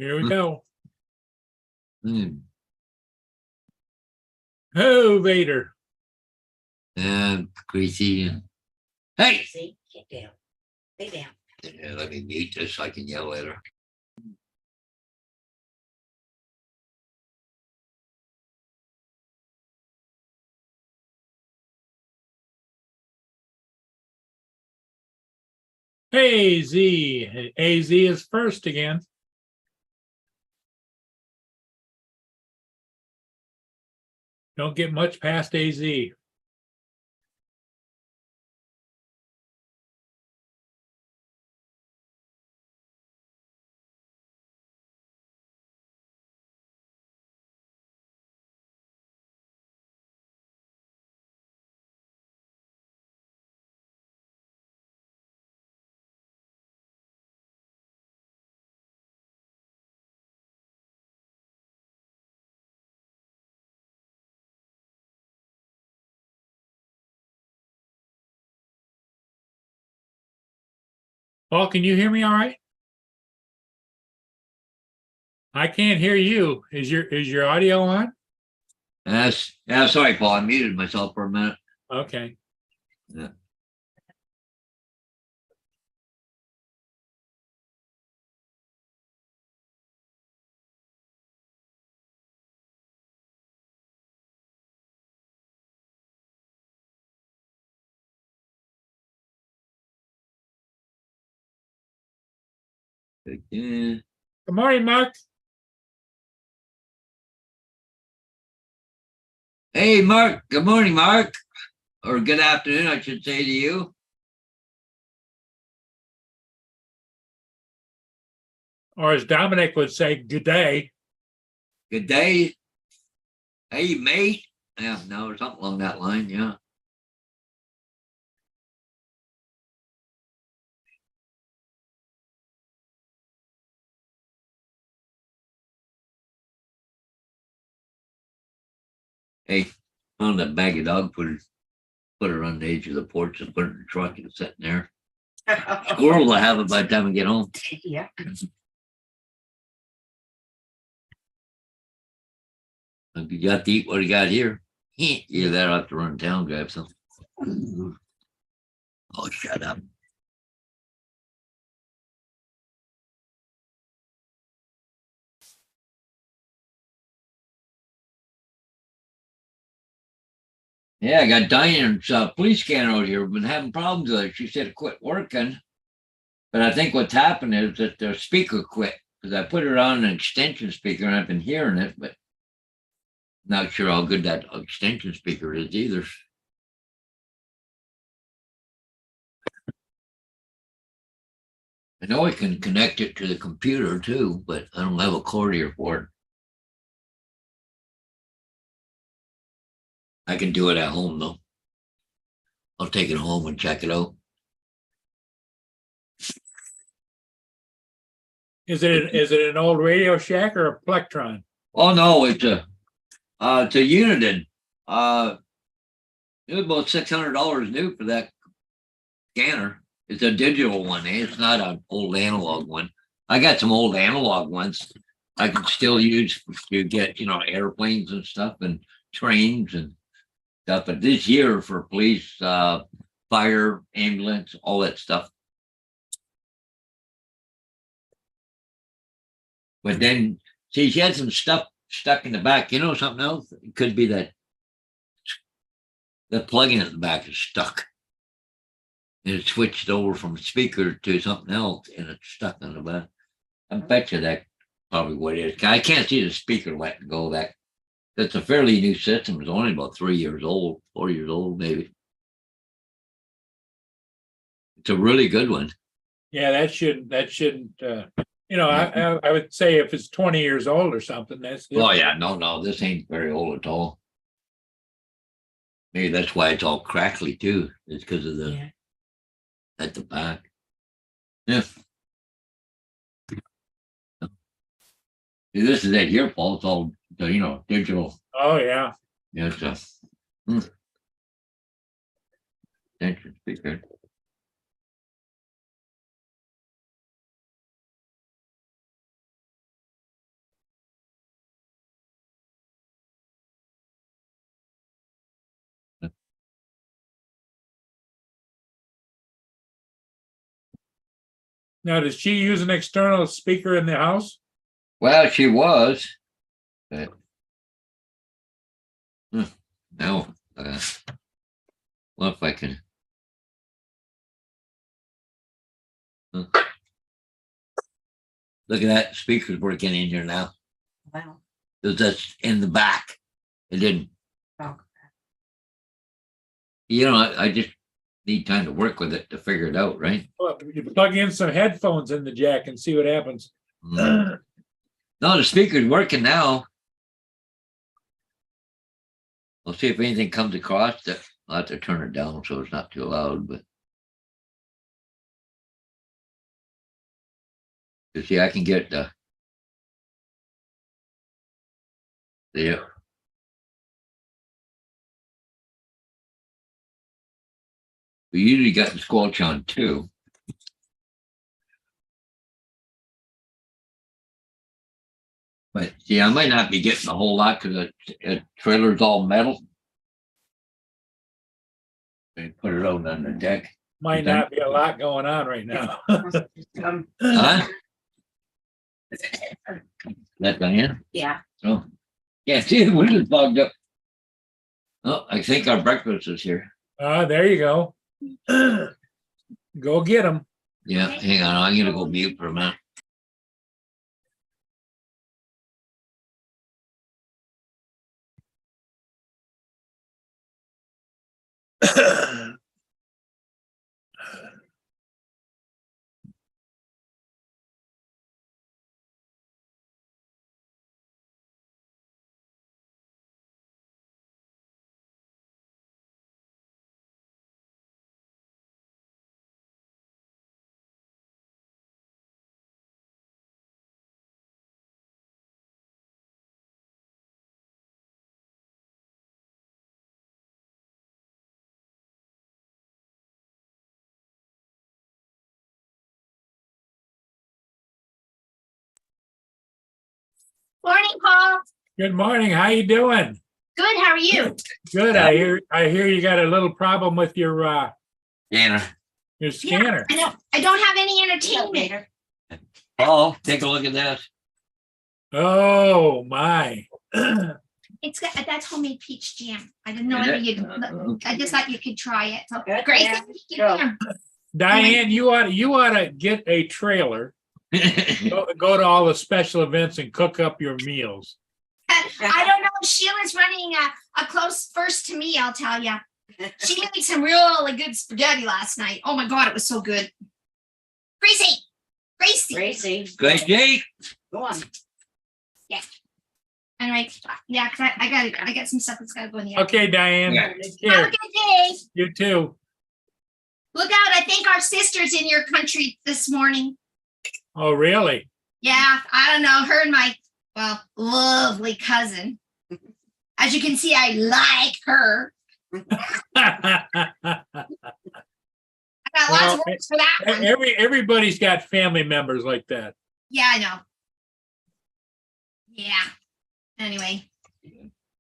Here we go. Hmm. Oh, Vader. Greasy. Hey! See, get down. Lay down. Yeah, let me mute this so I can yell at her. Hey, Z. AZ is first again. Don't get much past AZ. Paul, can you hear me all right? I can't hear you. Is your audio on? Yeah, sorry, Paul. I muted myself for a minute. Okay. Yeah. Good morning, Mark. Hey, Mark. Good morning, Mark. Or good afternoon, I should say to you. Or as Dominic would say, good day. Good day. Hey, mate. Yeah, no, something along that line. Yeah. Hey, found a bag of dog food. Put her on the edge of the porch and put it in the truck and sitting there. Squirrel will have it by the time I get home. Yeah. If you got to eat what you got here, either that or I have to run town, grab something. Oh, shut up. Yeah, I got Diane's police scanner out here. We've been having problems with it. She said it quit working. But I think what's happened is that the speaker quit because I put it on an extension speaker and I've been hearing it, but not sure how good that extension speaker is either. I know I can connect it to the computer too, but I don't have a cord here for it. I can do it at home though. I'll take it home and check it out. Is it an old Radio Shack or a Plectron? Oh no, it's a Uniden. It was about $600 new for that scanner. It's a digital one. It's not an old analog one. I got some old analog ones I can still use to get, airplanes and stuff and trains and stuff. But this year for police, fire, ambulance, all that stuff. But then, see, she had some stuff stuck in the back. You know something else? It could be that the plug-in at the back is stuck. And it switched over from speaker to something else and it's stuck on the back. I bet you that probably what it is. I can't see the speaker letting go. That's a fairly new system. It's only about 3 years old, 4 years old, maybe. It's a really good one. Yeah, that shouldn't. I would say if it's 20 years old or something, that's Oh yeah, no, this ain't very old at all. Maybe that's why it's all crackly too. It's because of the at the back. Yeah. See, this is at your fault. It's all digital. Oh yeah. Yeah, it's a extension speaker. Now, does she use an external speaker in the house? Well, she was. But no. Well, if I can. Huh. Look at that. Speaker's working in here now. Wow. That's in the back. It didn't. Oh. You know, I just need time to work with it to figure it out, right? Well, you plug in some headphones in the jack and see what happens. No, the speaker's working now. I'll see if anything comes across that. I'll have to turn it down so it's not too loud, but. You see, I can get the. Yeah. We usually got the squelch on too. But yeah, I might not be getting a whole lot because the trailer's all metal. They put it out on the deck. Might not be a lot going on right now. Huh? That Diane? Yeah. Oh, yeah, see, the window's fogged up. Oh, I think our breakfast is here. There you go. Go get them. Yeah, hang on, I'm gonna go mute for a minute. Morning, Paul. Good morning. How you doing? Good. How are you? Good. I hear you got a little problem with your Tanner. scanner. I don't have any entertainment. Oh, take a look at this. Oh my. It's got that's homemade peach jam. I didn't know Is whether it? you'd. I just thought you could try it. So, Good, Grace, yeah. get there. Diane, you ought to get a trailer. Go to all the special events and cook up your meals. I don't know if Sheila's running a close first to me. I'll tell you. She made some really good spaghetti last night. Oh my God, it was so good. Gracie. Gracie, Great Jake. go on. Anyway, yeah, because I got some stuff that's got to go in the oven. Okay, Diane. Yeah. Take Have a care. good day. You too. Look out. I think our sister's in your country this morning. Oh, really? Yeah, I don't know. Her and my, lovely cousin. As you can see, I like her. I got lots of words for that one. Everybody's got family members like that. Yeah, I know. Yeah. Anyway,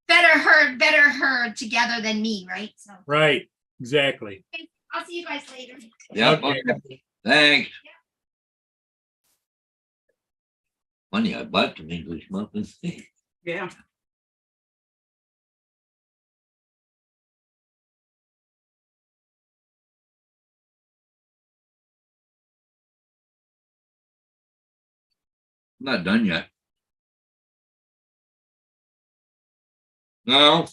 better her together than me, right? So Right. Exactly. I'll see you guys later. Yep. Okay. Thanks. Funny, I bought some English muffins. Yeah. Not done yet. No.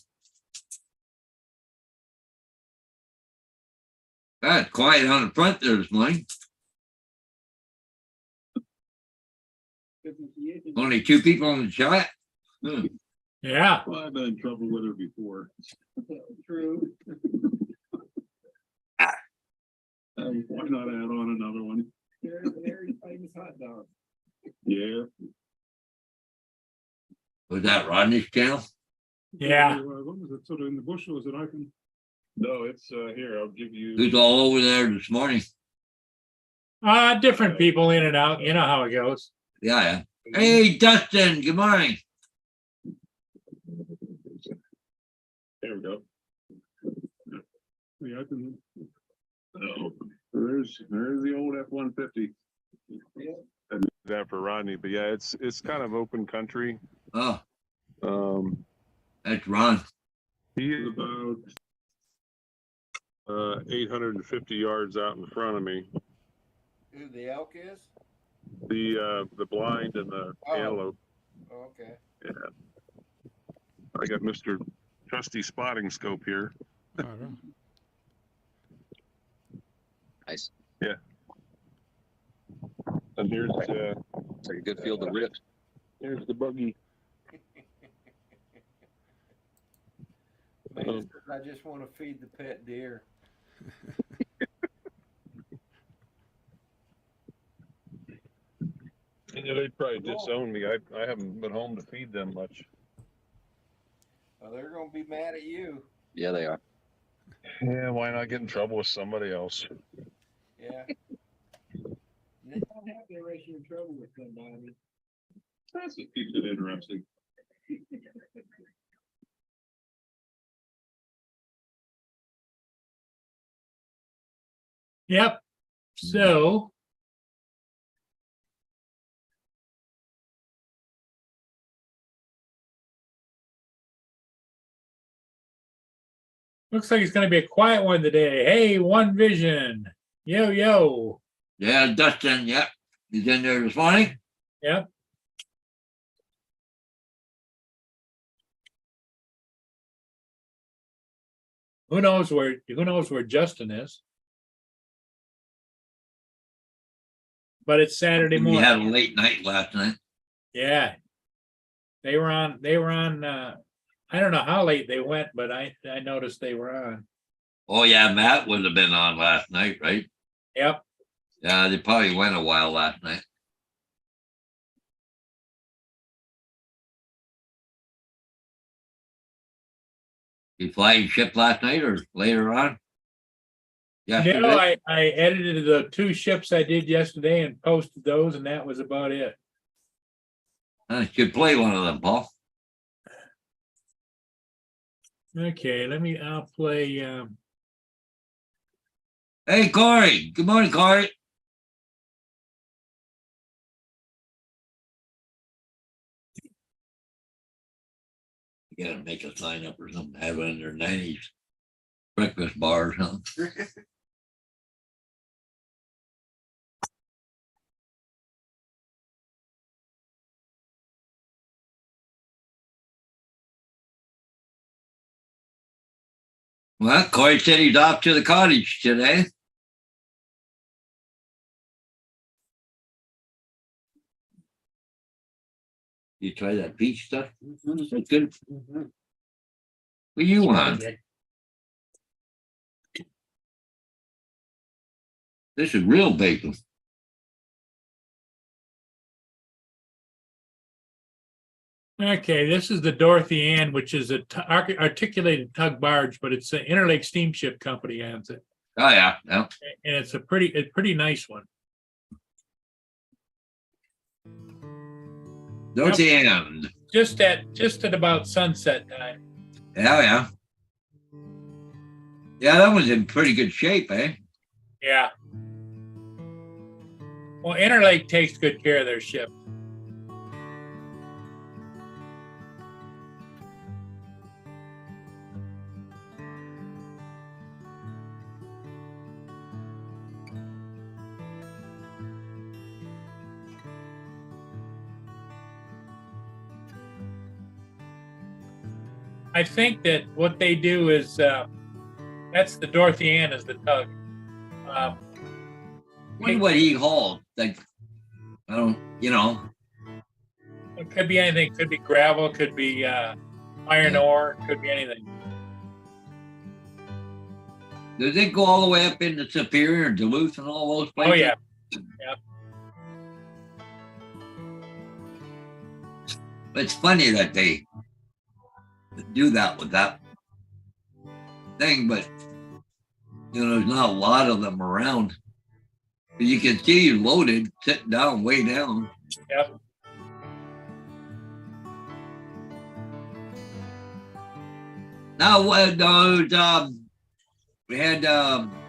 That's quiet on the front there this morning. Only 2 people in the chat. Yeah. Well, I've been in trouble with her before. True. Why not add on another one? Very famous hot dog. Yeah. Was that Rodney's channel? Yeah. What was it? Sort of in the bush, was it? I can. No, it's here. I'll give you. Who's all over there this morning? Different people in and out. You know how it goes. Yeah. Hey, Dustin, good morning. There we go. Yeah, I can. Oh, there's the old F-150. I did that for Rodney, but yeah, it's kind of open country. Oh, that's He Ron. is about 850 yards out in front of me. Who the elk is? The blind and the antelope. Oh, okay. Yeah. I got Mr. Trusty spotting scope here. Oh, really? Nice. Yeah. And here's It's like a good field to rip. here's the buggy. Man, I just want to feed the pet deer. Yeah, they'd probably disown me. I haven't been home to feed them much. Well, they're gonna be mad at you. Yeah, they are. Yeah, why not get in trouble with somebody else? Yeah. Don't have to race you in trouble with somebody. That's what keeps it interesting. Yep. So. Looks like it's gonna be a quiet one today. Hey, One Vision. Yo, yo. Yeah, Dustin. Yep. He's in there this morning. Yep. Who knows where Justin is? But it's Saturday We had a morning. late night last night. Yeah. They were on, I don't know how late they went, but I noticed they were on. Oh yeah, Matt would have been on last night, right? Yep. Yeah, they probably went a while last night. You flying ship last night or later on? No, Yesterday? I edited the 2 ships I did yesterday and posted those, and that was about it. You should play one of them, Paul. Okay, I'll play, Hey, Corey. Good morning, Corey. You gotta make a sign up or something, have it in their nannies breakfast bar or something. Well, Corey said he's off to the cottage today. You try that peach stuff? That's good. What you want? This is real bacon. okay, this is the Dorothy Ann, which is a articulated tug barge, but it's an Interlake Steamship Company owns it. Oh, yeah, yeah. And it's a pretty nice one. Towards the end. Just at about sunset time. Yeah, yeah. Yeah, that one's in pretty good shape, eh? Yeah. Well, Interlake takes good care of their ship. I think that what they do is that's the Dorothy Ann is the tug. Wonder what he hauled. Like, I don't, It could be anything. Could be gravel. Could be iron ore. Could be anything. does it go all the way up into Superior and Duluth and all those places? Oh yeah. It's funny that they do that with that thing, but there's not a lot of them around. But you can see you loaded, sitting down, way down. Yep. Now, what those we had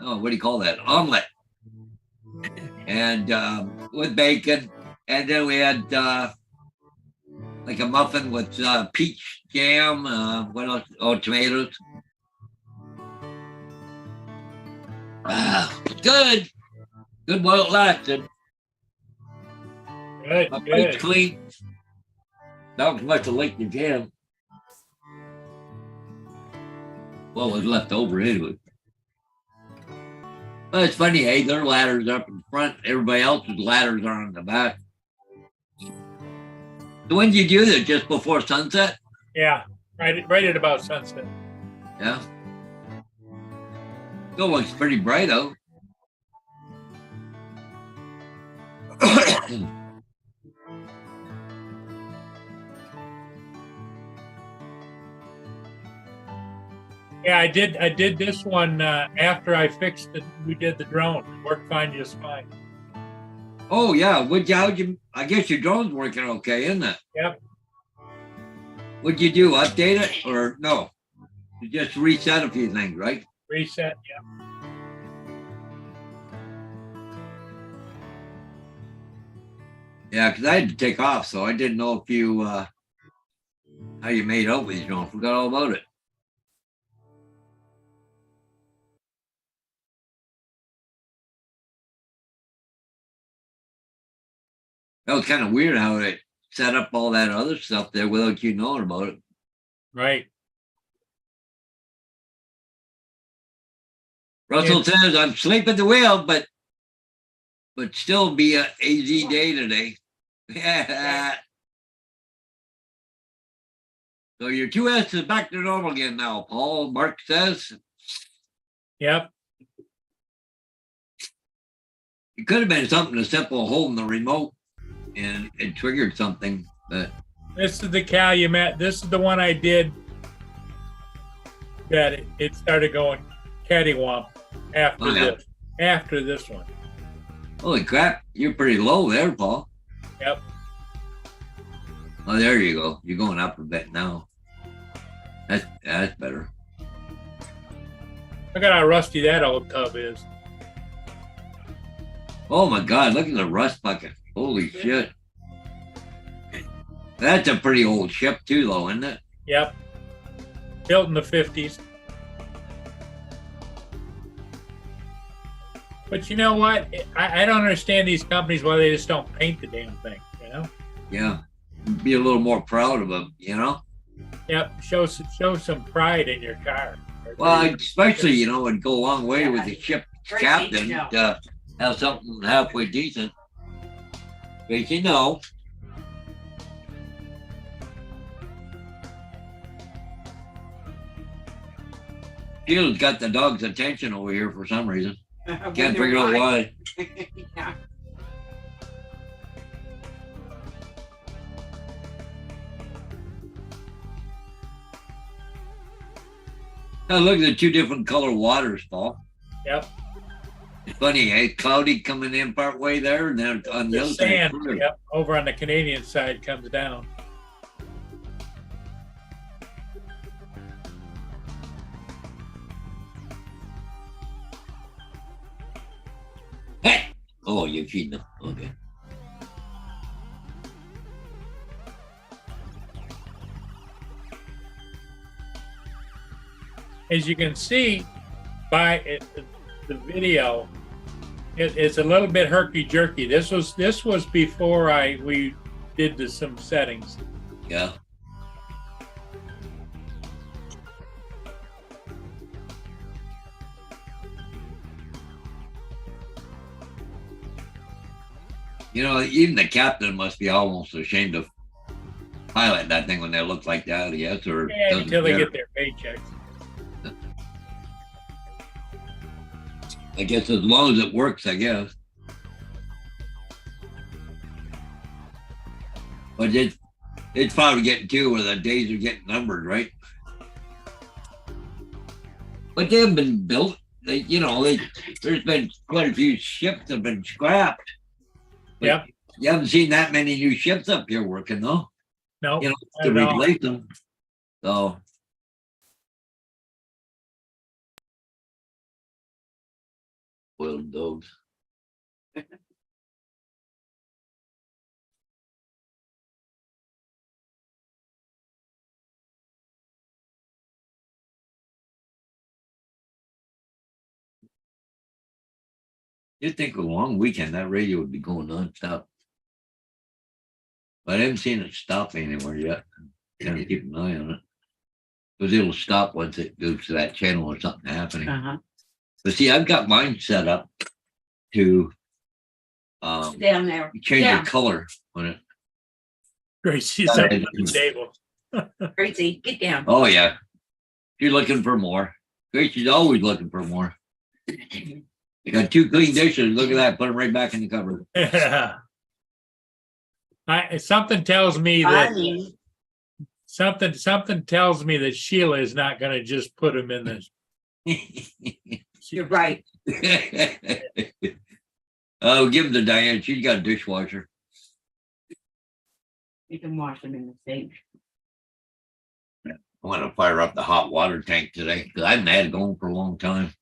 what do you call that? Omelet. And with bacon, and then we had like a muffin with peach jam. What else? Oh, tomatoes. Good. Good while it lasted. Good, My plate's good. clean. Not much to like the jam. What was left over anyway. Well, it's funny, hey, their ladders up in front, everybody else's ladders are on the back. So when did you do that? Just before sunset? Yeah, right at about sunset. Yeah. Still looks pretty bright out. Yeah, I did this one after I fixed it. We did the drone. It worked fine, just fine. Oh yeah, I guess your drone's working okay, isn't it? Yep. What'd you do? Update it or no? You just reset a few things, right? Reset. Yeah. Yeah, because I had to take off, so I didn't know if you how you made out with your drone. Forgot all about it. That was kind of weird how they set up all that other stuff there without you knowing about it. Right. Russell It's- says, I'm sleeping the wheel, but still be a AZ day today. So your 2S is back to normal again now, Paul. Mark says Yep. it could have been something as simple as holding the remote and it triggered something, but This is the Calumet. This is the one I did that it started going cattywomp after Oh, yeah. this. After this one. holy crap, you're pretty low there, Paul. Yep. Oh, there you go. You're going up a bit now. That's better. Look at how rusty that old tub is. Oh my God, look at the rust bucket. Holy shit. That's a pretty old ship too, though, isn't it? Yep. Built in the 50s. But you know what? I don't understand these companies why they just don't paint the damn thing, you know? Yeah. Be a little more proud of them, you know? Yep. Show some pride in your car. Well, especially, you know, it'd go a long way with the ship Tracy, captain no. to have something halfway decent. But you know, Sheila's got the dog's attention over here for some reason. Can't figure out why. Yeah. Now look at the two different color waters, Paul. Yep. It's funny, eh? Cloudy coming in part way there, and then on the The other sand, side. yep, over on the Canadian side comes down. Hey! Oh, you're cheating them. Okay. As you can see by the video, it's a little bit herky jerky. This was before we did some settings. Yeah. You know, even the captain must be almost ashamed to pilot that thing when they look like that, yes, or Yeah, doesn't until they care. get their paychecks. I guess as long as it works, I guess. But it's probably getting to where the days are getting numbered, right? But they haven't been built. There's been quite a few ships that have been scrapped. But Yep. You haven't seen that many new ships up here working though. No, You know, not to at all. replace them. So boiled dogs. You'd think with a long weekend, that radio would be going nonstop. But I haven't seen it stop anywhere yet. Gotta keep an eye on it. Because it'll stop once it goes to that channel or something happening. Uh-huh. But see, I've got mine set up to Down there. change Yeah. the color on it. Gracie's up on the table. Gracie, get down. Oh, yeah. She's looking for more. Gracie's always looking for more. You got 2 clean dishes. Look at that. Put them right back in the cupboard. Something tells me that Bonnie. something tells me that Sheila is not going to just put them in the. You're right. Oh, give them to Diane. She's got a dishwasher. You can wash them in the sink. I want to fire up the hot water tank today because I haven't had it going for a long time.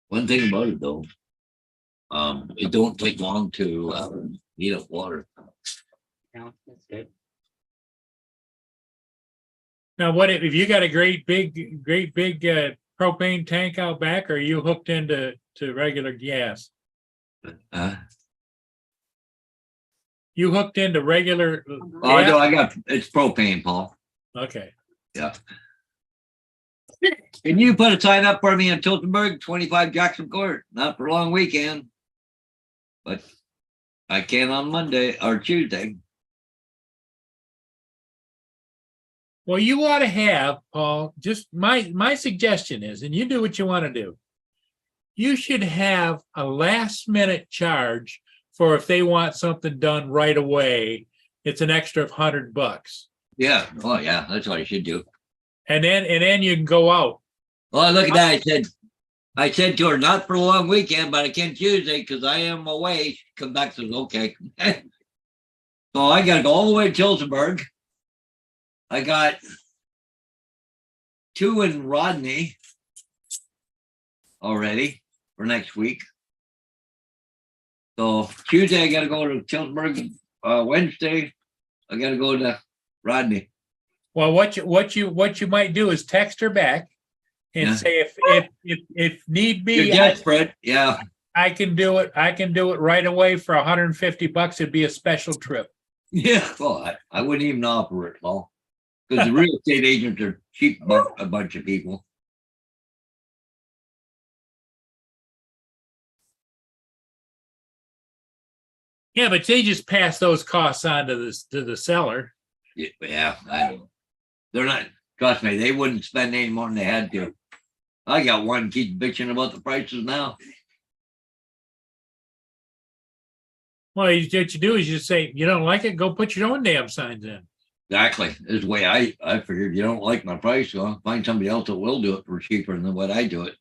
One thing about it though, it don't take long to heat up water. No, that's good. Now, what if you got a great big propane tank out back, or are you hooked into regular gas? Uh, You hooked into regular? oh no, gas? I got it's propane, Paul. Okay. Yeah. Can you put a sign up for me in Tiltonburg, 25 Jackson Court? Not for a long weekend, but I can on Monday or Tuesday. Well, you ought to have, Paul, just my suggestion is, and you do what you want to do. You should have a last minute charge for if they want something done right away. It's an extra $100. Yeah. Oh yeah, that's what I should do. And then you can go out. Oh, look at that. I said to her, not for a long weekend, but I can Tuesday because I am away. She come back and says, okay. So I got to go all the way to Tilsonburg. I got 2 in Rodney already for next week. So Tuesday, I got to go to Tilsonburg. Wednesday, I got to go to Rodney. Well, what you might do is text her back and Yeah. say if need You're be, desperate. Yeah. I can do it. I can do it right away for $150. It'd be a special trip. Yeah. Well, I wouldn't even offer it, Paul. Because the real estate agents are cheap, a bunch of people. Yeah, but they just pass those costs on to the seller. Yeah, they're not. Trust me, they wouldn't spend any more than they had to. I got one keeps bitching about the prices now. Well, what you do is you say you don't like it, go put your own damn signs in. Exactly. This is the way I figured. You don't like my price, so I'll find somebody else that will do it for cheaper than what I do it.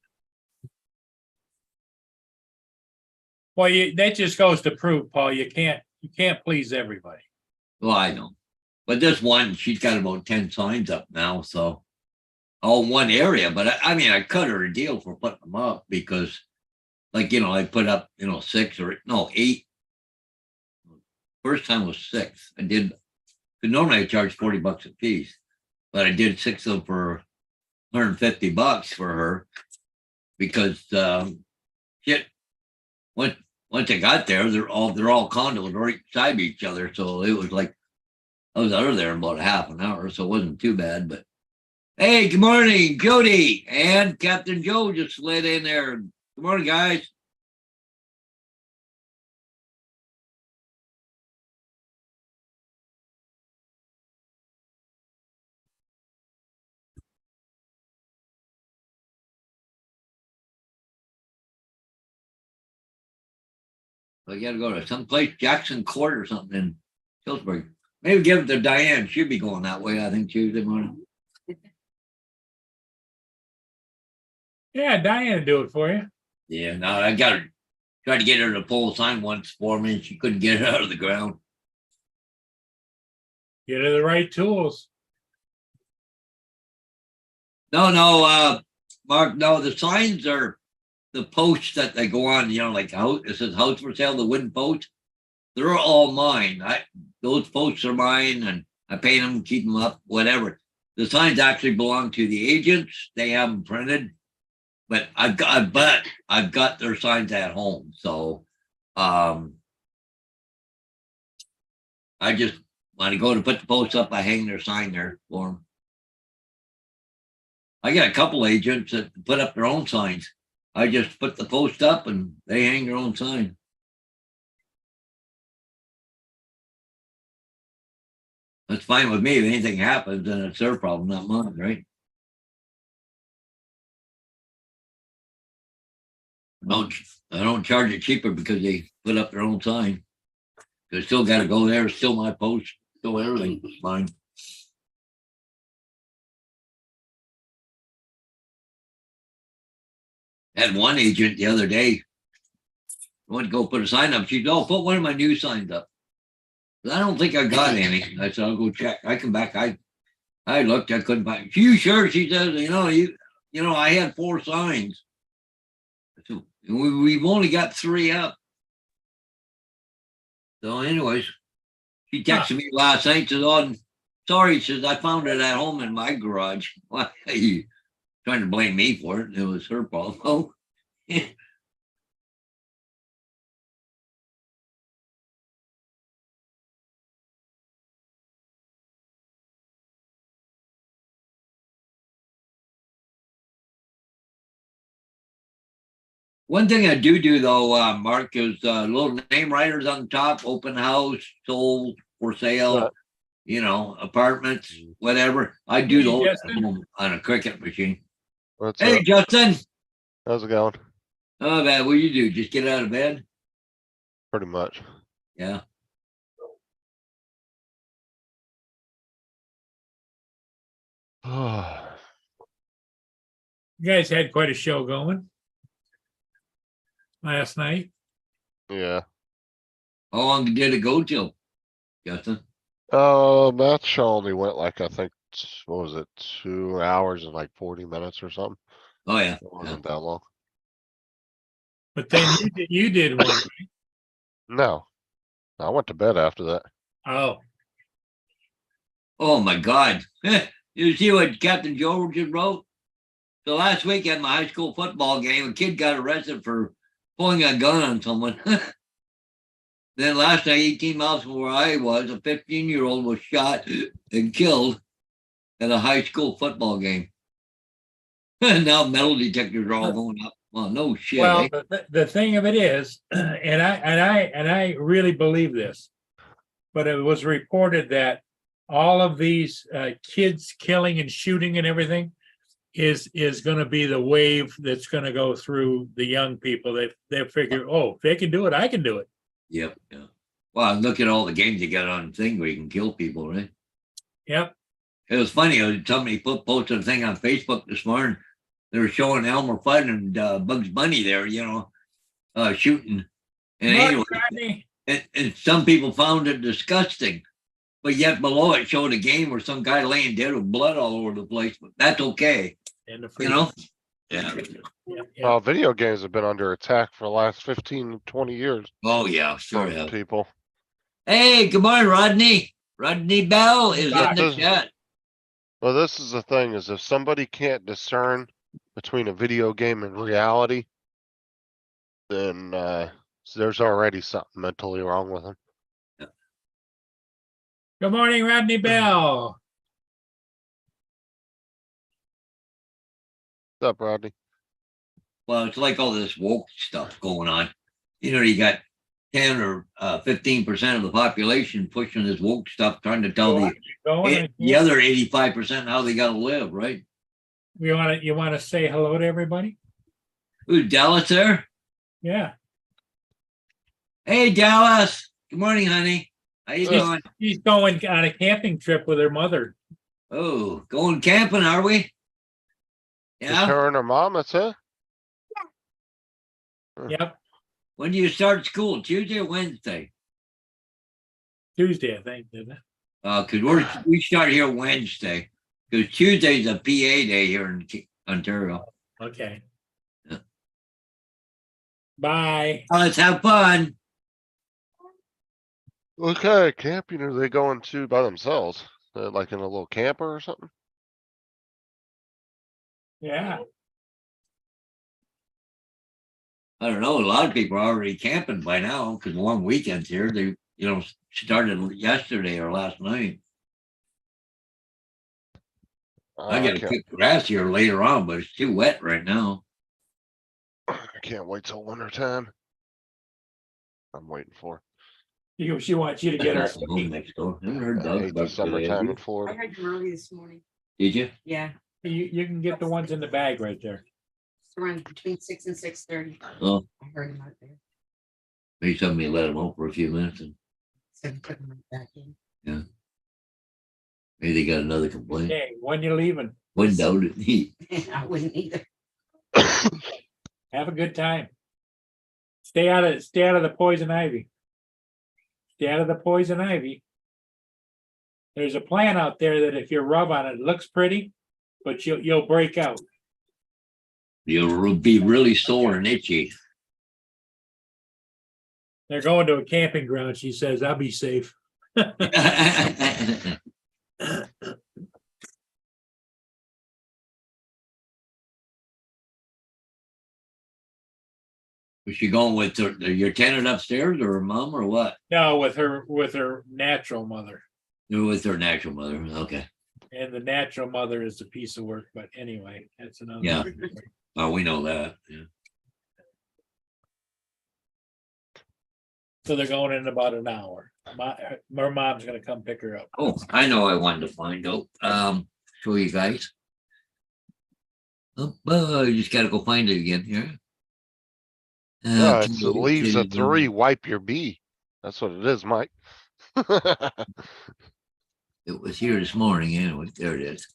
Well, that just goes to prove, Paul, you can't please everybody. Well, I know. But this one, she's got about 10 signs up now, so all in one area. But I mean, I cut her a deal for putting them up because, like, I put up, 8. First time was 6. I did, because normally I charge $40 a piece, but I did 6 of them for $150 for her because once I got there, they're all condos right beside each other, so it was like I was out of there in about a half an hour, so it wasn't too bad. But hey, good morning, Jody and Captain Joe just slid in there. Good morning, guys. I got to go to someplace, Jackson Court or something in Hillsburg. Maybe give it to Diane. She'll be going that way, I think, Tuesday morning. Yeah, Diane will do it for you. Yeah, no, I got to try to get her to pull a sign once for me, and she couldn't get it out of the ground. Get her the right tools. No, Mark, no, the signs are the posts that they go on, like house, it says house for sale, the wooden posts. They're all mine. Those posts are mine and I paint them, keep them up, whatever. the signs actually belong to the agents. They have them printed. But I've got their signs at home, so I just when I go to put the post up, I hang their sign there for them. I got a couple agents that put up their own signs. I just put the post up and they hang their own sign. That's fine with me. If anything happens, then it's their problem, not mine, right? I don't charge it cheaper because they put up their own sign. They still got to go there. It's still my post. Still everything. It's mine. Had one agent the other day. I went to go put a sign up. She said, "Oh, put one of my new signs up." But I don't think I got any. I said, "I'll go check." I come back. I looked. I couldn't find. You sure? She says, "You know, I had 4 signs. So we've only got 3 up." So, anyways, she texted me last night. Says, "Oh, sorry," she says, "I found it at home in my garage." Why are you trying to blame me for it? It was her problem. Oh, one thing I do though, Mark, is little name writers on top, open house, sold, for sale, Right. you know, apartments, whatever. I do Hey, those at Justin. home on a Cricut machine. What's Hey, up? Justin. How's it going? Oh, man, what do you do? Just get out of bed? Pretty much. Yeah. Yeah. You guys had quite a show going last night. How long did it go till, Justin? Match only went like, I think, what was it, 2 hours and like 40 minutes or something. Oh, yeah. It wasn't that long. But then you did one. No, I went to bed after that. Oh, Oh, my God. You see what Captain Joe just wrote? So last week at my high school football game, a kid got arrested for pulling a gun on someone. Then last night, 18 miles from where I was, a 15-year-old was shot and killed at a high school football game. Now metal detectors are all going up. Well, no shit. well, Eh? the thing of it is, and I really believe this, but it was reported that all of these kids killing and shooting and everything is going to be the wave that's going to go through the young people. They figure, oh, if they can do it, I can do it. Yep. Yeah. Well, look at all the games you got on the thing where you can kill people, right? Yep. It was funny. Somebody posted a thing on Facebook this morning. They were showing Elmer Fudd and Bugs Bunny there, shooting. And Look, anyway, Rodney, and some people found it disgusting. But yet below it showed a game where some guy laying dead with blood all over the place. But that's okay, and the you know? Yeah. Yep. Video games have been under attack for the last 15, 20 years. Oh, yeah, sure. from Yeah. People. Hey, good morning, Rodney. Rodney Bell is in the Does- chat. Well, this is the thing, is if somebody can't discern between a video game and reality, then there's already something mentally wrong with them. Good morning, Rodney Bell. What's up, Rodney? Well, it's like all this woke stuff going on. You got 10 or 15% of the population pushing this woke stuff, trying to tell the other 85% how they got to live, right? You want to say hello to everybody? Who's Dallas there? Yeah. Hey, Dallas. Good morning, honey. How you Yeah. doing? She's going on a camping trip with her mother. Oh, going camping, are we? Just Yeah. her and her mom, that's it? Yep. When do you start school? Tuesday or Wednesday? Tuesday, I think, didn't it? Because we start here Wednesday. Because Tuesday's a PA day here in Ontario. Okay. Yeah. Bye. Let's have fun. Okay, camping, are they going to by themselves? Like in a little camper or something? Yeah. I don't know, a lot of people are already camping by now, because long weekends here, they, started yesterday or last night. I I gotta can't, kick grass here later on, but it's too wet right now. I can't wait till winter time. I'm waiting for. She wants you to get her. That's the home next door. Haven't heard I those hate the bugs today, have summertime you? in Florida. heard them early this morning. Did you? Yeah, You can get the ones in the bag right there. it's around between 6 and 6:30. Oh, I heard them out there. maybe somebody let them out for a few minutes and So we put them right back in. maybe they got another complaint. Okay, when you leaving? Wouldn't doubt it. I wouldn't either. Have a good time. Stay out of the poison ivy. Stay out of the poison ivy. There's a plant out there that if you rub on it, it looks pretty, but you'll break out. You'll be really sore and itchy. They're going to a camping ground. She says, I'll be safe. Was she going with your tenant upstairs or her mom or what? No, with her natural mother. With her natural mother. Okay. And the natural mother is a piece of work, but anyway, that's another. Yeah. Oh, we know that. Yeah. So they're going in about an hour. Her mom's gonna come pick her up. Oh, I know I wanted to find out. Show you guys. Oh, you just gotta go find it again here. Yeah, it's the leaves of 3, wipe your bee. That's what it is, Mike. It was here this morning anyway. There it is.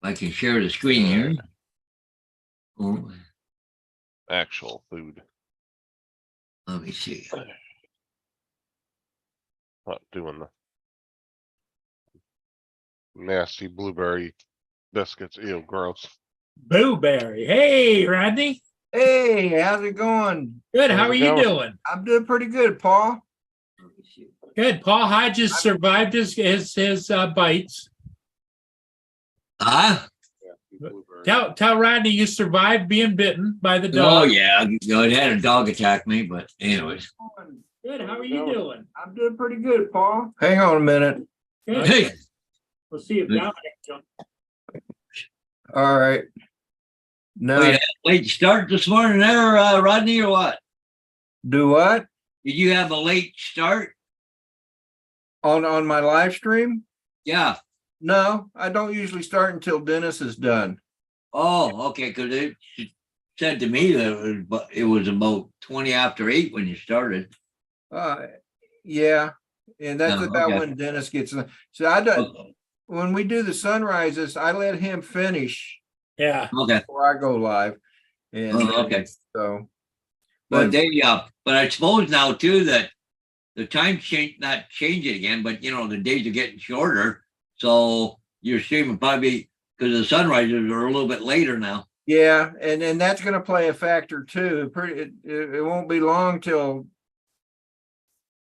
I can share the screen here. Oh, Actual food, let me see. not doing the nasty blueberry biscuits. Ew, gross. Blueberry. Hey, Rodney. Hey, how's it going? Good. How How's are it you going? doing? I'm doing pretty good, Paul. Good. Paul Hodges survived his bites. Huh? Tell Rodney you survived being bitten by the Oh, dog. yeah. It had a dog attack me, but anyways. Good. How are you doing? I'm doing pretty good, Paul. Hang on a minute. Good. Hey, We'll see if Dominic jumps. All right. No, wait, late start this morning there, Rodney, or what? do what? Did you have a late start? On my live stream? Yeah. No, I don't usually start until Dennis is done. Oh, okay, because it said to me that it was about 20 after 8 when you started. Yeah, and that's Oh, about okay. when Dennis gets. So I don't. Okay. When we do the sunrises, I let him finish Yeah. Okay. before I go live. And Oh, okay. so, But but I suppose now too that the time change, not changing again, but the days are getting shorter. So your stream will probably, because the sunrises are a little bit later now. yeah, and that's going to play a factor too. It won't be long till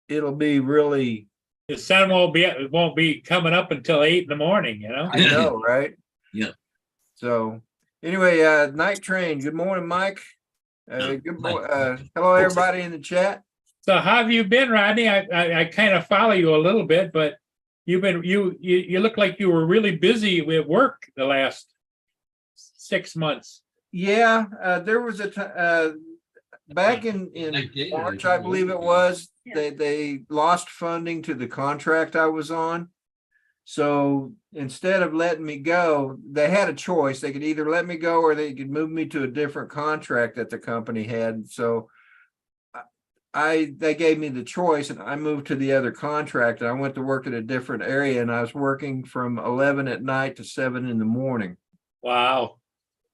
it'll be really. The sun won't be coming up until 8 in the morning, you know? I know, right? Yeah. So anyway, Night Train. Good morning, Mike. Good morning. Hello, everybody in the chat. So how have you been, Rodney? I kind of follow you a little bit, but you look like you were really busy with work the last 6 months. Yeah, there was back in March, I believe it was, they lost funding to the contract I was on. So instead of letting me go, they had a choice. They could either let me go or they could move me to a different contract that the company had. So they gave me the choice and I moved to the other contract and I went to work at a different area and I was working from 11 at night to 7 in the morning. Wow.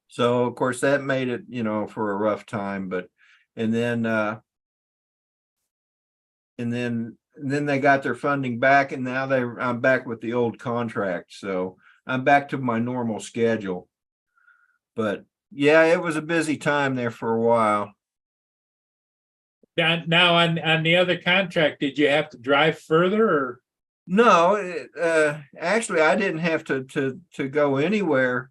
So of course that made it, for a rough time, and then they got their funding back and now I'm back with the old contract. So I'm back to my normal schedule. But yeah, it was a busy time there for a while. Now on the other contract, did you have to drive further or? No, actually, I didn't have to go anywhere.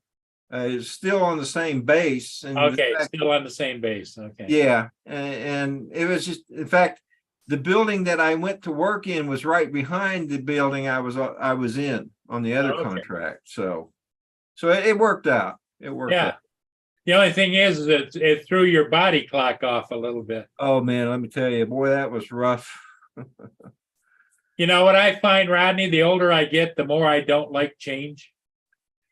It's still on the same base. And in Okay, fact, still on the same base. Okay. yeah, and it was just, in fact, the building that I went to work in was right behind the building I was in on the other Okay. contract. So it worked out. It worked Yeah. out. The only thing is that it threw your body clock off a little bit. Oh man, let me tell you, boy, that was rough. You know what I find, Rodney, the older I get, the more I don't like change.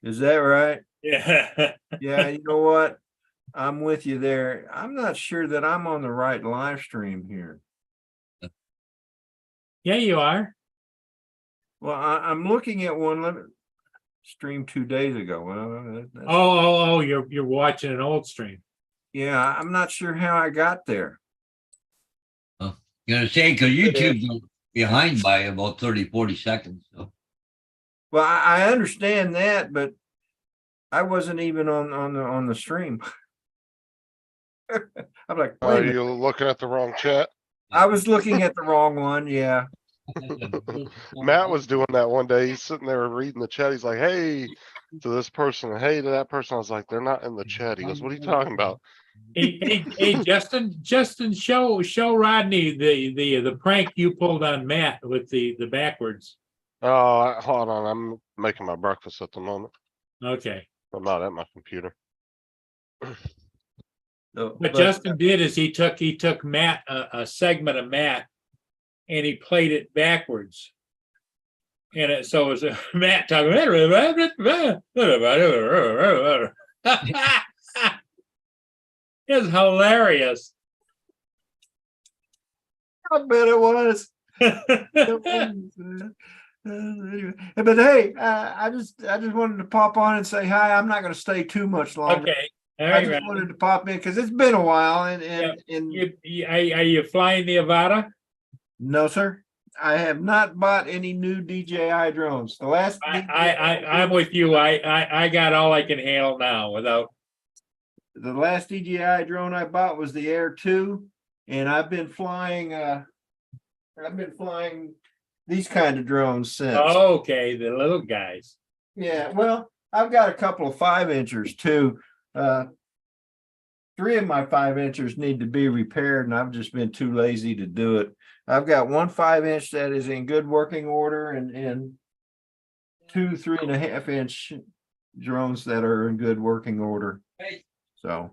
Is that right? Yeah. Yeah, you know what? I'm with you there. I'm not sure that I'm on the right live stream here. Yeah, you are. Well, I'm looking at one stream 2 days ago. Well, Oh, you're watching an old stream. yeah, I'm not sure how I got there. Gonna say, cause YouTube's behind by about 30, 40 seconds, so. Well, I understand that, but I wasn't even on the stream. I'm like, wait Are a minute. you looking at the wrong chat? I was looking at the wrong one. Yeah. Matt was doing that one day. He's sitting there reading the chat. He's like, hey to this person, hey to that person. I was like, they're not in the chat. He goes, what are you talking about? Hey, Justin, show Rodney the prank you pulled on Matt with the backwards. Oh, hold on. I'm making my breakfast at the moment. Okay. I'm not at my computer. So, What Justin did is he took Matt, a segment of Matt, and he played it backwards. And so it was Matt talking. It was hilarious. I bet it was. Anyway, but hey, I just wanted to pop on and say hi. I'm not going to stay too much longer. Okay. All I right, just Rodney. wanted to pop in because it's been a while, and Are you flying the Avata? no, sir, I have not bought any new DJI drones. The last I'm with you. I got all I can handle now without. the last DJI drone I bought was the Air 2, and I've been flying these kind of drones since. Okay, the little guys. Yeah, well, I've got a couple of 5-inchers too. 3 of my 5-inchers need to be repaired, and I've just been too lazy to do it. I've got one 5-inch that is in good working order, and 2 3.5-inch drones that are in good working order. So,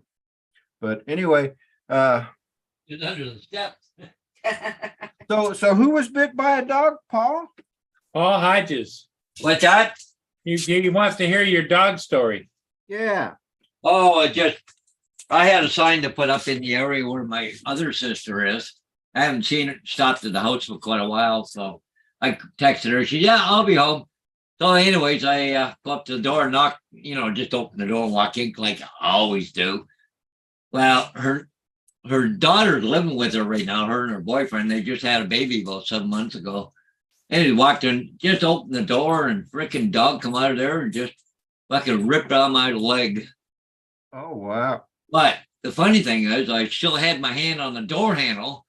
but anyway, It's under the steps. so who was bit by a dog, Paul? Paul Hodges. What's that? He wants to hear your dog story. Yeah. Oh, I had a sign to put up in the area where my other sister is. I haven't seen it, stopped at the house for quite a while, so I texted her. She said, yeah, I'll be home. So anyways, I go up to the door and knock, just open the door and walk in like I always do. Well, her daughter's living with her right now, her and her boyfriend. They just had a baby about 7 months ago. And he walked in, just opened the door, and freaking dog come out of there and just fucking ripped out my leg. Oh, wow. But the funny thing is, I still had my hand on the door handle.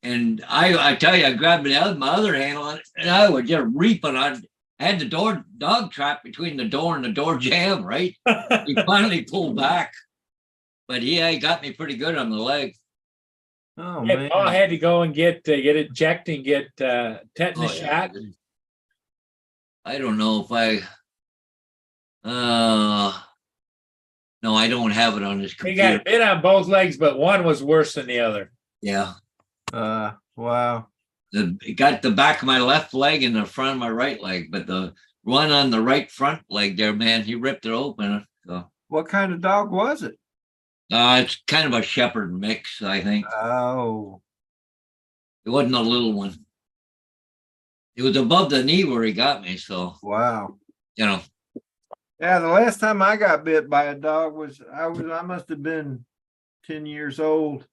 And I tell you, I grabbed my other handle and I was just reaping. I had the dog trap between the door and the door jamb, right? He finally pulled back. But yeah, he got me pretty good on the leg. Oh, Yeah, man. Paul had to go and get it checked and get tetanus Oh, yeah. shot. I don't know if no, I don't have it on this He computer. got bit on both legs, but one was worse than the other. Yeah. Wow. It got the back of my left leg and the front of my right leg, but the one on the right front leg there, man, he ripped it open. So What kind of dog was it? it's kind of a shepherd mix, I think. Oh, It wasn't a little one. It was above the knee where he got me, so wow. Yeah, the last time I got bit by a dog I must have been 10 years old.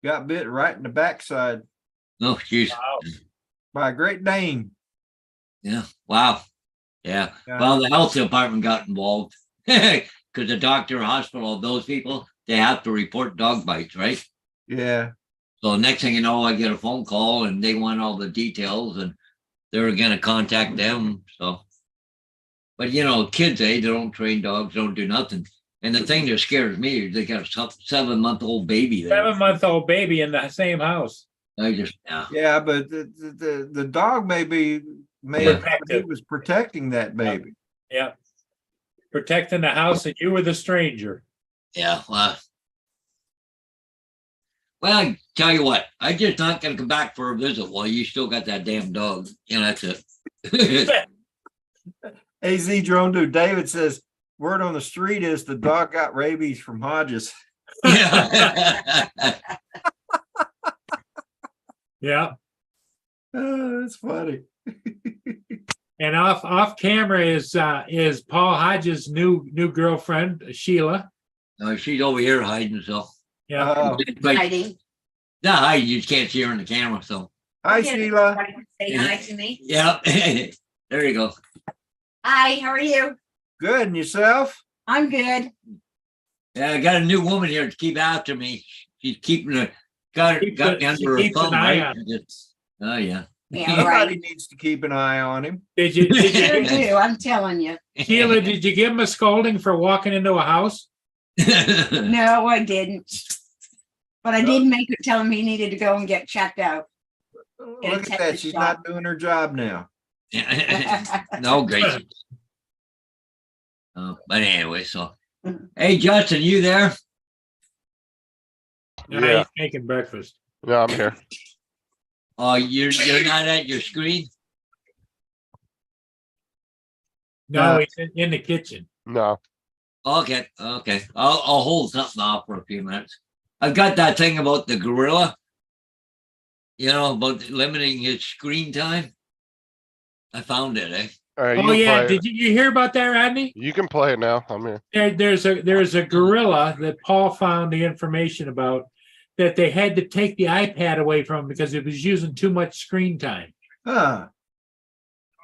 Got bit right in the backside no, jeez. Wow. by a Great Dane. Yeah, wow. Yeah. Yeah. Well, the health department got involved because the doctor, hospital, those people, they have to report dog bites, right? Yeah. So next thing you know, I get a phone call and they want all the details and they're gonna contact them, so. But you know, kids, they don't train dogs, don't do nothing. And the thing that scares me is they got a 7-month-old baby there. 7-month-old baby in the same house. I just, yeah. Yeah, but the dog may have, he was protecting that baby. Yeah. Protecting the house and you were the stranger. Yeah, well, I tell you what, I just not gonna come back for a visit while you still got that damn dog. You know, that's it. AZ Drone Dude David says, word on the street is the dog got rabies from Hodges. Yeah. Yeah. Oh, that's funny. And off camera is Paul Hodges' new girlfriend, Sheila. No, she's over here hiding, so. Yeah. Oh, But Hiding. not hiding, you just can't see her in the camera, so. hi, Yeah. Sheila. Say hi to me. Yeah, there you go. Hi, how are you? Good, and yourself? I'm good. Yeah, I got a new woman here to keep after me. She's keeping her, got me She under her keeps an thumb, eye right? on Oh, yeah. Yeah, Everybody right. needs to keep an eye on him. Did you, Sure do, I'm telling you. Sheila, did you give him a scolding for walking into a house? No, I didn't. But I did make her tell him he needed to go and get checked out. Look at that, she's not doing her job now. No, gracious. But anyway, so, hey, Justin, you there? Yeah. He's making breakfast. Yeah, I'm here. Oh, you're not at your screen? No, he's in the kitchen. No, Okay, okay. I'll hold something off for a few minutes. I've got that thing about the gorilla. You know, about limiting his screen time. I found it, eh? you Oh can yeah, play it. did you hear about that, Rodney? You can play it now. I'm here. There's a gorilla that Paul found the information about that they had to take the iPad away from him because it was using too much screen time. Huh.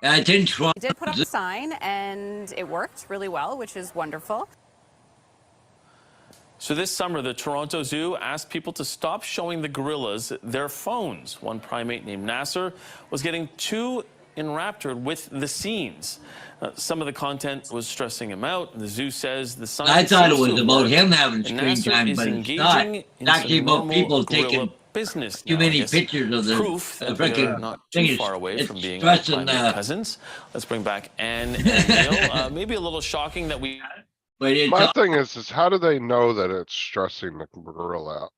I didn't try. We did put up a sign and it worked really well, which is wonderful. So this summer, the Toronto Zoo asked people to stop showing the gorillas their phones. One primate named Nasser was getting too enraptured with the scenes. Some of the content was stressing him out. The zoo says the sign. I thought it seems to was have about worked, him having and screen Nasser time, is but it's engaging not. in It's actually some about normal people gorilla taking business too now, I many guess. pictures of the Proof that they're freaking not thing. too far away It's from being stressing, primate cousins. Let's bring back Anne and Neil. Maybe a little shocking that we. But it's My thing is how do they know that it's stressing the gorilla out?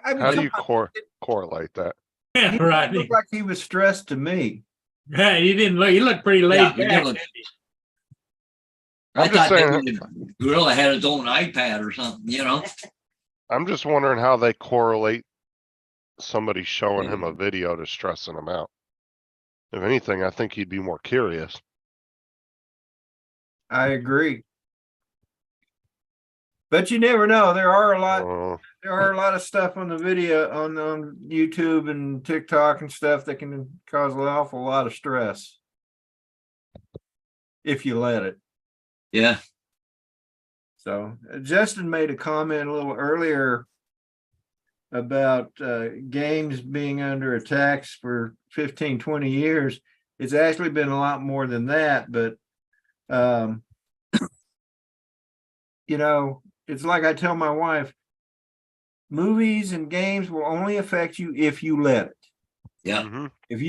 I mean, How do come you on, correlate that? he didn't Rodney. look like he was stressed to me. Yeah, he didn't look. He looked pretty laid Yeah, he did back. look- didn't he? I I'm just thought saying, maybe the gorilla had his own iPad or something, you know? I'm just wondering how they correlate somebody showing him a video to stressing him out. If anything, I think he'd be more curious. I agree. But you never know. There are a lot of stuff on the video on YouTube and TikTok and stuff that can cause an awful lot of stress. If you let it. Yeah. So Justin made a comment a little earlier about games being under attacks for 15, 20 years. It's actually been a lot more than that, but you know, it's like I tell my wife, movies and games will only affect you if you let it. Yeah. Mhm. If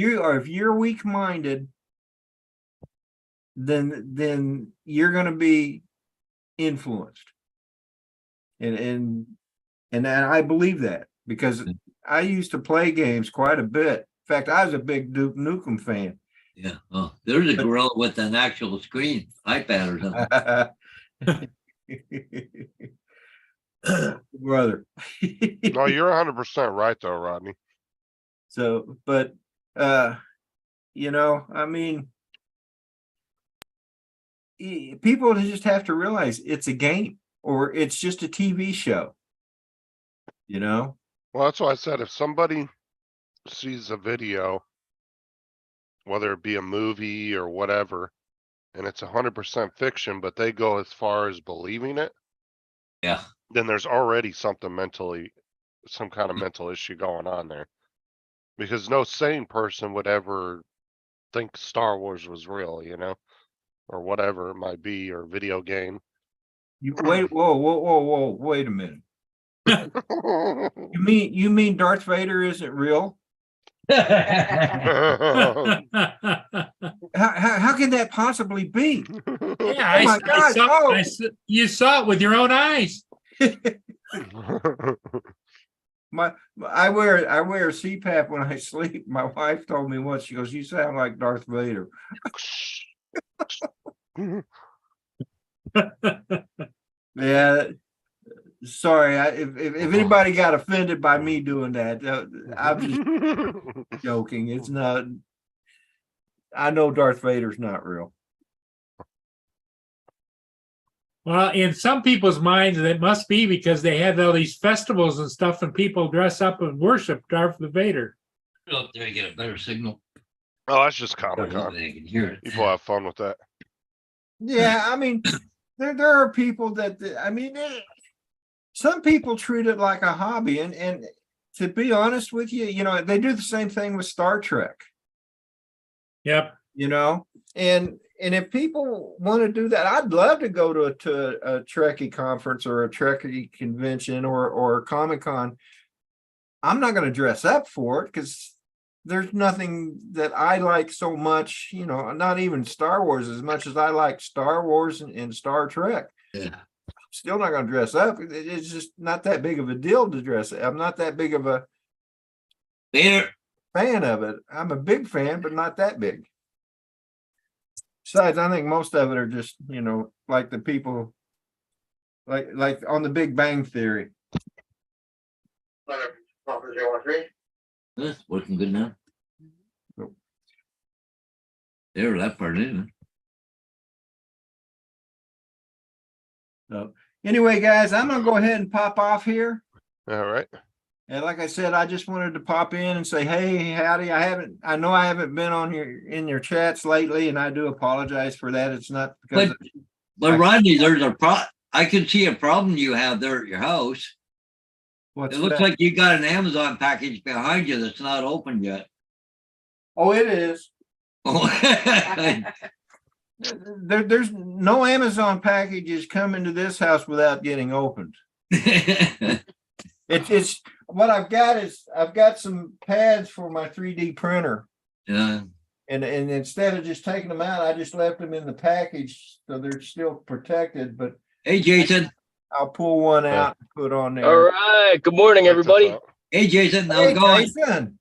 you're weak-minded, then you're going to be influenced. And I believe that because I used to play games quite a bit. In fact, I was a big Duke Nukem fan. Yeah. Oh, there's a gorilla with an actual screen, iPad or something. Brother. No, you're 100% right though, Rodney. So, but you know, I mean, people just have to realize it's a game or it's just a TV show. You know? Well, that's why I said if somebody sees a video, whether it be a movie or whatever, and it's 100% fiction, but they go as far as believing it, Yeah. then there's already something mentally some kind of mental issue going on there. Because no sane person would ever think Star Wars was real, you know, or whatever it might be, or video game. Wait, whoa, wait a minute. You mean Darth Vader isn't real? Oh How can that possibly be? Yeah, Oh my God, you saw it with your own eyes. I wear CPAP when I sleep. My wife told me once, she goes, "You sound like Darth Vader." Yeah, sorry. If anybody got offended by me doing that, I'm just joking. It's not. I know Darth Vader's not real. Well, in some people's minds, it must be because they had all these festivals and stuff, and people dress up and worship Darth Vader. Go up there and get a better signal. Oh, that's just Comic-Con. They can hear it. People have fun with that. Yeah, I mean, there are people that some people treat it like a hobby, and to be honest with you, you know, they do the same thing with Star Trek. Yep. You know, and if people want to do that, I'd love to go to a Trekkie conference or a Trekkie convention or Comic-Con. I'm not going to dress up for it because there's nothing that I like so much, you know, not even Star Wars as much as I like Star Wars and Star Trek. Yeah. I'm still not going to dress up. It's just not that big of a deal to dress up. I'm not that big of a fan of it. I'm a big fan, but not that big. Besides, I think most of it are just, you know, like the people, like on the Big Bang Theory. That's working good now. Nope. There, that part in. So anyway, guys, I'm gonna go ahead and pop off here. All right. And like I said, I just wanted to pop in and say, hey, howdy. I know I haven't been on in your chats lately, and I do apologize for that. It's not because But Rodney, there's I can see a problem you have there at your house. what's It looks that? like you got an Amazon package behind you that's not open yet. Oh, it is. Oh, There's no Amazon packages coming to this house without getting opened. It's what I've got some pads for my 3D printer. yeah. And instead of just taking them out, I just left them in the package so they're still protected, but Hey, Jason. I'll pull one out and put on there. All right. Good morning, everybody. Hey, Jason. How's Hey, it going? Jason.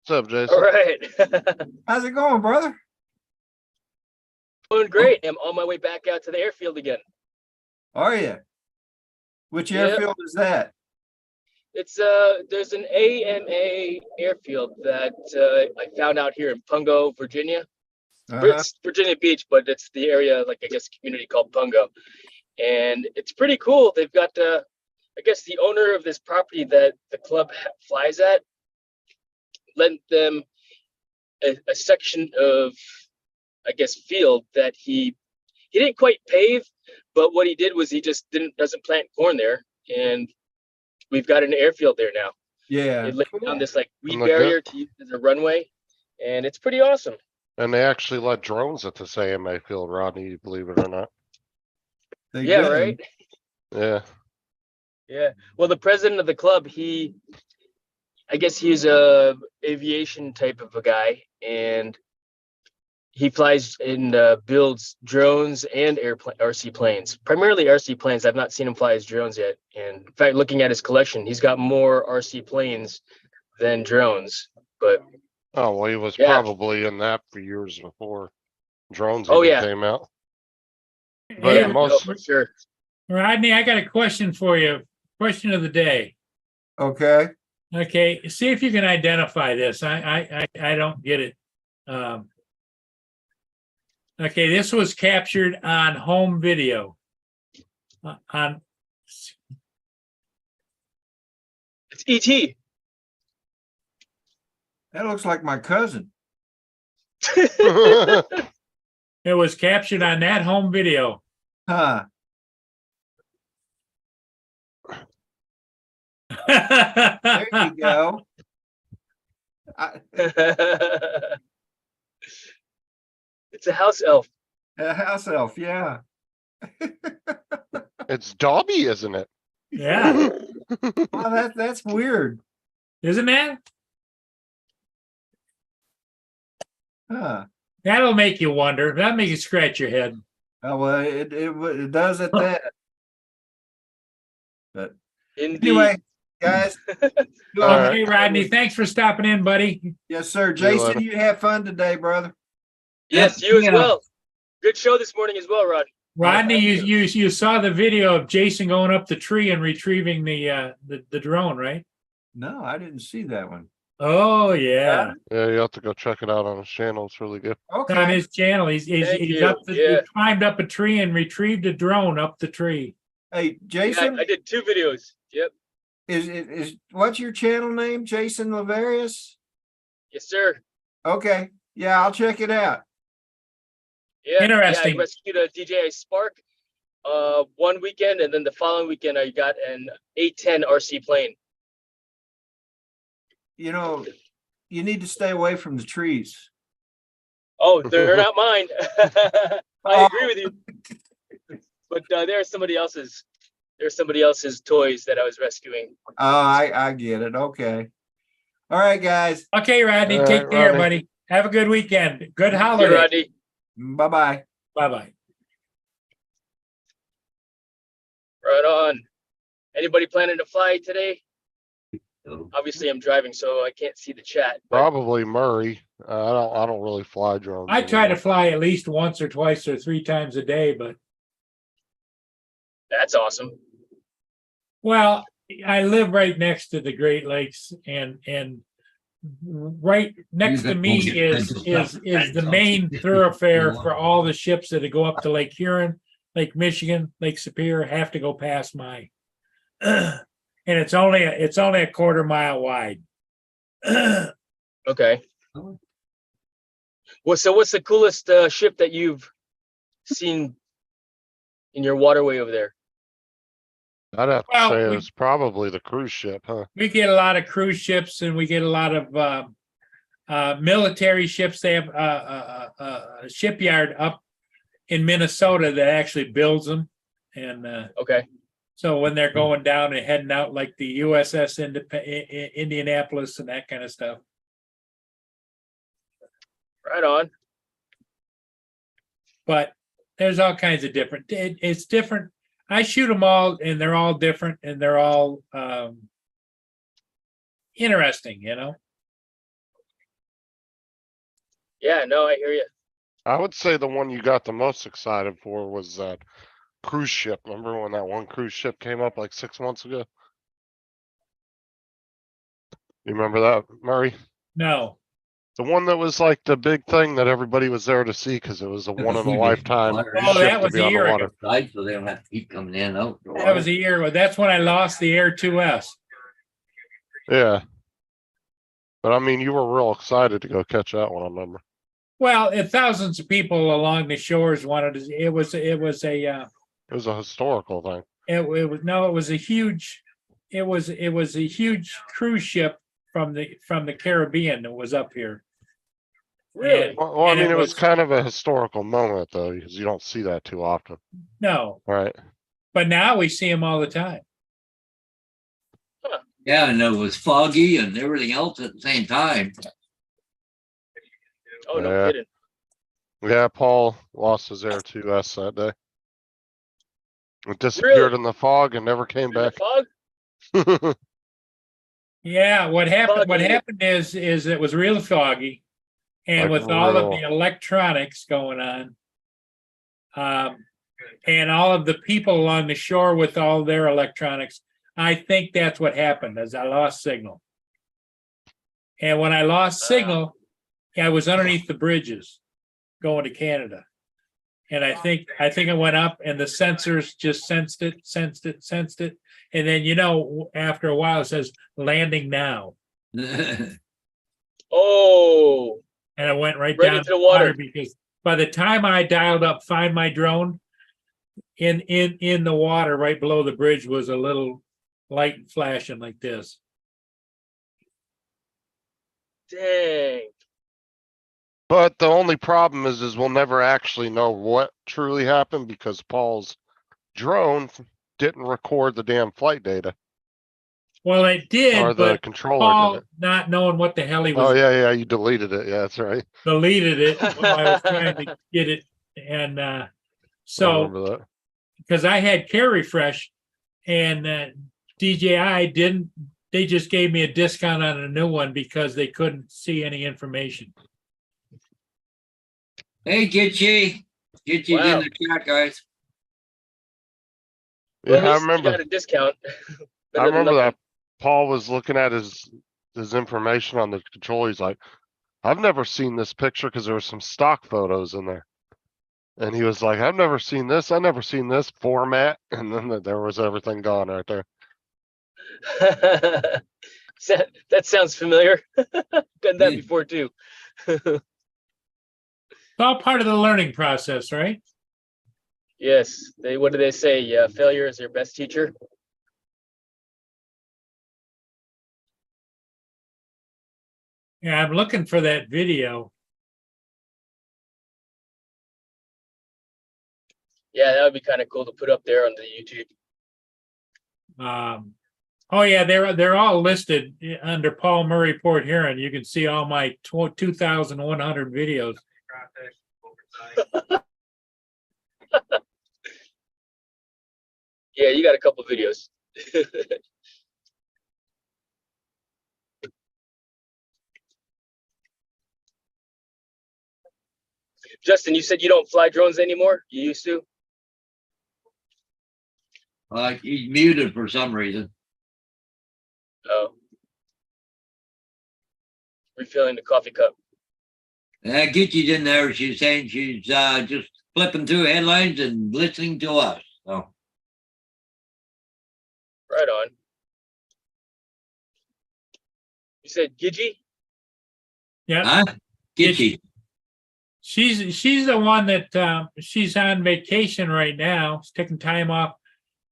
What's up, Jason? All right. How's it going, brother? Doing great. I'm on my way back out to the airfield again. Are you? Which Yeah. airfield is that? It's there's an AMA airfield that I found out here in Pungo, Virginia. It's Virginia Beach, but it's the area, like I guess, community called Pungo, and it's pretty cool. They've got I guess the owner of this property that the club flies at lent them a section of, I guess, field that he didn't quite pave, but what he did was he just doesn't plant corn there, and we've got an airfield there now. Yeah. It laid down this like weed Like barrier that? to use as a runway, and it's pretty awesome. And they actually let drones at this AMA field, Rodney, believe it or not. They Yeah, did. right. Yeah. Yeah. Well, the president of the club, I guess he's a aviation type of a guy, and he flies and builds drones and RC planes, primarily RC planes. I've not seen him fly his drones yet. And in fact, looking at his collection, he's got more RC planes than drones. But Oh, well, he was Yeah. probably in that for years before drones Oh, even yeah. came out. But Hey, most, for sure. Rodney, I got a question for you. Question of the day. Okay. Okay, see if you can identify this. I don't get it. Okay, this was captured on home video. On It's ET. That looks like my cousin. it was captured on that home video. Huh. There you go. It's a house elf. A house elf, yeah. It's Dobby, isn't it? Yeah, Well, that's weird. isn't that? Huh. That'll make you wonder. That'll make you scratch your head. Oh, well, it does at that. But Indeed. anyway, guys. All right. Okay, Rodney, thanks for stopping in, buddy. Yes, sir. See you Jason, later. you have fun today, brother. Yes, you as Yeah. well. Good show this morning as well, Rod. Rodney, thank you saw the video of Jason going up the tree and retrieving the drone, right? No, I didn't see that one. Oh yeah, Yeah, you have to go check it out on his channel. It's really good. on Okay. his channel. He's Thank he's you. up he Yeah. climbed up a tree and retrieved a drone up the tree. Hey, Yeah, Jason, I did 2 videos. Yep. is what's your channel name? Jason Laverius? Yes, sir. Okay. Yeah, I'll check it out. Yeah. Interesting. Yeah, I rescued a DJI Spark one weekend, and then the following weekend I got an A10 RC plane. You know, you need to stay away from the trees. Oh, they're not mine. I agree with you. But there's somebody else's. There's somebody else's toys that I was rescuing. Oh, I get it. Okay. All right, guys. Okay, Rodney, All take right, care, Rodney. buddy. Have a good weekend. Good Here, holiday. Rodney. Bye-bye. Bye bye. Right on. Anybody planning to fly today? Obviously, I'm driving, so I can't see the chat. but- Probably Murray. I don't really fly drones. I try to anymore. fly at least once or twice or 3 times a day, but That's awesome. well, I live right next to the Great Lakes and right next to me is the main thoroughfare for all the ships that go up to Lake Huron, Lake Michigan, Lake Superior have to go past my and it's only a quarter mile wide. Okay. Well, so what's the coolest ship that you've seen in your waterway over there? I'd have to Well, say we- it's probably the cruise ship, huh? We get a lot of cruise ships and we get a lot of military ships. They have a shipyard up in Minnesota that actually builds them. And Okay. so when they're going down and heading out like the USS Indianapolis and that kind of stuff. Right on. But there's all kinds of different, it's different. I shoot them all and they're all different and they're all interesting, you know? Yeah, no, I hear you. I would say the one you got the most excited for was that cruise ship. Remember when that one cruise ship came up like 6 months ago? You remember that, Murray? No. The one that was like the big thing that everybody was there to see because it was a one in a lifetime. Oh, ship that to was be a on the year water. ago. Right, so they don't have to keep coming in and out. That was a year ago. That's when I lost the Air 2S. Yeah. But I mean, you were real excited to go catch that one, I remember. Well, thousands of people along the shores wanted to. It was a It was a historical thing. it was a huge. It was a huge cruise ship from the Caribbean that was up here. Really? Well, I And mean, it it was was- kind of a historical moment though, because you don't see that too often, No, right? but now we see them all the time. Yeah, and it was foggy and everything else at the same time. Oh, no Yeah. kidding. Yeah, Paul lost his Air 2S that day. It disappeared in the fog and never came In the back. fog? Yeah, what happened? What Foggy. happened is it was real foggy, and Like with all of real. the electronics going on, and all of the people along the shore with all their electronics, I think that's what happened. As I lost signal, and when I lost signal, I was underneath the bridges going to Canada, and I think it went up, and the sensors just sensed it, and then after a while it says landing now. Oh, And I went right Right down into to the the water water. because by the time I dialed up Find My Drone, in the water right below the bridge was a little light flashing like this. Dang. But the only problem is we'll never actually know what truly happened because Paul's drone didn't record the damn flight data Well, it or did, the but controller Paul, didn't. not knowing what the hell he Oh was, yeah, you deleted it. Yeah, that's right. deleted it while I was trying to get it. And I so, remember that. because I had Care Refresh and DJI didn't, they just gave me a discount on a new one because they couldn't see any information. Hey, Gitchy. Gitchy's Wow. in the chat, guys. Well, Yeah, at I least you remember. got a discount. I Better than remember that nothing. Paul was looking at his information on the controller. He's like, I've never seen this picture because there were some stock photos in there. And he was like, I've never seen this. I've never seen this format. And then there was everything gone right there. That sounds familiar. Done that before too. It's all part of the learning process, right? Yes. What do they say? Failure is your best teacher. Yeah, I'm looking for that video. Yeah, that would be kind of cool to put up there on the YouTube. Oh yeah, they're all listed under Paul Murray Port Huron. You can see all my 2,100 videos. Yeah, you got a couple videos. Justin, you said you don't fly drones anymore? You used to? He's muted for some reason. Oh. Refilling the coffee cup. Gitchy's in there. She's saying she's just flipping through headlines and listening to us. So Right on. You said Gidgy? Yeah, huh? Gitchy. she's the one that she's on vacation right now. She's taking time off.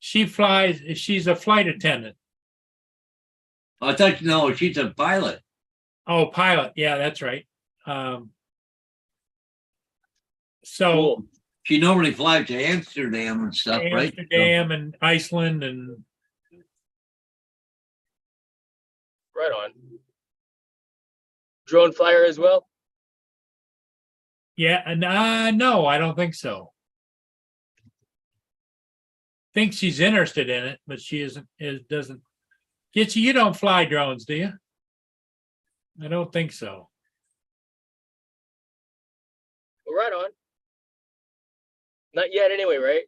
She flies. She's a flight attendant. I thought no, she's a pilot. Oh, pilot. Yeah, that's right. So Cool. She normally flies to Amsterdam and stuff, right? Amsterdam and Iceland and Right on. Drone flyer as well? yeah, and no, I don't think so. Think she's interested in it, but she doesn't. Gitchy, you don't fly drones, do you? I don't think so. Well, right on. Not yet anyway, right?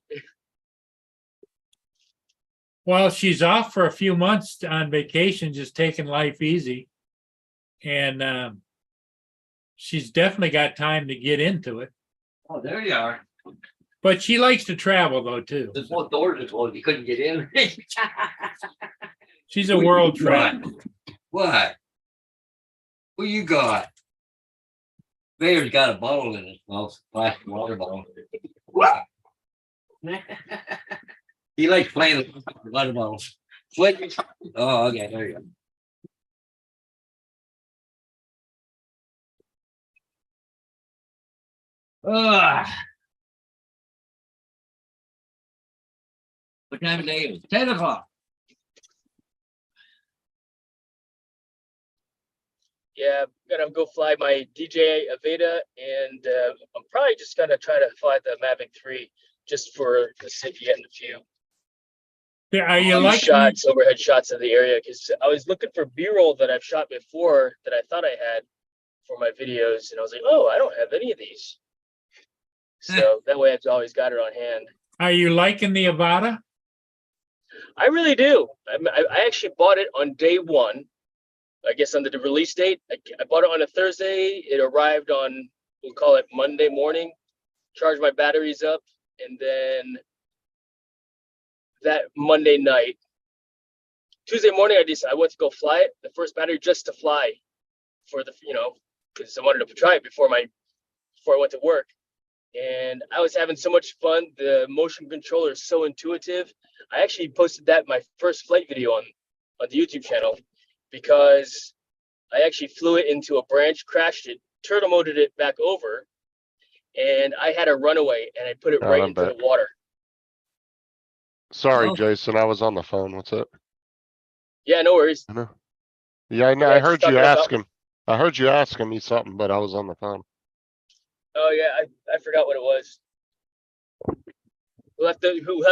Well, she's off for a few months on vacation, just taking life easy. And she's definitely got time to get into it. Oh, there you are. But she likes to travel though, too. The both doors are closed. You couldn't get in. She's a world traveler. What? What you got? Mayor's got a bottle in his mouth, plastic water bottle. He likes playing with water bottles. What? Oh, okay, there you go. What time of day is it? 10 o'clock. Yeah, I'm gonna go fly my DJI Aveda, and I'm probably just gonna try to fly the Mavic 3 just for the sake of getting a few Are you few liking shots, overhead shots of the area, because I was looking for B-roll that I've shot before that I thought I had for my videos, and I was like, oh, I don't have any of these. So that way I've always got it on hand. Are you liking the Avada? I really do. I actually bought it on day one. I guess on the release date. I bought it on a Thursday. It arrived on, we'll call it Monday morning. Charged my batteries up, and then that Monday night, Tuesday morning, I went to go fly it. The first battery just to fly for the, because I wanted to try it before I went to work. and I was having so much fun. The motion controller is so intuitive. I actually posted that in my first flight video on the YouTube channel because I actually flew it into a branch, crashed it, turtle moded it back over, and I had a runaway and I put it Oh, right I'm into back. the water. Sorry, Oh. Jason, I was on the phone. What's up? Yeah, no worries. I know. Yeah, I know. Yeah, I just heard you talking about- ask him. I heard you asking me something, but I was on the phone. Oh yeah, I forgot what it was. We'll have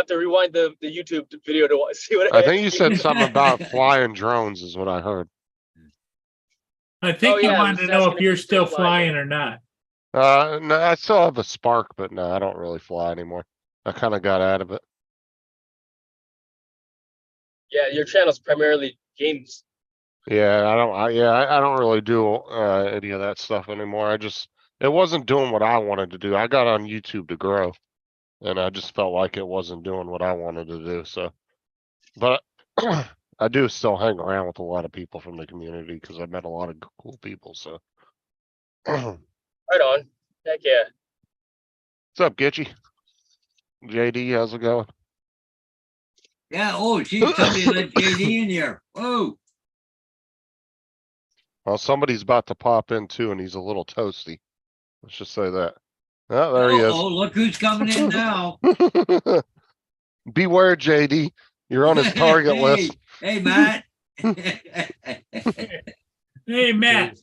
to rewind the YouTube video to see what I think you said asked something about flying drones is what I heard. I think Oh, you yeah, I wanted was to know asking if if you're you still still fly flying or not. No, I still have a Spark, but no, I don't really fly anymore. I kind of got out of it. Yeah, your channel's primarily games. Yeah, I don't really do any of that stuff anymore. It wasn't doing what I wanted to do. I got on YouTube to grow, and I just felt like it wasn't doing what I wanted to do. So, but I do still hang around with a lot of people from the community because I met a lot of cool people. So, what's Right on. Heck yeah. up, Gitchy? JD, how's it going? Yeah, oh, geez, somebody let JD in here. Whoa. Well, somebody's about to pop in too, and he's a little toasty. Let's just say that. Oh, there he is. Oh, look who's coming in now. Beware, JD. You're on his target list. Hey, Matt. Hey, Matt.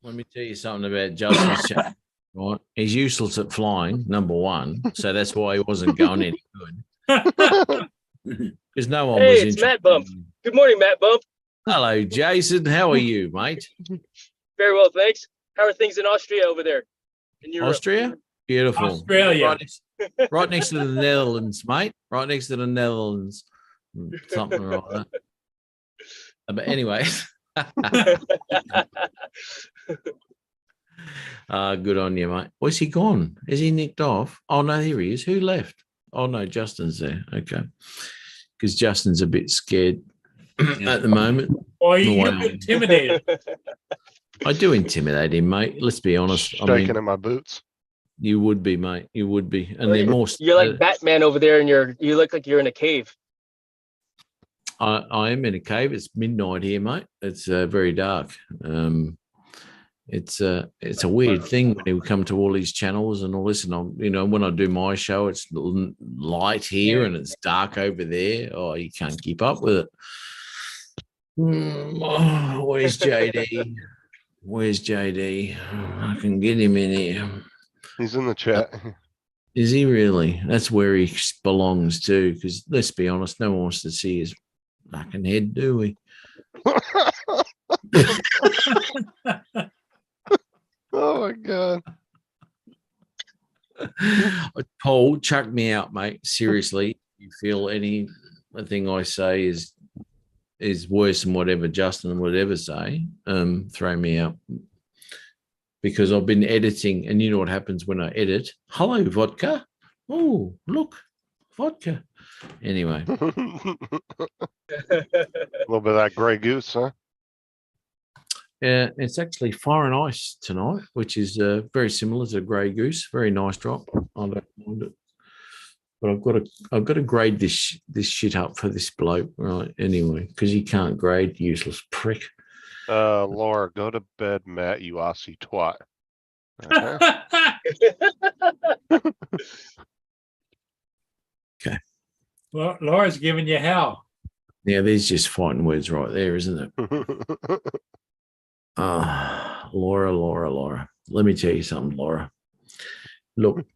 Let me tell you something about Justin's channel. Right? He's useless at flying, number one. So that's why he wasn't going any good. Because no one Hey, was it's interested. Matt Bump. Good morning, Matt Bump. Hello, Jason. How are you, mate? Very well, thanks. How are things in Austria over there? In Europe? Austria? Beautiful. Australia. Right next to the Netherlands, mate. Right next to the Netherlands. Something like that. But anyway. Good on you, mate. Where's he gone? Is he nicked off? Oh, no, here he is. Who left? Oh, no, Justin's there. Okay. Because Justin's a bit scared at the moment. Boy, No you're way. intimidated. I do intimidate him, mate. Let's be honest. I Shaking mean, in my boots. you would be, mate. You would be. And they're more. You're like Batman over there, and you look like you're in a cave. I am in a cave. It's midnight here, mate. It's very dark. It's a weird thing when you come to all these channels and all this. And when I do my show, it's light here and it's dark over there. Oh, you can't keep up with it. Oh, where's JD? Where's JD? I can get him in here. He's in the chat. Is he really? That's where he belongs to. Because let's be honest, no one wants to see his fucking head, do we? Oh my god. Paul, chuck me out, mate. Seriously, you feel anything I say is worse than whatever Justin would ever say, throw me out. Because I've been editing, and you know what happens when I edit. Hello, vodka. Oh, look, vodka. Anyway. A little bit of that Grey Goose, huh? Yeah, it's actually Fire and Ice tonight, which is very similar to Grey Goose. Very nice drop. I don't mind it, but I've got to grade this shit up for this bloke, right? Anyway, because he can't grade, useless prick. Laura, go to bed, Matt. You Aussie twat. Okay. Okay. Well, Laura's giving you hell. Yeah, there's just fighting words right there, isn't it? Laura. Let me tell you something, Laura. Look.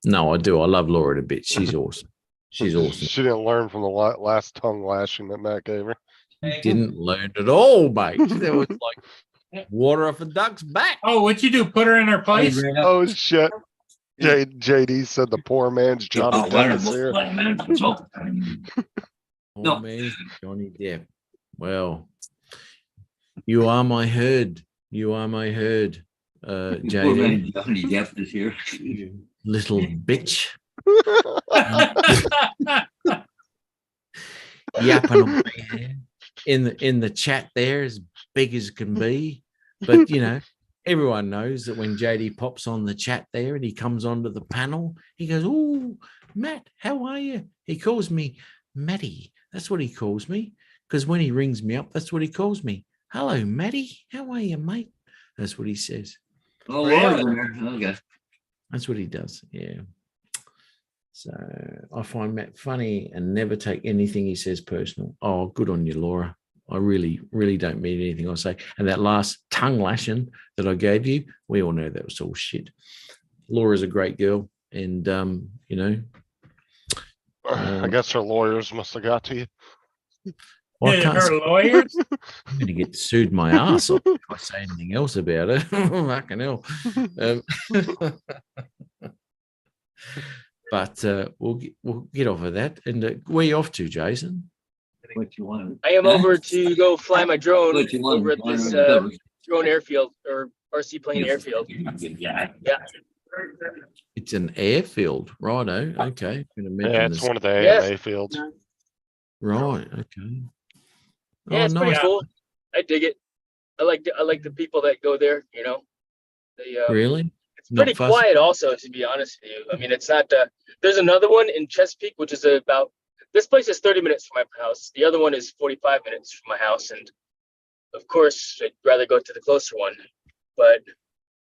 No, I do. I love Laura a bit. She's awesome. She's awesome. She didn't learn from the last tongue lashing that Matt gave her. Didn't learn at all, mate. That was like water off a duck's back. Oh, what'd you do? Put her in her place? Oh shit. JD said the poor man's Johnny Depp is here. Poor man's Johnny Depp. Well, you are my herd. You are my herd, JD. Johnny Depp is here. You little bitch. Yapping away in the chat there, as big as can be. But everyone knows that when JD pops on the chat there and he comes onto the panel, he goes, "Oh, Matt, how are you?" He calls me Matty. That's what he calls me. Because when he rings me up, that's what he calls me. "Hello, Matty. How are you, mate?" That's what he says. Oh, Really? Lord, okay. That's what he does. Yeah. So I find Matt funny and never take anything he says personal. Oh, good on you, Laura. I really, really don't mean anything I say. And that last tongue lashing that I gave you, we all know that was all shit. Laura's a great girl. And, you know, I guess her lawyers must have got to you. I Yeah, can't her lawyers. I'm going to get sued my ass off if I say anything else about it. Fucking hell. But we'll get off of that. And where you off to, Jason? What you want? I am over to go fly my drone What you want? over at this drone airfield or RC plane airfield. Yeah. Yeah. It's an airfield, righto. Okay, Yeah, it's one of the Yes. AMA fields. Right. Okay. Yeah, it's pretty nice. cool. I dig it. I like the people that go there. You know, they Really? it's pretty Not fussy? quiet. Also, to be honest with you, I mean, it's not. There's another one in Chesapeake, which is about. This place is 30 minutes from my house. The other one is 45 minutes from my house, and of course, I'd rather go to the closer one. But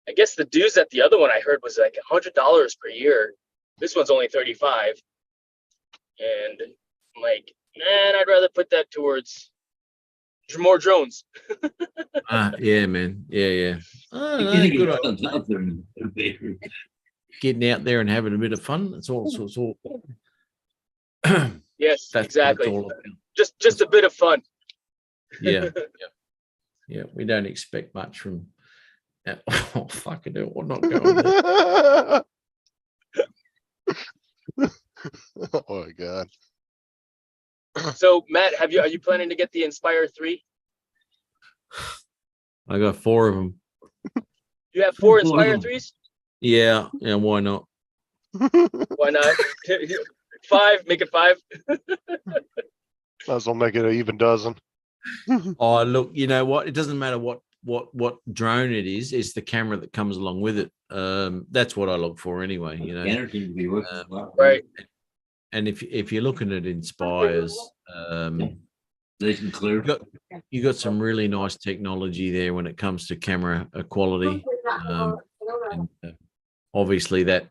I guess the dues at the other one I heard was like $100 per year. This one's only 35, and I'm like, man, I'd rather put that towards more drones. Yeah, man. Yeah. Oh, You no, can good get on guns out there in the Bay. getting out there and having a bit of fun. That's all. Yes, That's exactly. all about. Just a bit of fun. Yeah. We don't expect much from. Oh, fucking hell. We're not going there. Oh my God. So Matt, are you planning to get the Inspire 3? I got 4 of them. You have 4 Four of Inspire them. 3s? Yeah. Why not? Why not? 5, make it 5. Might as well make it an even dozen. Oh, look, you know what? It doesn't matter what drone it is. It's the camera that comes along with it. That's what I look for anyway. You know, Energy to be working well. Right. and if you're looking at Inspires, Nice and clear. you got some really nice technology there when it comes to camera quality. And obviously that,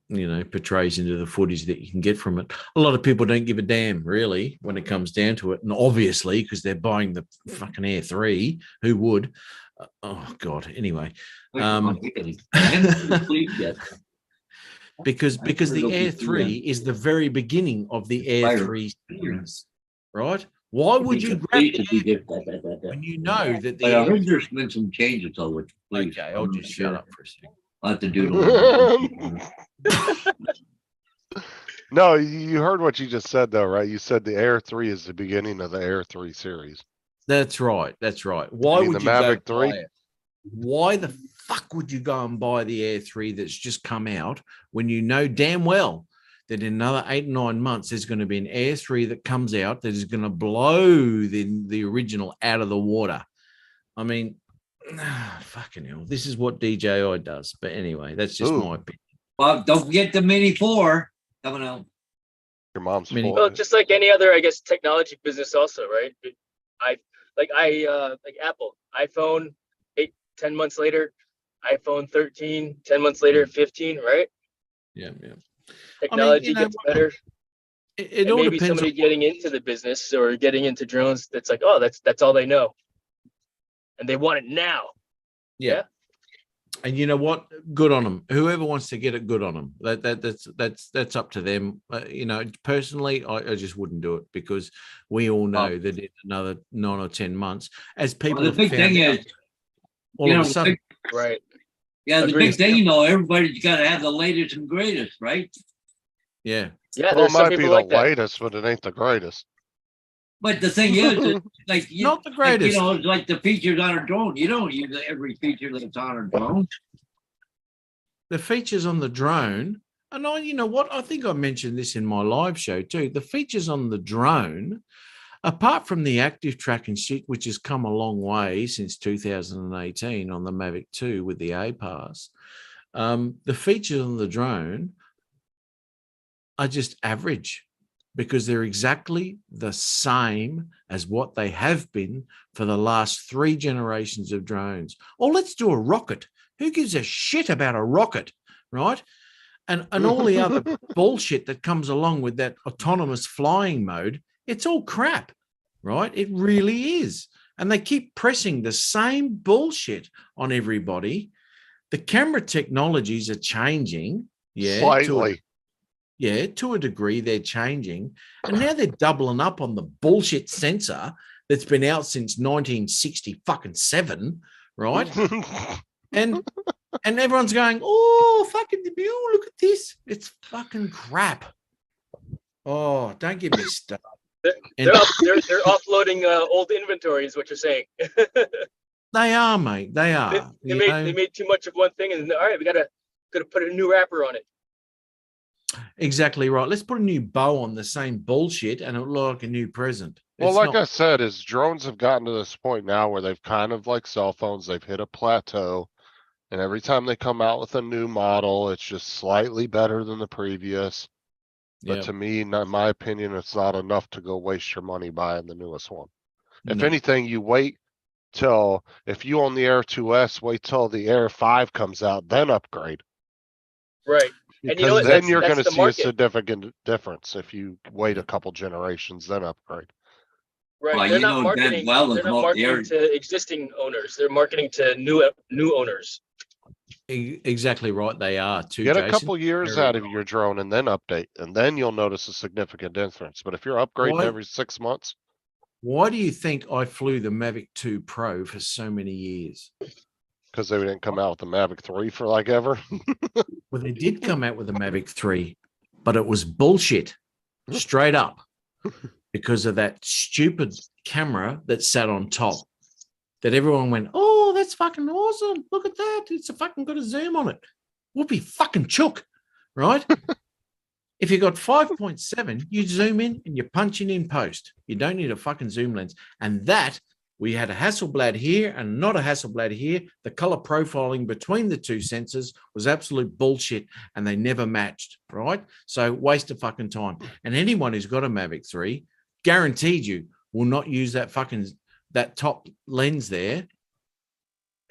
you know, portrays into the footage that you can get from it. A lot of people don't give a damn really when it comes down to it. And obviously, because they're buying the fucking Air 3, who would? Oh God. Anyway, because the Air 3 is the very beginning of the Air 3 series, right? Why would you grab the Air when you know that the I Air? heard there's been some changes over it. Okay, I'll just shut up for a second. I'll have to do it. No, you heard what you just said though, right? You said the Air 3 is the beginning of the Air 3 series. That's right. That's right. Why mean would the you Mavic go buy 3? it? Why the fuck would you go and buy the Air 3 that's just come out when you know damn well that in another 8 or 9 months there's going to be an Air 3 that comes out that is going to blow the original out of the water? I mean, fucking hell. This is what DJI does. But anyway, that's just my opinion. Well, don't forget the Mini 4 coming out. Your mom's Mini- full. Well, just like any other, I guess, technology business also, right? Like Apple, iPhone 10 months later, iPhone 13, 10 months later, 15, right? Yeah. Technology you know, gets better. It And all maybe depends somebody on getting into the business or getting into drones that's like, oh, that's all they know. And they want it now. yeah. And you know what? Good on them. Whoever wants to get it, good on them. That's up to them. You know, personally, I just wouldn't do it because we all know that in another 9 or 10 months, as people Well, the have big found thing out, is, all you of know, a sudden, Right. yeah, the Agreed. big thing, you know, everybody's got to have the latest and greatest, right? yeah, Yeah, Well, it there's some might be people the like that. latest, but it ain't the greatest. But the thing is, it's like, not the like, greatest. you know, it's like the features on a drone. You don't use every feature that's on a drone. The features on the drone, and you know what? I think I mentioned this in my live show too. The features on the drone apart from the active tracking shit, which has come a long way since 2018 on the Mavic 2 with the A-Pass, the features on the drone are just average because they're exactly the same as what they have been for the last 3 generations of drones. Or let's do a rocket. Who gives a shit about a rocket, right? And all the other bullshit that comes along with that autonomous flying mode, it's all crap, right? It really is. And they keep pressing the same bullshit on everybody. The camera technologies are changing. Yeah. Slightly. To a degree, they're changing. And now they're doubling up on the bullshit sensor that's been out since 1967, right? and everyone's going, oh, fucking debut, look at this. It's fucking crap. Oh, don't get me started. They're offloading old inventory, is what you're saying. They are, mate. They are. They made too much of one thing, and all right, we gotta put a new wrapper on it. Exactly right. Let's put a new bow on the same bullshit and it'll look like a new present. Well, It's like not- I said, is drones have gotten to this point now where they've kind of like cell phones, they've hit a plateau. And every time they come out with a new model, it's just slightly better than the previous. But Yeah. to me, in my opinion, it's not enough to go waste your money buying the newest one. If No. anything, you wait till, if you own the Air 2S, wait till the Air 5 comes out, then upgrade. Right. And you know Because what? then you're That's gonna the see a market. significant difference if you wait a couple generations, then upgrade. Right. Well, They're you not know marketing. damn well They're the not whole marketing area- to existing owners. They're marketing to new owners. Exactly right. They are too. Get a Jason. couple years Very out of your drone and then update, and then you'll notice a significant difference. But if you're upgrading Why- every 6 months, Why do you think I flew the Mavic 2 Pro for so many years? because they didn't come out with the Mavic 3 for like ever. Well, they did come out with a Mavic 3, but it was bullshit, straight up, because of that stupid camera that sat on top. That everyone went, oh, that's fucking awesome. Look at that. It's a fucking got a zoom on it. Whoopee fucking chook, right? If you got 5.7, you zoom in and you're punching in post. You don't need a fucking zoom lens. And that, we had a Hasselblad here and not a Hasselblad here. The color profiling between the two sensors was absolute bullshit and they never matched, right? So waste of fucking time. And anyone who's got a Mavic 3, guaranteed you will not use that top lens there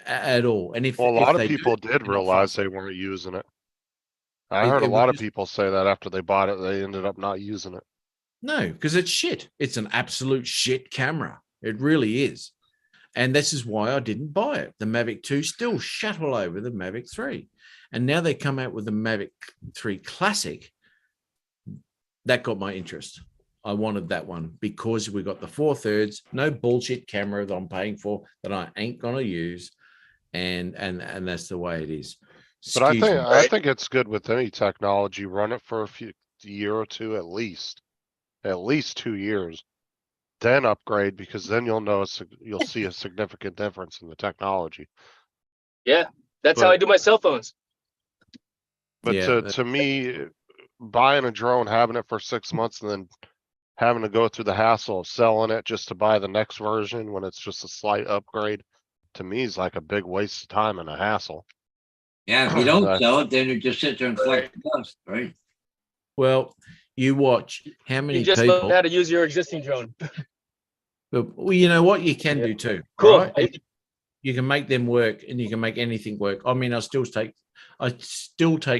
at all. And if Well, a if lot of they do, people they're did not realize fussed. they weren't using it. I It- heard a it lot of was- people say that after they bought it, they ended up not using it. No, because it's shit. It's an absolute shit camera. It really is. And this is why I didn't buy it. The Mavic 2 still shut all over the Mavic 3. And now they come out with the Mavic 3 Classic. That got my interest. I wanted that one because we got the 4/3, no bullshit camera that I'm paying for that I ain't gonna use. And that's the way it is. But I Excuse think, me. I think it's good with any technology, run it for a year or two at least 2 years. Then upgrade, because then you'll see a significant difference in the technology. Yeah, that's how I do my cell phones. But Yeah, to me, buying a drone, having it for 6 months and then having to go through the hassle of selling it just to buy the next version when it's just a slight upgrade, to me is like a big waste of time and a hassle. Yeah, if you don't Right. sell it, then you just sit there and collect dust, right? Well, you watch how many You just people. learn how to use your existing drone. Well, you know what you can Yeah. do too. Cool. Right? You can make them work, and you can make anything work. I mean, I still take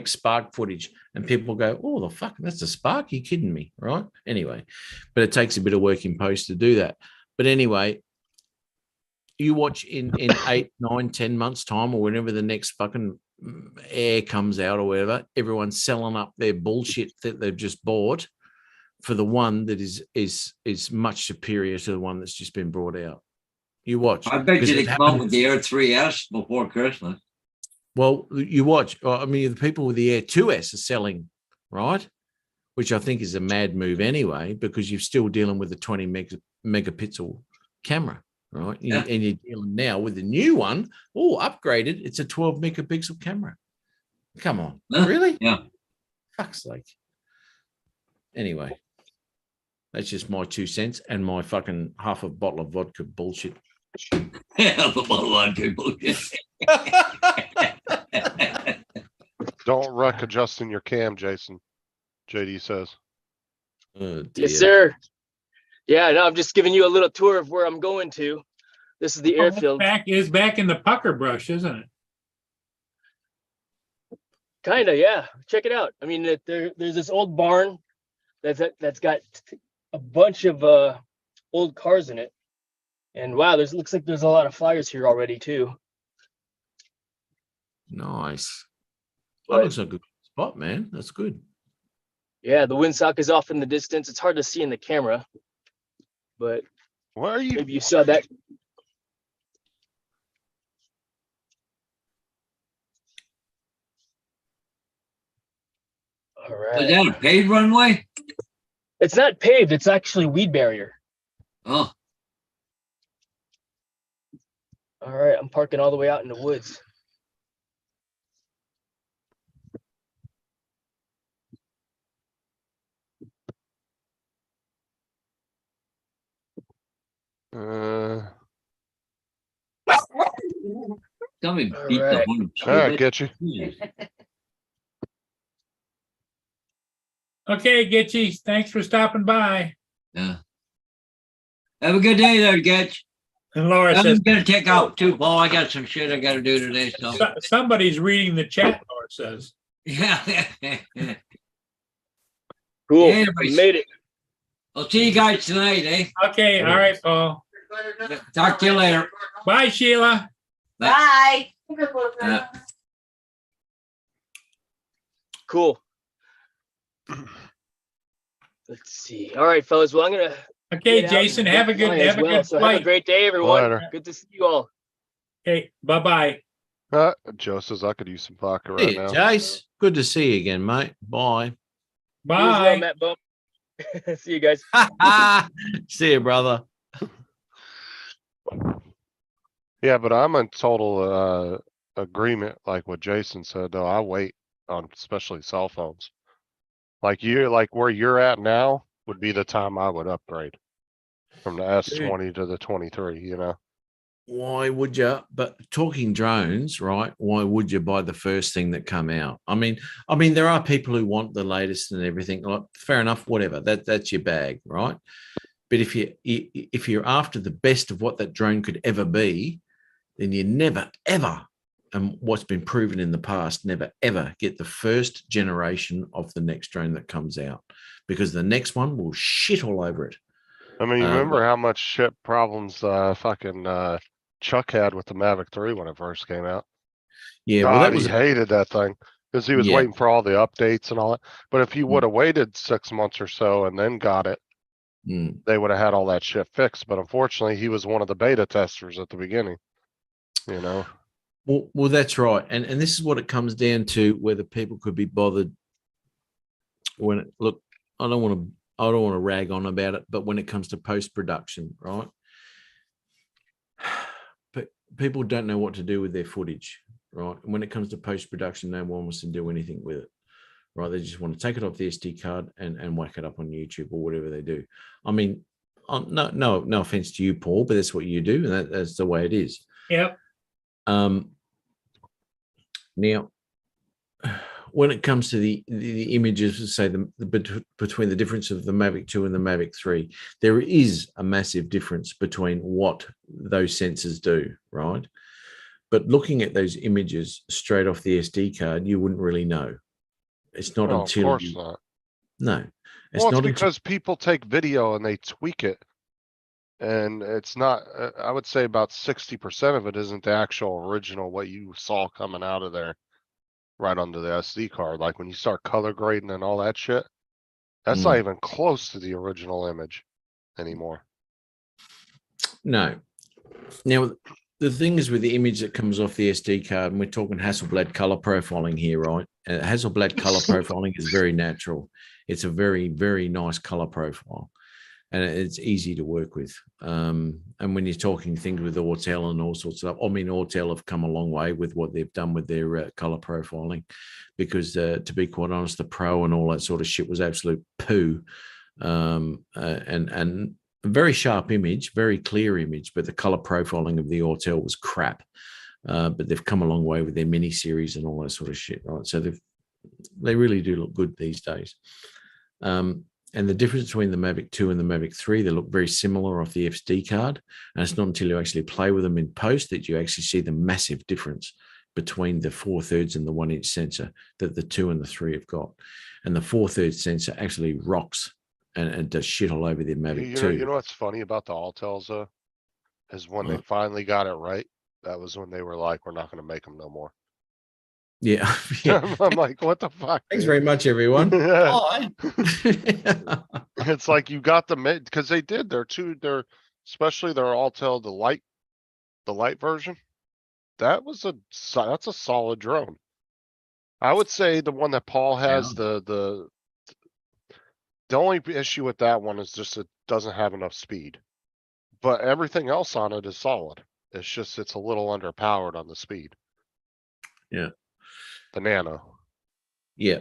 Spark footage, and people go, "Oh, the fuck, that's a Spark? You kidding me?" Right? Anyway, but it takes a bit of work in post to do that. But anyway, you watch in 8, 9, 10 months time, or whenever the next fucking Air comes out or whatever, everyone's selling up their bullshit that they've just bought for the one that is much superior to the one that's just been brought out. You watch. I bet 'cause you it they come up happened- with the Air 3S before Christmas. Well, you watch. I mean, the people with the Air 2S are selling, right? Which I think is a mad move anyway, because you're still dealing with a 20 megapixel camera, right? Yeah. And you're dealing now with the new one. Oh, upgraded. It's a 12 megapixel camera. Come on, Huh? really? Yeah. Fuck's sake. Anyway, That's just my 2 cents and my fucking half a bottle of vodka bullshit. Yeah, the bottle of good bullshit. Don't wreck adjusting your cam, Jason. JD says. Oh, Yes, dear. sir. Yeah, no, I'm just giving you a little tour of where I'm going to. This is the Oh, it's airfield. back in the pucker brush, isn't it? Kinda, yeah. Check it out. I mean, there's this old barn that's got a bunch of old cars in it. And wow, looks like there's a lot of flyers here already too. Nice. But- That looks like a good spot, man. That's good. Yeah, the windsock is off in the distance. It's hard to see in the camera, but Where are you? maybe you saw that. All Is right. that a paved runway? It's not paved. It's actually weed barrier. Oh, All right, I'm parking all the way out in the woods. somebody All beat the right. horn. All right, get you. Okay, Gitchy, thanks for stopping by. Yeah. Have a good day there, Getch. And Laura I'm says, gonna take out too, Paul. I got some shit I gotta do today, so. somebody's reading the chat, Laura says. Yeah. Cool. Yeah, We made it. I'll see you guys tonight, eh? Okay, all right, Paul. Talk to you later. Bye, Sheila. Bye. Cool. Let's see. All right, fellas. Well, I'm gonna. Okay, get out Jason, and have a get good, flying as have a good So have a flight. great day, everyone. Later. Good to see you all. Okay, bye-bye. Joe says I could use some vodka right Hey, now. Jace. Good to see you again, mate. Bye. You as well, Bye. Matt Bump. See you guys. See you, brother. Yeah, but I'm in total agreement, like what Jason said, though. I wait on especially cell phones. Like where you're at now would be the time I would upgrade from the S20 to the 23, you know? Why would you? But talking drones, right? Why would you buy the first thing that come out? I mean, there are people who want the latest and everything. Like, fair enough, whatever. That's your bag, right? But if you're after the best of what that drone could ever be, then you never ever, and what's been proven in the past, never ever get the first generation of the next drone that comes out, because the next one will shit all over it. I mean, you remember how much shit problems fucking Chuck had with the Mavic 3 when it first came out? Yeah, God, well, that was he hated that thing because he was Yeah. waiting for all the updates and all that. But if you would have waited 6 months or so and then got it, they would have had all that shit fixed. But unfortunately, he was one of the beta testers at the beginning. You know, Well, that's right, and this is what it comes down to: whether people could be bothered. Look, I don't want to rag on about it, but when it comes to post production, right? But people don't know what to do with their footage, right? And when it comes to post production, no one wants to do anything with it, right? They just want to take it off the SD card and whack it up on YouTube or whatever they do. I mean, no offense to you, Paul, but that's what you do, and that's the way it is. Yep. Now, when it comes to the images, say between the difference of the Mavic 2 and the Mavic 3, there is a massive difference between what those sensors do, right? But looking at those images straight off the SD card, you wouldn't really know. It's not until of course not. No, It's because people take video and they tweak it. And it's not, I would say about 60% of it isn't the actual original, what you saw coming out of there right onto the SD card. Like when you start color grading and all that shit, that's not even close to the original image anymore. No. Now, the thing is with the image that comes off the SD card, and we're talking Hasselblad color profiling here, right? Hasselblad color profiling is very natural. It's a very, very nice color profile. And it's easy to work with. And when you're talking things with Autel and all sorts of stuff, I mean, Autel have come a long way with what they've done with their color profiling, because to be quite honest, the Pro and all that sort of shit was absolute poo and a very sharp image, very clear image, but the color profiling of the Autel was crap. But they've come a long way with their mini series and all that sort of shit, right? So they really do look good these days. And the difference between the Mavic 2 and the Mavic 3, they look very similar off the SD card. And it's not until you actually play with them in post that you actually see the massive difference between the 4/3 and the 1-inch sensor that the 2 and the 3 have got. And the 4/3 sensor actually rocks and does shit all over the Mavic 2. You know what's funny about the Altels though? Is when they finally got it right, that was when they were like, we're not going to make them no more. Yeah. Yeah. I'm like, what the fuck? Thanks very much, everyone. Yeah. Bye. It's like you got the because they did they're especially their Altel the light version. That's a solid drone. I would say the one that Paul has, the only issue with that one is just it doesn't have enough speed. But everything else on it is solid. It's just it's a little underpowered on the speed. Yeah. The Nano. Yeah.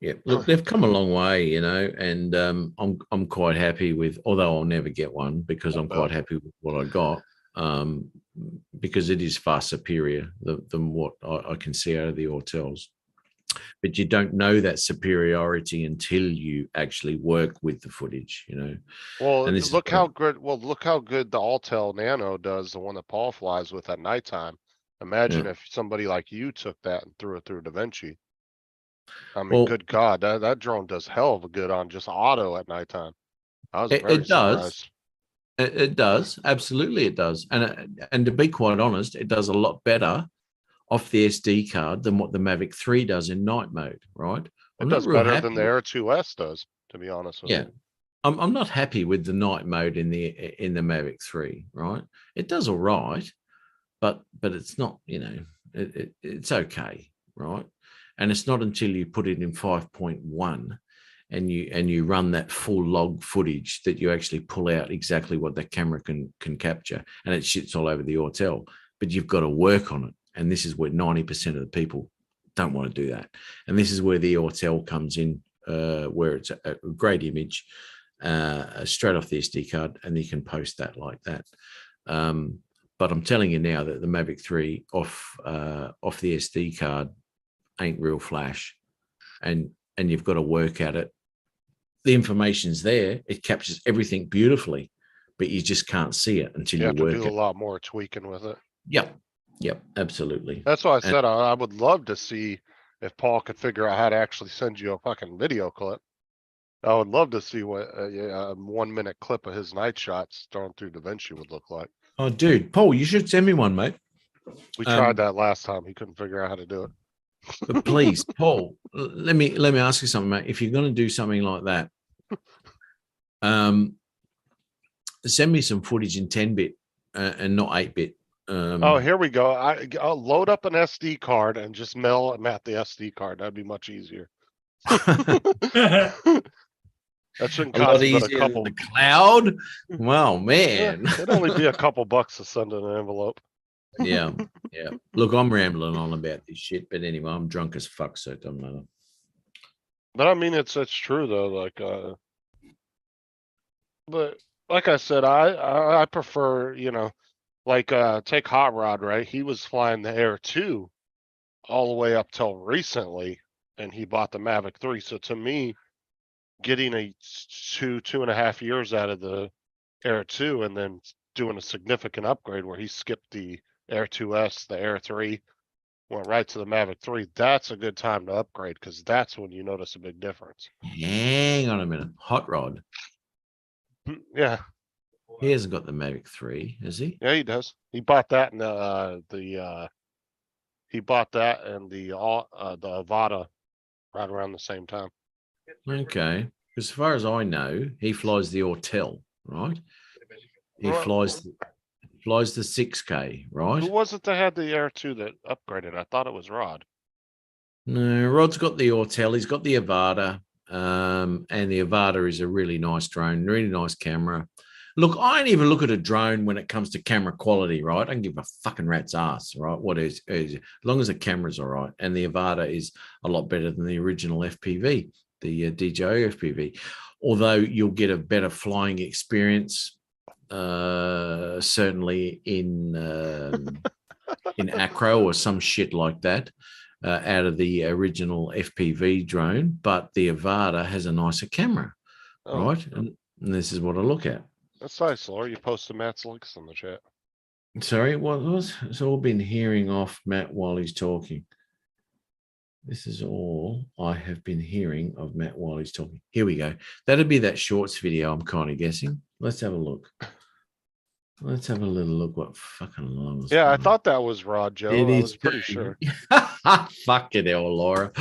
Yeah. Look, they've come a long way, you know, and I'm quite happy with, although I'll never get one because I'm quite happy with what I got. Because it is far superior than what I can see out of the Autels. But you don't know that superiority until you actually work with the footage, you know. Well, And look how good the Altel Nano does, the one that Paul flies with at nighttime. Imagine if somebody like you took that and threw it through DaVinci. I mean, Well, good God, that drone does hell of a good on just auto at nighttime. I was It very does. surprised. It does. Absolutely, it does. And to be quite honest, it does a lot better off the SD card than what the Mavic 3 does in night mode, right? It does better than the Air 2S does, to be honest with Yeah. you. I'm not happy with the night mode in the Mavic 3, right? It does all right, but it's not, you know, it's okay, right? And it's not until you put it in 5.1 and you run that full log footage that you actually pull out exactly what the camera can capture, and it shits all over the Autel. But you've got to work on it, and this is where 90% of the people don't want to do that. And this is where the Autel comes in, where it's a great image straight off the SD card, and you can post that like that. But I'm telling you now that the Mavic 3 off the SD card ain't real flash, and you've got to work at it. The information's there; it captures everything beautifully, but you just can't see it until You you have to work do a it. lot more tweaking with it. Yep, absolutely. That's why I said I would love to see if Paul could figure out how to actually send you a fucking video clip. I would love to see what a 1 minute clip of his night shots thrown through DaVinci would look like. Oh, dude, Paul, you should send me one, mate. We tried that last time. He couldn't figure out how to do it. But please, Paul, let me ask you something, mate. If you're going to do something like that, send me some footage in 10-bit and not 8-bit. Oh, here we go. I'll load up an SD card and just mail them at the SD card. That'd be much easier. That shouldn't a lot cost but easier a couple. than the cloud. Wow, man. It'd only be a couple bucks to send in an envelope. Yeah. Look, I'm rambling on about this shit, but anyway, I'm drunk as fuck, so it doesn't matter. But I mean, it's true though. Like, but like I said, I prefer, you know, like take Hot Rod, right? He was flying the Air 2 all the way up till recently, and he bought the Mavic 3. So to me, getting a 2.5 years out of the Air 2 and then doing a significant upgrade where he skipped the Air 2S, the Air 3, went right to the Mavic 3, that's a good time to upgrade because that's when you notice a big difference. Hang on a minute. Hot Rod. Yeah. He hasn't got the Mavic 3, has he? Yeah, he does. He bought that and he bought that and the Avata right around the same time. Okay. As far as I know, he flies the Autel, right? He flies the 6K, right? Who was it that had the Air 2 that upgraded? I thought it was Rod. No, Rod's got the Autel. He's got the Avata, and the Avata is a really nice drone, really nice camera. Look, I don't even look at a drone when it comes to camera quality, right? I can give a fucking rat's ass, right? What is as long as the camera's all right, and the Avata is a lot better than the original FPV. the DJI FPV. Although you'll get a better flying experience, certainly in Acro or some shit like that, out of the original FPV drone. But the Avata has a nicer camera, Oh, right? And this is what I look at. that's nice, Laura. You posted Matt's links in the chat. Sorry, what was? It's all been hearing off Matt while he's talking. This is all I have been hearing of Matt while he's talking. Here we go. That'd be that shorts video, I'm kind of guessing. Let's have a look. Let's have a little look what fucking long. Yeah, I thought that was Rod Joe. It I is was pretty sure. Fucking hell, Laura.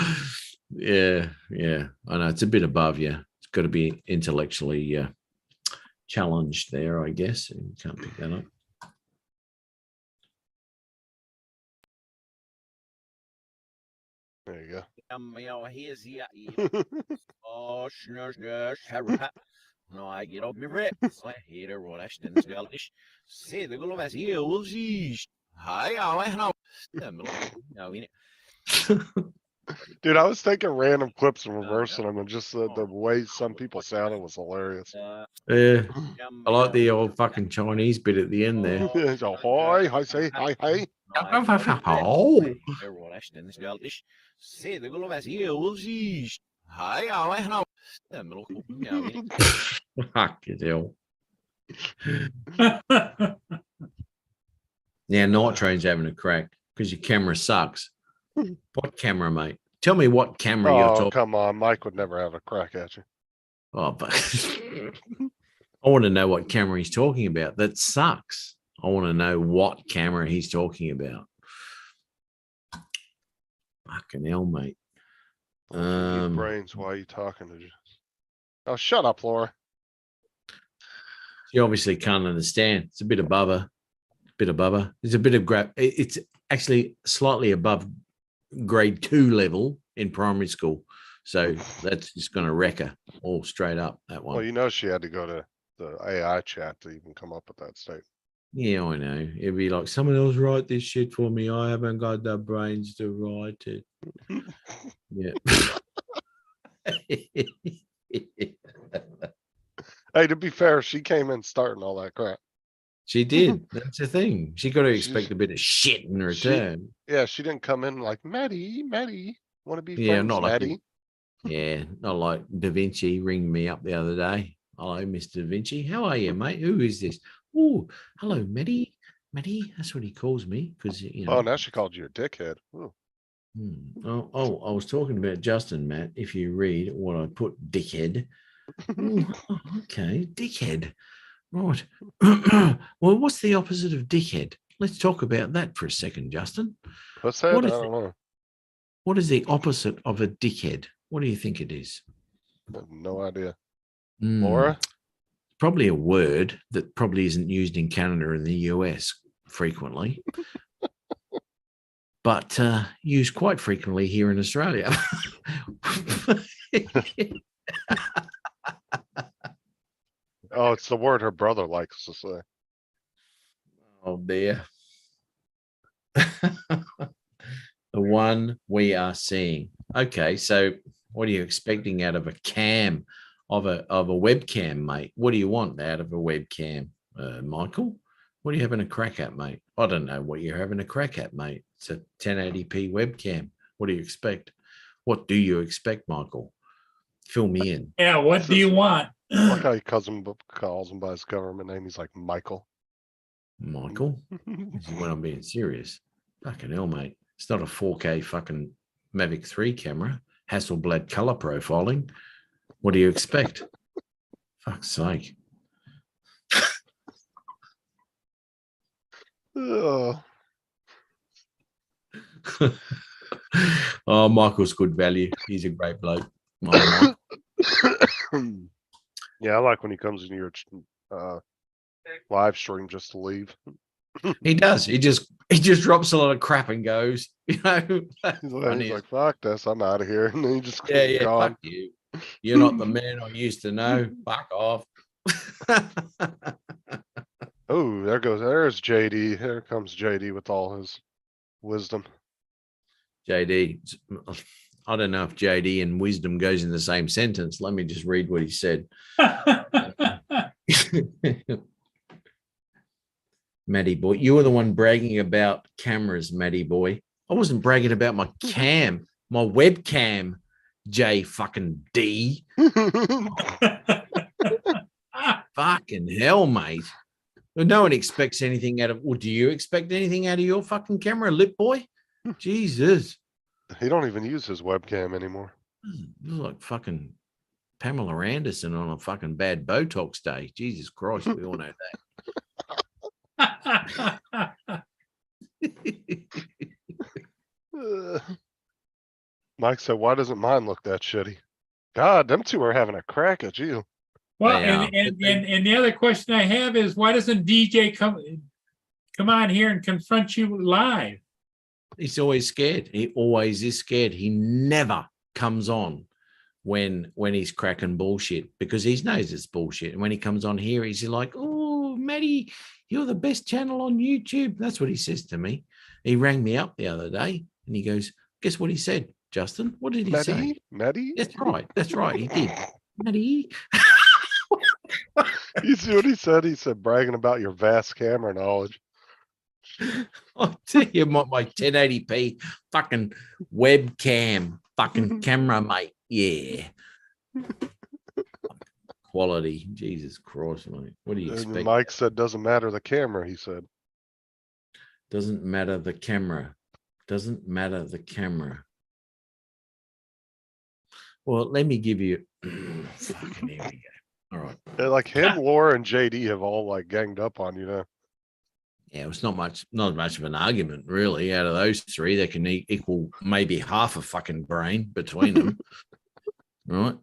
Yeah, I know it's a bit above you. It's got to be intellectually challenged there, I guess. You can't pick that up. There you go. No, I get up my rep. I hate her what I stand still. Say the girl was here. Will she? Hi, I know. Dude, I was taking random clips and reversing them, and just the way some people sounded was hilarious. Yeah, I like the old fucking Chinese bit at the end there. So, hi, I say hi, hi. Oh, Say the girl was here. Will she? Hi, I know. fucking hell. Now, Night Train's having a crack because your camera sucks. What camera, mate? Tell me what camera you're Oh, talking. come on. Mike would never have a crack at you. Oh, but I want to know what camera he's talking about. That sucks. I want to know what camera he's talking about. Fucking hell, mate. Brains, why are you talking to you? Oh, shut up, Laura. You obviously can't understand. It's a bit above her. There's a bit of it's actually slightly above grade 2 level in primary school. So that's just going to wreck her all straight up, that one. Well, you know she had to go to the AI chat to even come up with that statement. Yeah, I know. It'd be like, someone else write this shit for me. I haven't got the brains to write it. Yeah. Hey, to be fair, she came in starting all that crap. She did. That's the thing. She got to expect a bit of shit in return. Yeah, she didn't come in like, Maddie, want to be Yeah, friends, not like Maddie? Yeah, not like Da Vinci ringed me up the other day. Hello, Mr. Da Vinci. How are you, mate? Who is this? Oh, hello, Maddie. Maddie, that's what he calls me because you know. Oh, now she called you a dickhead. Ooh. Oh, I was talking about Justin, Matt. If you read what I put, dickhead. Ooh, okay, dickhead. Right. Well, what's the opposite of dickhead? Let's talk about that for a second, Justin. What's that? I don't know. What is the opposite of a dickhead? What do you think it is? I have no idea. Hmm. Laura? Probably a word that probably isn't used in Canada and the US frequently, but used quite frequently here in Australia. Oh, it's the word her brother likes to say. Oh dear. The one we are seeing. Okay, so what are you expecting out of a cam, of a webcam, mate? What do you want out of a webcam, Michael? What are you having a crack at, mate? I don't know what you're having a crack at, mate. It's a 1080p webcam. What do you expect? What do you expect, Michael? Fill me in. Yeah, what do you want? Look how he calls him by his government name. He's like Michael. Michael? This is when I'm being serious. Fucking hell, mate. It's not a 4K fucking Mavic 3 camera. Hasselblad color profiling. What do you expect? Fuck's sake. Oh. Oh, Michael's good value. He's a great bloke. Yeah, I like when he comes into your live stream just to leave. He does. He just drops a lot of crap and goes, you know. He's like, fuck this, I'm out of here. And then he just Yeah, gone. fuck you. You're not the man I used to know. Fuck off. Oh, there's JD. Here comes JD with all his wisdom. JD, I don't know if JD and wisdom goes in the same sentence. Let me just read what he said. Matty boy, you were the one bragging about cameras, Matty boy. I wasn't bragging about my webcam, J fucking D. Fucking hell, mate. No one expects anything out of, well, do you expect anything out of your fucking camera, lip boy? Jesus. He don't even use his webcam anymore. You're like fucking Pamela Anderson on a fucking bad Botox day. Jesus Christ, we all know that. Mike said, why doesn't mine look that shitty? God, them two are having a crack at you. Well, They are. and the other question I have is, why doesn't DJ come on here and confront you live? He's always scared. He always is scared. He never comes on when he's cracking bullshit because he knows it's bullshit. And when he comes on here, he's like, "Oh, Matty, you're the best channel on YouTube." That's what he says to me. He rang me up the other day and he goes, "Guess what he said, Justin? What did he say?" Matty? That's right. That's right. He did. Matty. You see what he said? He said, bragging about your vast camera knowledge. I'll tell you my 1080p fucking webcam, fucking camera, mate. Yeah. Quality. Jesus Christ, mate. What do you And expect? Mike said, doesn't matter the camera, he said. Doesn't matter the camera. Doesn't matter the camera. Well, let me give you. Fucking here we go. All right. Like him, Laura, and JD have all like ganged up on you now. Yeah, it's not much of an argument, really. Out of those three, they can equal maybe half a fucking brain between them. Right?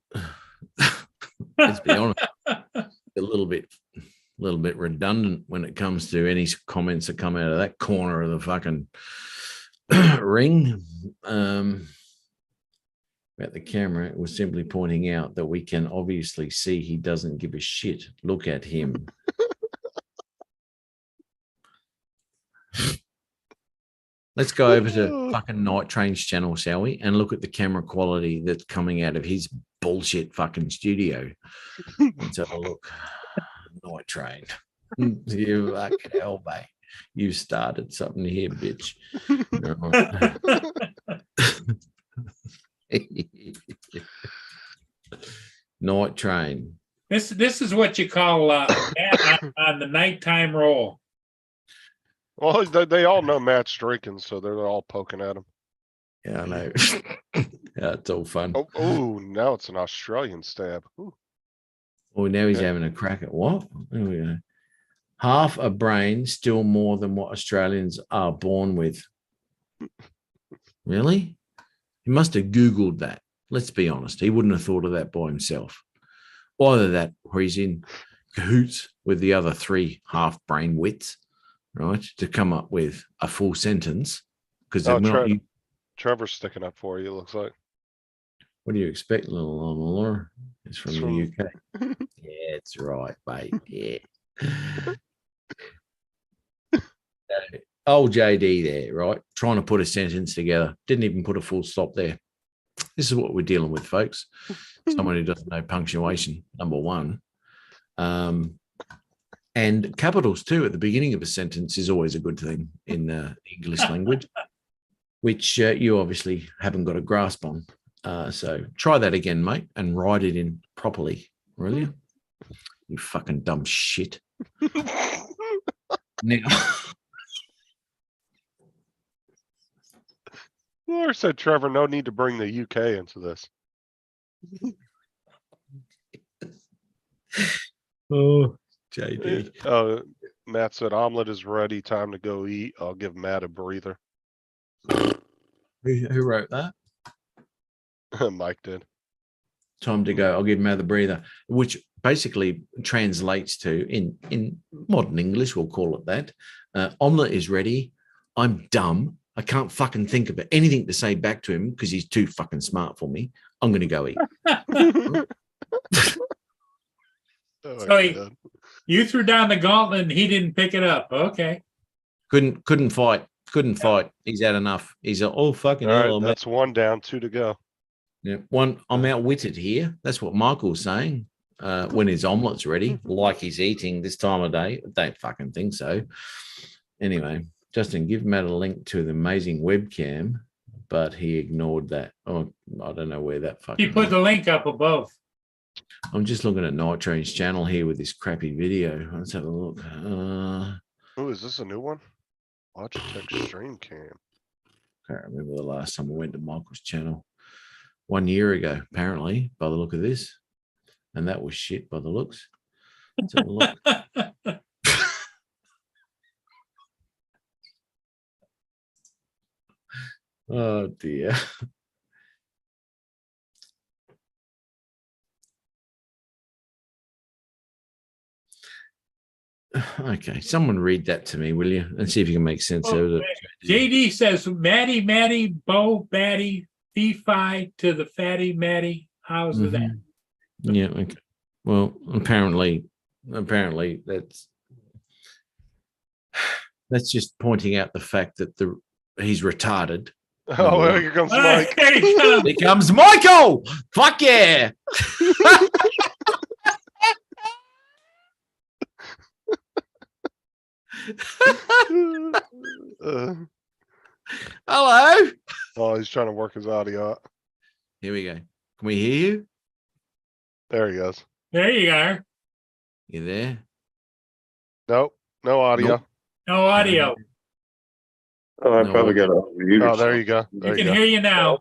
Let's be honest. A little bit redundant when it comes to any comments that come out of that corner of the fucking ring. About the camera, it was simply pointing out that we can obviously see he doesn't give a shit. Look at him. Let's go over to fucking Night Train's channel, shall we? And look at the camera quality that's coming out of his bullshit fucking studio. Let's have a look. Night Train. You fucking hell, mate. You started something here, bitch. Night Train. This is what you call Matt on the nighttime roll. Well, they all know Matt's drinking, so they're all poking at him. Yeah, I know. Yeah, it's all fun. Oh, now it's an Australian stab. Ooh. Oh, now he's having a crack at what? There we go. Half a brain, still more than what Australians are born with. Really? He must have Googled that. Let's be honest. He wouldn't have thought of that by himself. Either that or he's in cahoots with the other three half brain wits, right? To come up with a full sentence. Because Trevor's sticking up for you, it looks like. What do you expect, little Laura? It's from the UK. Yeah, it's right, mate. Yeah. Old JD there, right? Trying to put a sentence together. Didn't even put a full stop there. This is what we're dealing with, folks. Someone who doesn't know punctuation, number one. And capitals, too, at the beginning of a sentence is always a good thing in the English language, which you obviously haven't got a grasp on. So try that again, mate, and write it in properly, will you? You fucking dumb shit. Now, Laura said, Trevor, no need to bring the UK into this. oh, JD. Matt said, omelet is ready. Time to go eat. I'll give Matt a breather. Who wrote that? Mike did. Time to go. I'll give Matt a breather, which basically translates to, in modern English, we'll call it that. Omelet is ready. I'm dumb. I can't fucking think of anything to say back to him because he's too fucking smart for me. I'm going to go eat. So you threw down the gauntlet and he didn't pick it up. Okay. Couldn't fight. He's had enough. He's fucking all hell. right, that's one down, 2 to go. Yeah, one. I'm outwitted here. That's what Michael's saying. When his omelet's ready, like he's eating this time of day. I don't fucking think so. Anyway, Justin, give Matt a link to the amazing webcam, but he ignored that. Oh, I don't know where that fucking. You put the link up above. I'm just looking at Nitro's channel here with this crappy video. Let's have a look. Oh, is this a new one? Logitech Stream Cam. Can't remember the last time I went to Michael's channel. 1 year ago, apparently, by the look of this. And that was shit by the looks. Let's have a look. Oh dear. Okay, someone read that to me, will you? And see if you can make sense of it. JD says, Matty, Bo, Batty, Fee-Fi to the Fatty Matty. How's that? Yeah, okay. Well, apparently that's just pointing out the fact that he's retarded. Oh, well, here comes Mike. Here comes Michael. Fuck yeah. Hello. Oh, he's trying to work his audio out. Here we go. Can we hear you? There he goes. There you are. You there? Nope. No audio. Nope. No audio. Oh, I No, probably got a mute. Oh, there you go. There We you can go. hear you now.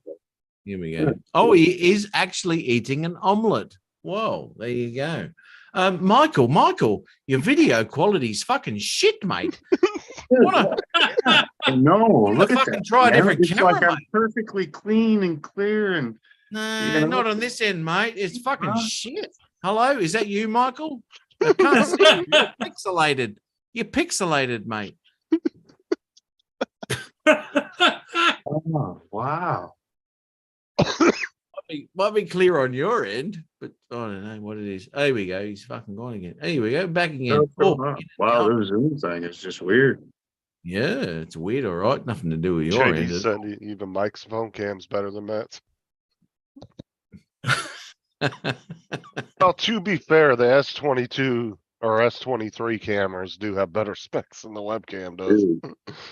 Here we go. Oh, he is actually eating an omelette. Whoa, there you go. Michael, your video quality is fucking shit, mate. What a, No, look at fucking that. try a man. different It's camera, like I'm mate. perfectly clean and clear and no, know not what? on this end, mate. It's fucking Huh? shit. Hello, is that you, Michael? I can't see you. You're pixelated. You're pixelated, mate. oh wow. Might be clear on your end, but I don't know what it is. There we go. He's fucking gone again. Here we go. Back again. Wow, this Zoom thing is just weird. Yeah, it's weird. All right. Nothing to do with your JD end. said even Mike's phone cam's better than Matt's. Well, to be fair, the S22 or S23 cameras do have better specs than the webcam does.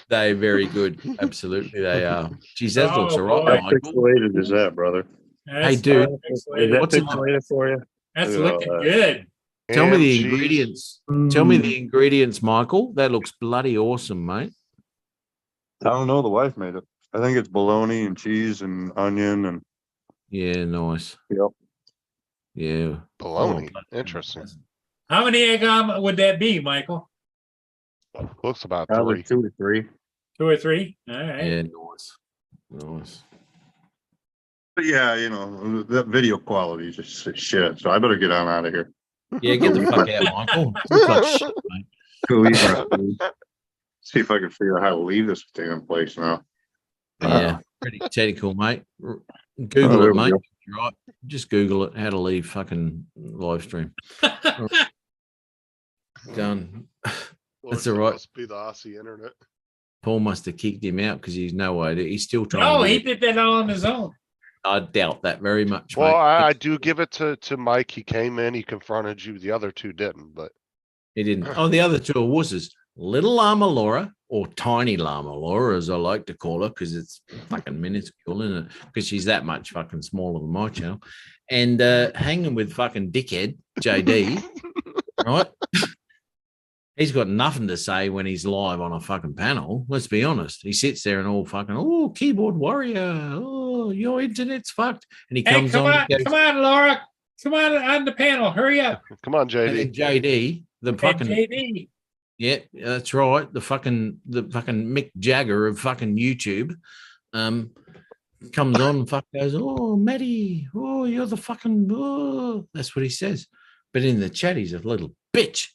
They're very good. Absolutely, they are. Geez, that looks Oh, all boy. right, How Michael. pixelated is that, brother? Hey, dude. Is that What's in pixelated for you? That's Look at all looking that. good. Tell me the And ingredients. Tell me the ingredients, Michael. That looks bloody awesome, mate. I don't know. The wife made it. I think it's bologna and cheese and onion and Yeah, nice. yep. Yeah. Bologna. Oh, Interesting. How many egg omelet would that be, Michael? Looks about Probably 3. 2 to 3. 2 or 3? All right. Yeah, nice. Nice. But yeah, you know, that video quality is just shit. So I better get on out of here. Yeah, get the fuck out, Michael. Looks like shit, mate. Go eat my food. See if I can figure out how to leave this damn place now. Yeah, pretty technical, mate. Oh, Google there it, we mate. go. You're right. Just Google it. How to leave fucking live stream. Done. That's all right. Must be the Aussie internet. Paul must have kicked him out because he's no idea. He's still trying. No, to he did that all on his own. I doubt that very much. Well, mate. I do give it to Mike. He came in, he confronted you. The other two didn't, but He didn't. Oh, the other two are wusses. Little Llama Laura, or Tiny Llama Laura, as I like to call her, because it's fucking minuscule, isn't it? Because she's that much fucking smaller than my channel. And hanging with fucking dickhead, JD, right? He's got nothing to say when he's live on a fucking panel. Let's be honest. He sits there and all fucking, oh, keyboard warrior. Oh, your internet's fucked. And he Hey, comes come on. on, and goes, come on, Laura. Come on the panel. Hurry up. come on, and JD. then JD, the And fucking JD. yeah, that's right. The fucking Mick Jagger of fucking YouTube comes on and fuck goes, oh, Matty, oh, you're the fucking, oh, that's what he says. But in the chat, he's a little bitch.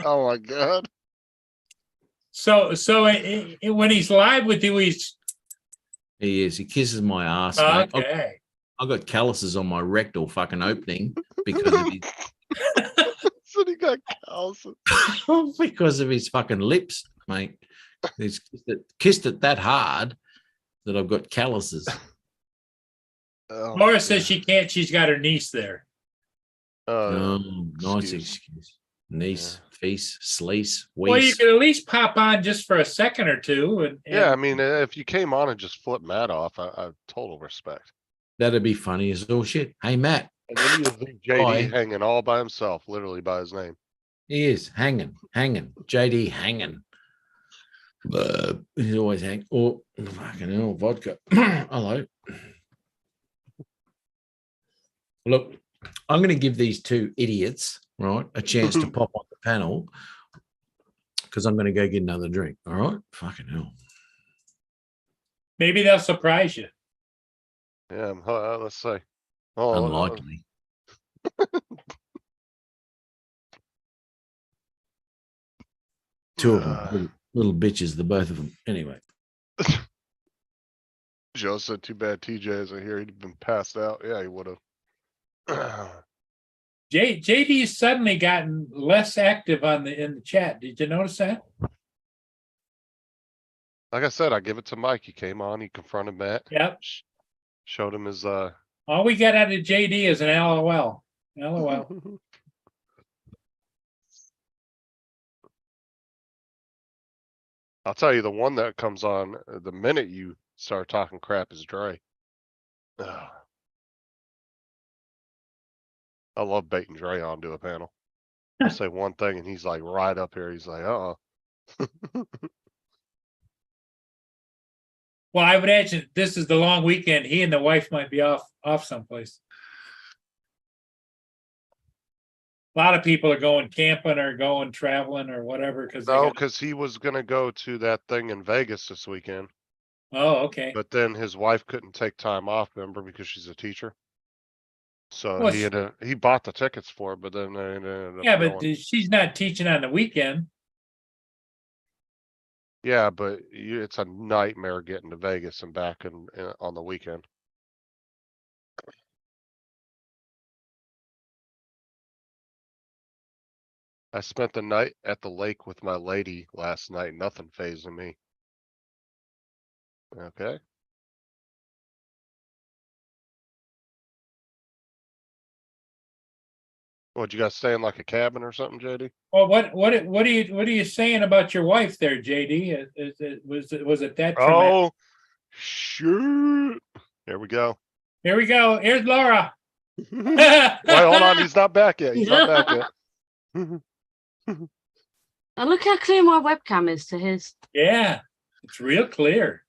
Oh my god. So when he's live with you, he's He is. He kisses my ass. Mate. okay. I've got calluses on my rectal fucking opening because of his, So he got calcium. because of his fucking lips, mate. He's kissed it that hard that I've got calluses. Oh, Laura says she can't. She's got her niece there. Oh, nice excuse. excuse. Niece, feast, sleece, Well, you wees. could at least pop on just for a second or two. And Yeah, I mean, if you came on and just flipped Matt off, I total respect. That'd be funny as all shit. Hey, Matt, And then you leave JD Why? hanging all by himself, literally by his name. he is hanging. JD hanging. He's always hanging. Oh, fucking hell, vodka. Hello. Look, I'm going to give these two idiots, right, a chance to pop on the panel because I'm going to go get another drink. All right. Fucking hell. maybe they'll surprise you. Yeah, let's say. Oh, Unlikely. Two of them, little bitches, the both of them. Anyway, Joe said, too bad TJ isn't here. He'd been passed out. Yeah, he would have. JD's suddenly gotten less active in the chat. Did you notice that? Like I said, I give it to Mike. He came on, he confronted Matt. Yep. Showed him his All we got out of JD is an LOL. LOL. I'll tell you, the one that comes on the minute you start talking crap is Dre. Ugh. I love baiting Dre onto a panel. I'll say one thing and he's like right up here. He's like, Well, I would imagine this is the long weekend. He and the wife might be off someplace. A lot of people are going camping or going traveling or whatever because No, because he was gonna go to that thing in Vegas this weekend, Oh, okay. but then his wife couldn't take time off, remember, because she's a teacher. So Well, he bought the tickets for it, but then they ended up Yeah, but going. she's not teaching on the weekend. Yeah, but it's a nightmare getting to Vegas and back on the weekend. I spent the night at the lake with my lady last night. Nothing fazing me. Okay. What, you guys stay in like a cabin or something, JD? Well, what are you saying about your wife there, JD? Was it that traumatic? Oh, shoot. Here we go. Here we go. Here's Laura. Wait, hold on. He's not back yet. He's not back yet. And look how clear my webcam is to his. Yeah, it's real clear.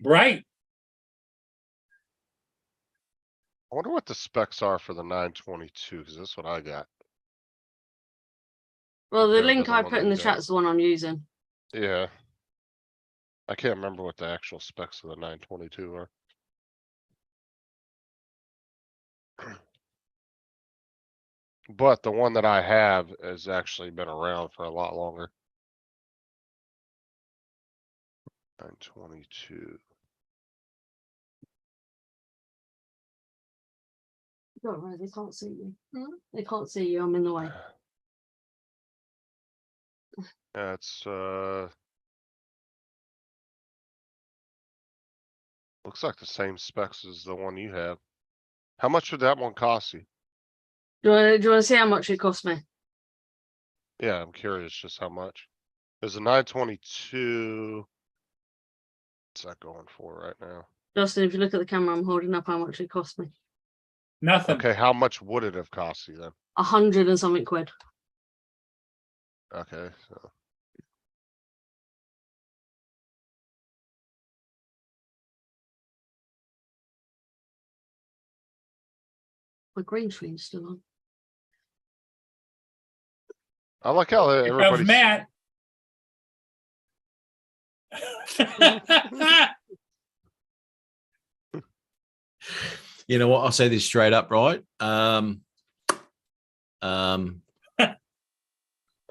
Bright. I wonder what the specs are for the 922, because that's what I got. Well, the Compared to link the I one put that in the you got. chat's the one I'm using. Yeah. I can't remember what the actual specs of the 922 are. But the one that I have has actually been around for a lot longer. 922. Don't worry, they can't see you. They can't see you. I'm in the way. That's looks like the same specs as the one you have. How much would that one cost you? Do you want to see how much it cost me? Yeah, I'm curious just how much. There's a 922. What's that going for right now? Justin, if you look at the camera, I'm holding up how much it cost me. Nothing. Okay, how much would it have cost you then? 100 and something quid. Okay, so My green screen's still on. I like how Here comes everybody's Matt. You know what? I'll say this straight up, right? I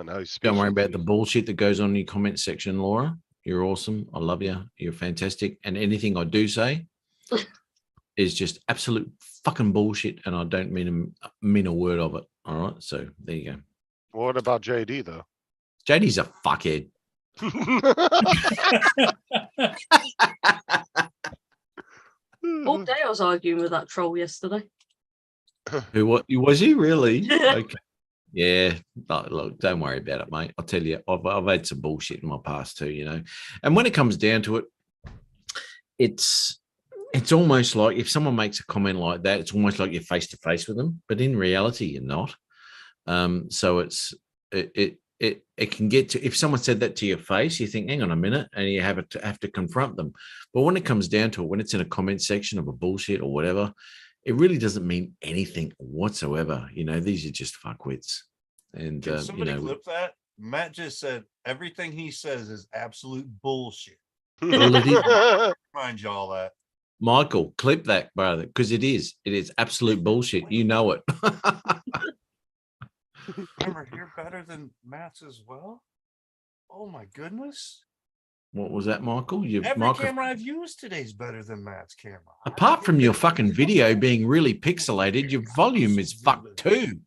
know he's Don't worry speechless. about the bullshit that goes on in your comment section, Laura. You're awesome. I love you. You're fantastic. And anything I do say is just absolute fucking bullshit, and I don't mean a word of it. All right. So there you go. What about JD though? JD's a fuckhead. I was arguing with that troll yesterday. Who what was he really? Okay. Yeah, look, don't worry about it, mate. I'll tell you, I've had some bullshit in my past too, you know. And when it comes down to it, it's almost like if someone makes a comment like that, it's almost like you're face to face with them, but in reality, you're not. So it can get to, if someone said that to your face, you think, hang on a minute, and you have to confront them. But when it comes down to it, when it's in a comment section of a bullshit or whatever, it really doesn't mean anything whatsoever. You know, these are just fuckwits. And Can somebody you know, clip that? Matt just said everything he says is absolute bullshit. well, it is. Remind you all that. Michael, clip that, brother, because it is absolute bullshit. You know it. Remember, you're better than Matt's as well. Oh my goodness! What was that, Michael? Your Every microphone. camera I've used today is better than Matt's camera. Apart from your fucking video being really pixelated, your volume is fucked too.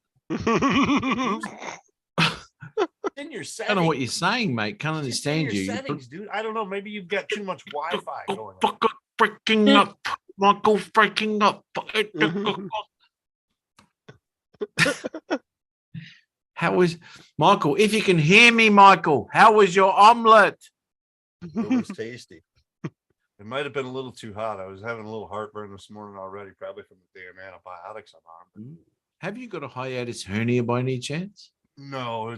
In your I settings, don't know what you're saying, mate. Can't understand you. Settings, dude. I don't know. Maybe you've got too much Wi-Fi going on. Fucking freaking up, Michael. Freaking up. How was Michael? If you can hear me, Michael, how was your omelet? It was tasty. It might have been a little too hot. I was having a little heartburn this morning already, probably from the damn antibiotics I'm on. Have you got a hiatus hernia by any chance? No,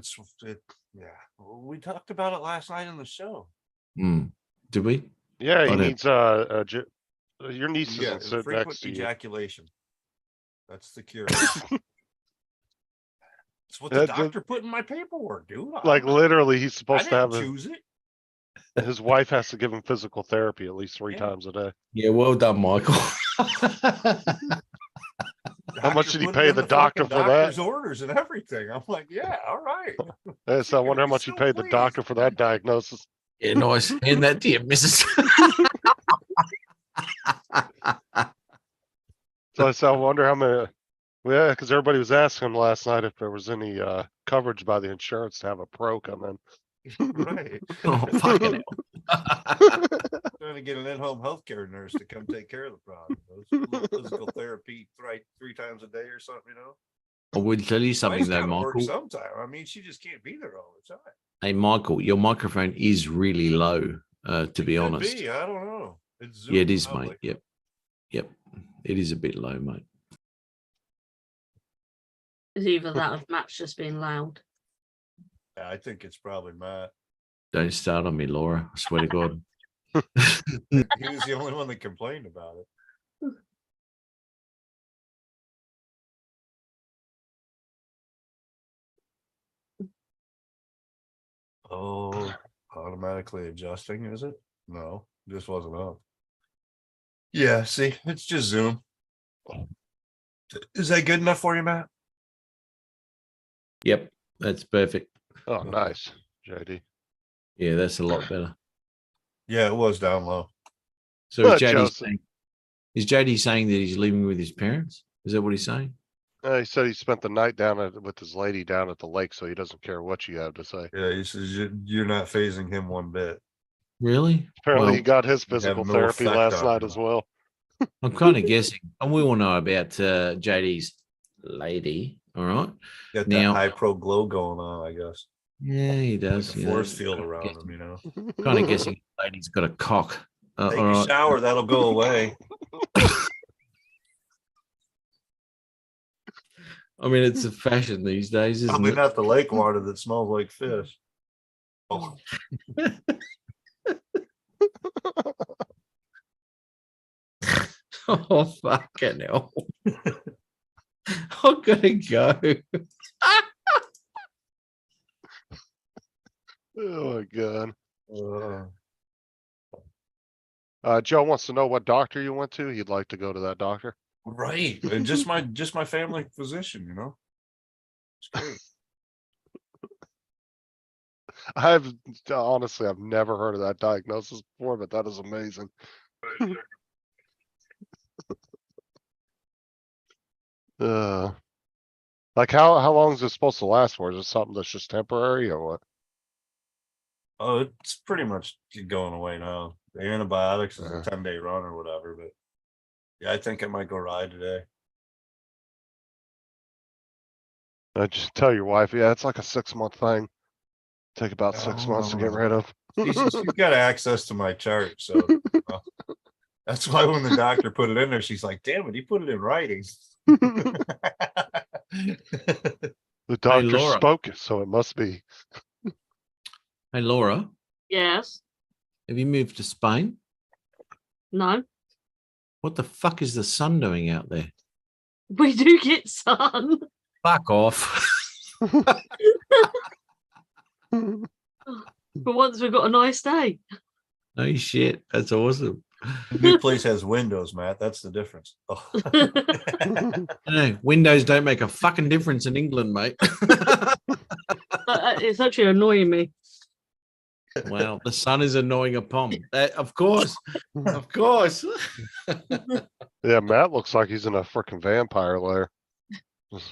yeah. We talked about it last night on the show. Did we? Yeah, he I needs your niece Yeah, isn't sitting frequent next to you. ejaculation. That's the cure. It's what the doctor put in my paperwork, dude. Like literally, he's I supposed to have didn't choose it. his wife has to give him physical therapy at least 3 times a day. Yeah, well done, Michael. How much did he Put pay in the doctor fucking for doctor's that? orders and everything. I'm like, yeah, all right. Yeah, so I wonder how much he paid the doctor for that diagnosis. Yeah, nice. Hand that to you, Mrs. So I wonder how many. Yeah, because everybody was asking him last night if there was any coverage by the insurance to have a pro come in. Right. Oh, fucking hell. Trying to get an in-home healthcare nurse to come take care of the problem. Those physical therapy three times a day or something, you know. I would tell you something Wife's though, gotta work Michael. sometime. I mean, she just can't be there all the time. Hey, Michael, your microphone is really low, to be honest. Could be, I don't know. It's Yeah, it Zoom is, public. mate. Yep. It is a bit low, mate. It's either that or Matt's just being loud. Yeah, I think it's probably Matt. Don't start on me, Laura. I swear to God. He was the only one that complained about it. Oh, automatically adjusting, is it? No, just wasn't up. Yeah, see, it's just Zoom. Is that good enough for you, Matt? Yep, that's perfect. Oh, nice, JD. Yeah, that's a lot better. Yeah, it was down low. So is JD saying that he's living with his parents? Is that what he's saying? He said he spent the night with his lady down at the lake, so he doesn't care what you have to say. Yeah, he says you're not phasing him one bit. Really? Apparently, he Well, got his you have physical no therapy effect last on night him. as well. I'm kind of guessing, and we all know about JD's lady. All right. Got that Now, high pro glow going on, I guess. yeah, he does. Like a you know. force field around him, you know. Kind of guessing lady's got a cock. Take all a right. shower, that'll go away. I mean, it's a fashion these days, isn't Probably it? not the lake water that smells like fish. Oh, Oh, fucking hell. I'm gonna go. Oh my god. uh, Joe wants to know what doctor you went to. He'd like to go to that doctor. right. And just my family physician, you know. It's great. Honestly, I've never heard of that diagnosis before, but that is amazing. Like how long is it supposed to last for? Is it something that's just temporary or what? Oh, it's pretty much going away now. The antibiotics is a 10-day run or whatever, but Yeah, I think I might go ride today. I just tell your wife, yeah, it's like a 6-month thing. Take about 6 Oh, months to get rid of. She's got access to my chart, so that's why when the doctor put it in there, she's like, "Damn it, he put it in writing." The doctor Laura. spoke it, so it must be. Hey, Laura, Yes. have you moved to Spain? No. What the fuck is the sun doing out there? We do get sun. Fuck off. But once we've got a nice day. No shit. That's awesome. The new place has windows, Matt. That's the difference. Oh. No, windows don't make a fucking difference in England, mate. It's actually annoying me. Well, the sun is annoying upon. Of course. Of course. Yeah, Matt looks like he's in a freaking vampire lair.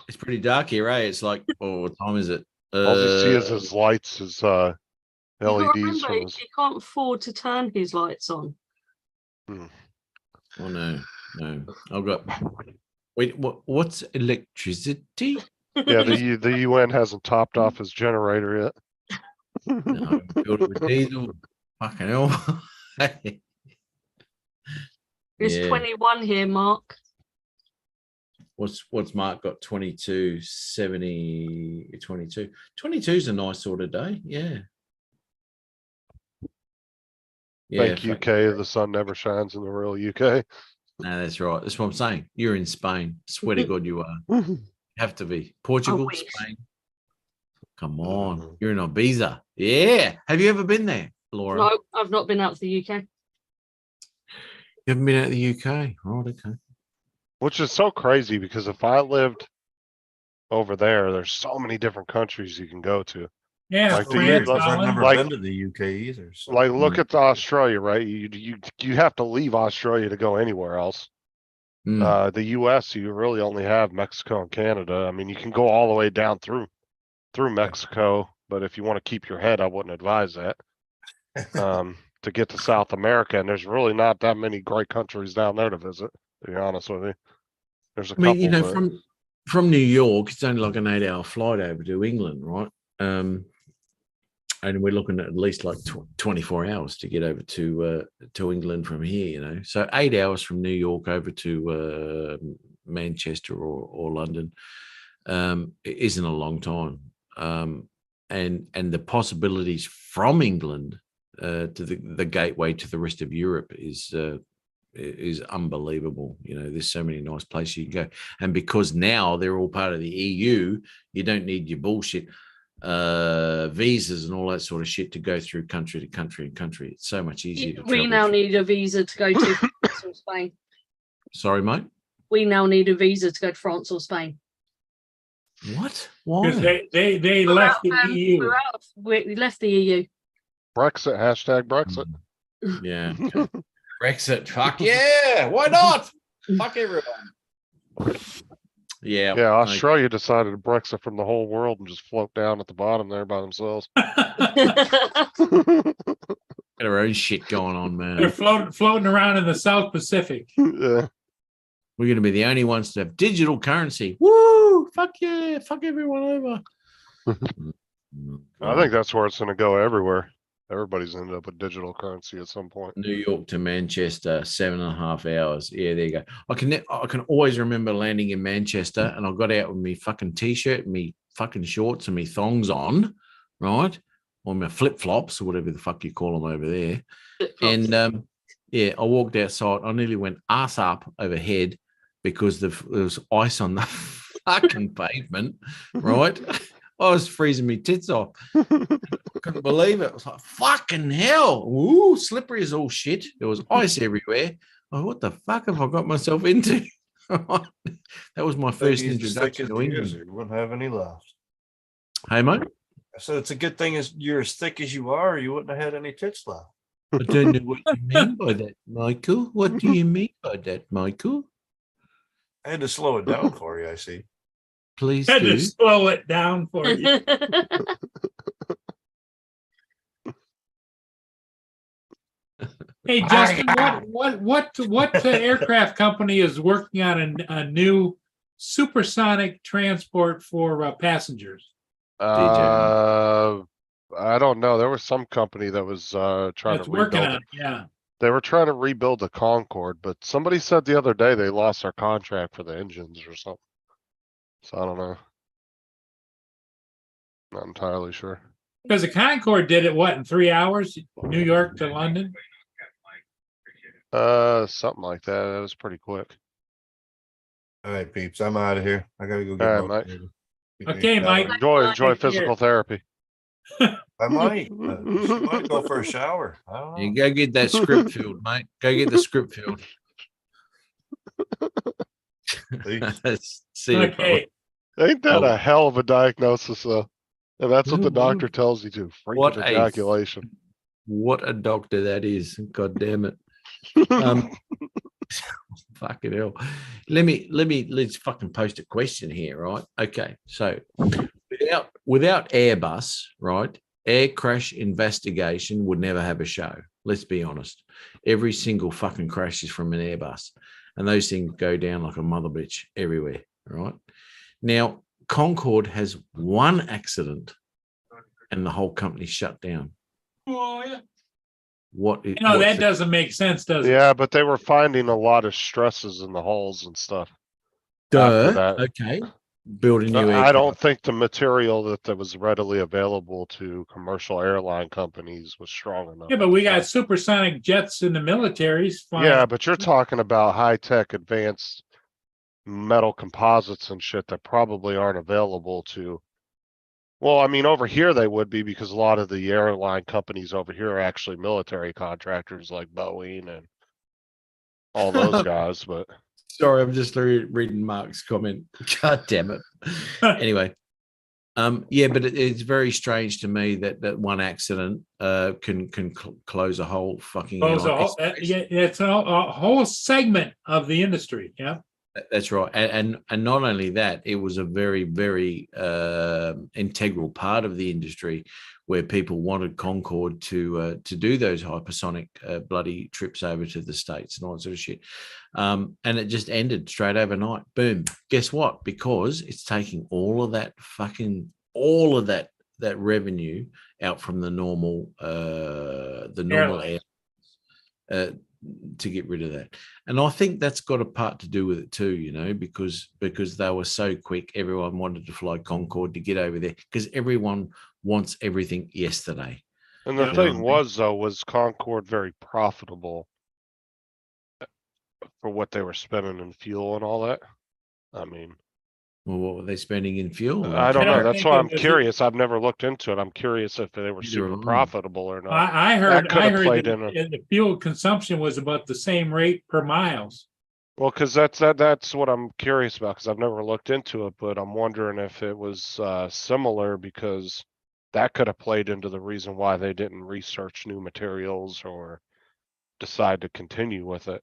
It's pretty dark here, eh? It's like, oh, what time is it? All you see is his lights, his You gotta LEDs remember, from his. he can't afford to turn his lights on. Oh no. I've got. Wait, what's electricity? Yeah, the UN hasn't topped off his generator yet. No, filled it with diesel. Fucking hell. It's Yeah. 21 here, Mark. What's Mark got? 22, 70, 22. 22 is a nice sort of day. Yeah. Thank fuck. UK, the sun never shines in the real UK. No, that's right. That's what I'm saying. You're in Spain. Swear to God, you are. You have to be. Portugal, wish. Spain. Come on. You're in Ibiza. Yeah. Have you ever been there, Laura? No, I've not been out to the UK. You haven't been out of the UK. Right, okay. Which is so crazy because if I lived over there, there's so many different countries you can go to. Yeah, Like, do you- France, I've Holland. never Like- been to the UK either. So. Like, look at Australia, right? You have to leave Australia to go anywhere else. Mm. The US, you really only have Mexico and Canada. I mean, you can go all the way down through Mexico, but if you want to keep your head, I wouldn't advise that. To get to South America, and there's really not that many great countries down there to visit, to be honest with you. There's a I mean, couple, you know, but from New York, it's only like an 8-hour flight over to England, right? And we're looking at least like 24 hours to get over to England from here, you know. So 8 hours from New York over to Manchester or London it isn't a long time. And the possibilities from England to the gateway to the rest of Europe is unbelievable. You know, there's so many nice places you can go, and because now they're all part of the EU, you don't need your bullshit visas and all that sort of shit to go through country to country and country. It's so much easier to We travel now through. need a visa to go to France or Spain. Sorry, mate. We now need a visa to go to France or Spain. What? Because Why? they left the E EU. We left the EU. Brexit, hashtag Brexit. Yeah. okay. Brexit. Fuck yeah. Why not? Fuck everyone. Yeah. Yeah, Australia decided to Brexit from the whole world and just float down at the bottom there by themselves. Got our own shit going on, They're man. floating around in the South Pacific. Yeah. We're going to be the only ones to have digital currency. Woo! Fuck yeah! Fuck everyone over. I think that's where it's going to go everywhere. Everybody's ended up with digital currency at some point. New York to Manchester, 7.5 hours. Yeah, there you go. I can always remember landing in Manchester, and I got out with me fucking t-shirt, and me fucking shorts, and me thongs on, right, or my flip flops or whatever the fuck you call them over there. And yeah, I walked outside. I nearly went ass up overhead because there was ice on the fucking pavement, right? I was freezing me tits off. Couldn't believe it. I was like, fucking hell. Ooh, slippery as all shit. There was ice everywhere. Oh, what the fuck have I got myself into? That was my first He's as thick introduction as to the England. gizzard. You wouldn't have any left. Hey, mate. So it's a good thing is you're as thick as you are, or you wouldn't have had any tits left. I don't know what you mean by that, Michael. What do you mean by that, Michael? I had to slow it down for you, I see. Please Had do. to slow it down for you. Hey, Justin, what aircraft company is working on a new supersonic transport for passengers? I don't know. There was some company that was trying That's to working rebuild on it. it, yeah. They were trying to rebuild the Concorde, but somebody said the other day they lost their contract for the engines or something. So I don't know. Not entirely sure. Because the Concorde did it, what, in 3 hours? New York to London? Something like that. It was pretty quick. All right, peeps, I'm out of here. I gotta go All get right, my. Mike. Okay, Mike. Enjoy Take care. physical therapy. I might. She might go for a shower. I don't know. You go get that script filled, mate. Go get the script filled. See you, Okay. Ain't that Oh. a hell of a diagnosis, though? And that's what the Ooh, doctor ooh. tells you to. What Freaking a- ejaculation. What a doctor that is. God damn it. Fucking hell. Let's fucking post a question here, right? Okay. So without Airbus, right? Air crash investigation would never have a show. Let's be honest. Every single fucking crash is from an Airbus. And those things go down like a mother bitch everywhere, right? Now, Concorde has one accident and the whole company shut down. Oh, yeah. What? That doesn't make sense, does it? Yeah, but they were finding a lot of stresses in the hulls and stuff. Duh. After that. Okay. Build a new I don't aircraft. think the material that was readily available to commercial airline companies was strong enough. Yeah, but we got supersonic jets in the militaries. flying. Yeah, but you're talking about high-tech advanced metal composites and shit that probably aren't available to. Well, I mean, over here they would be because a lot of the airline companies over here are actually military contractors like Boeing and all those guys, but Sorry, I'm just reading Mark's comment. God damn it. Anyway, yeah, but it's very strange to me that one accident can close a whole fucking. It's a whole segment of the industry. Yeah, that's right, and not only that, it was a very integral part of the industry where people wanted Concorde to do those hypersonic bloody trips over to the States and all that sort of shit. And it just ended straight overnight. Boom. Guess what? Because it's taking all of that revenue out from the normal air to get rid of that. And I think that's got a part to do with it too, because they were so quick. Everyone wanted to fly Concorde to get over there because everyone wants everything yesterday. And the thing was Concorde very profitable for what they were spending in fuel and all that. I mean, well, what were they spending in fuel? I don't know. That's why I'm curious. I've never looked into it. I'm curious if they were super profitable or not. I heard that the fuel consumption was about the same rate per miles. Well, because that's what I'm curious about because I've never looked into it, but I'm wondering if it was similar because that could have played into the reason why they didn't research new materials or decide to continue with it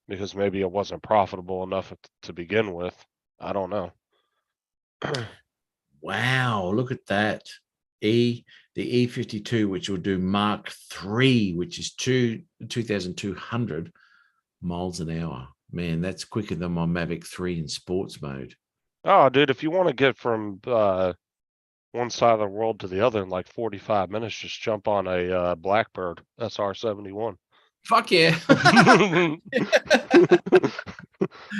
because maybe it wasn't profitable enough to begin with. I don't know. Wow, look at that. The E52, which will do Mark 3, which is 2,200 miles an hour. Man, that's quicker than my Mavic 3 in sports mode. Oh, dude, if you want to get from one side of the world to the other in like 45 minutes, just jump on a Blackbird SR-71. Fuck yeah.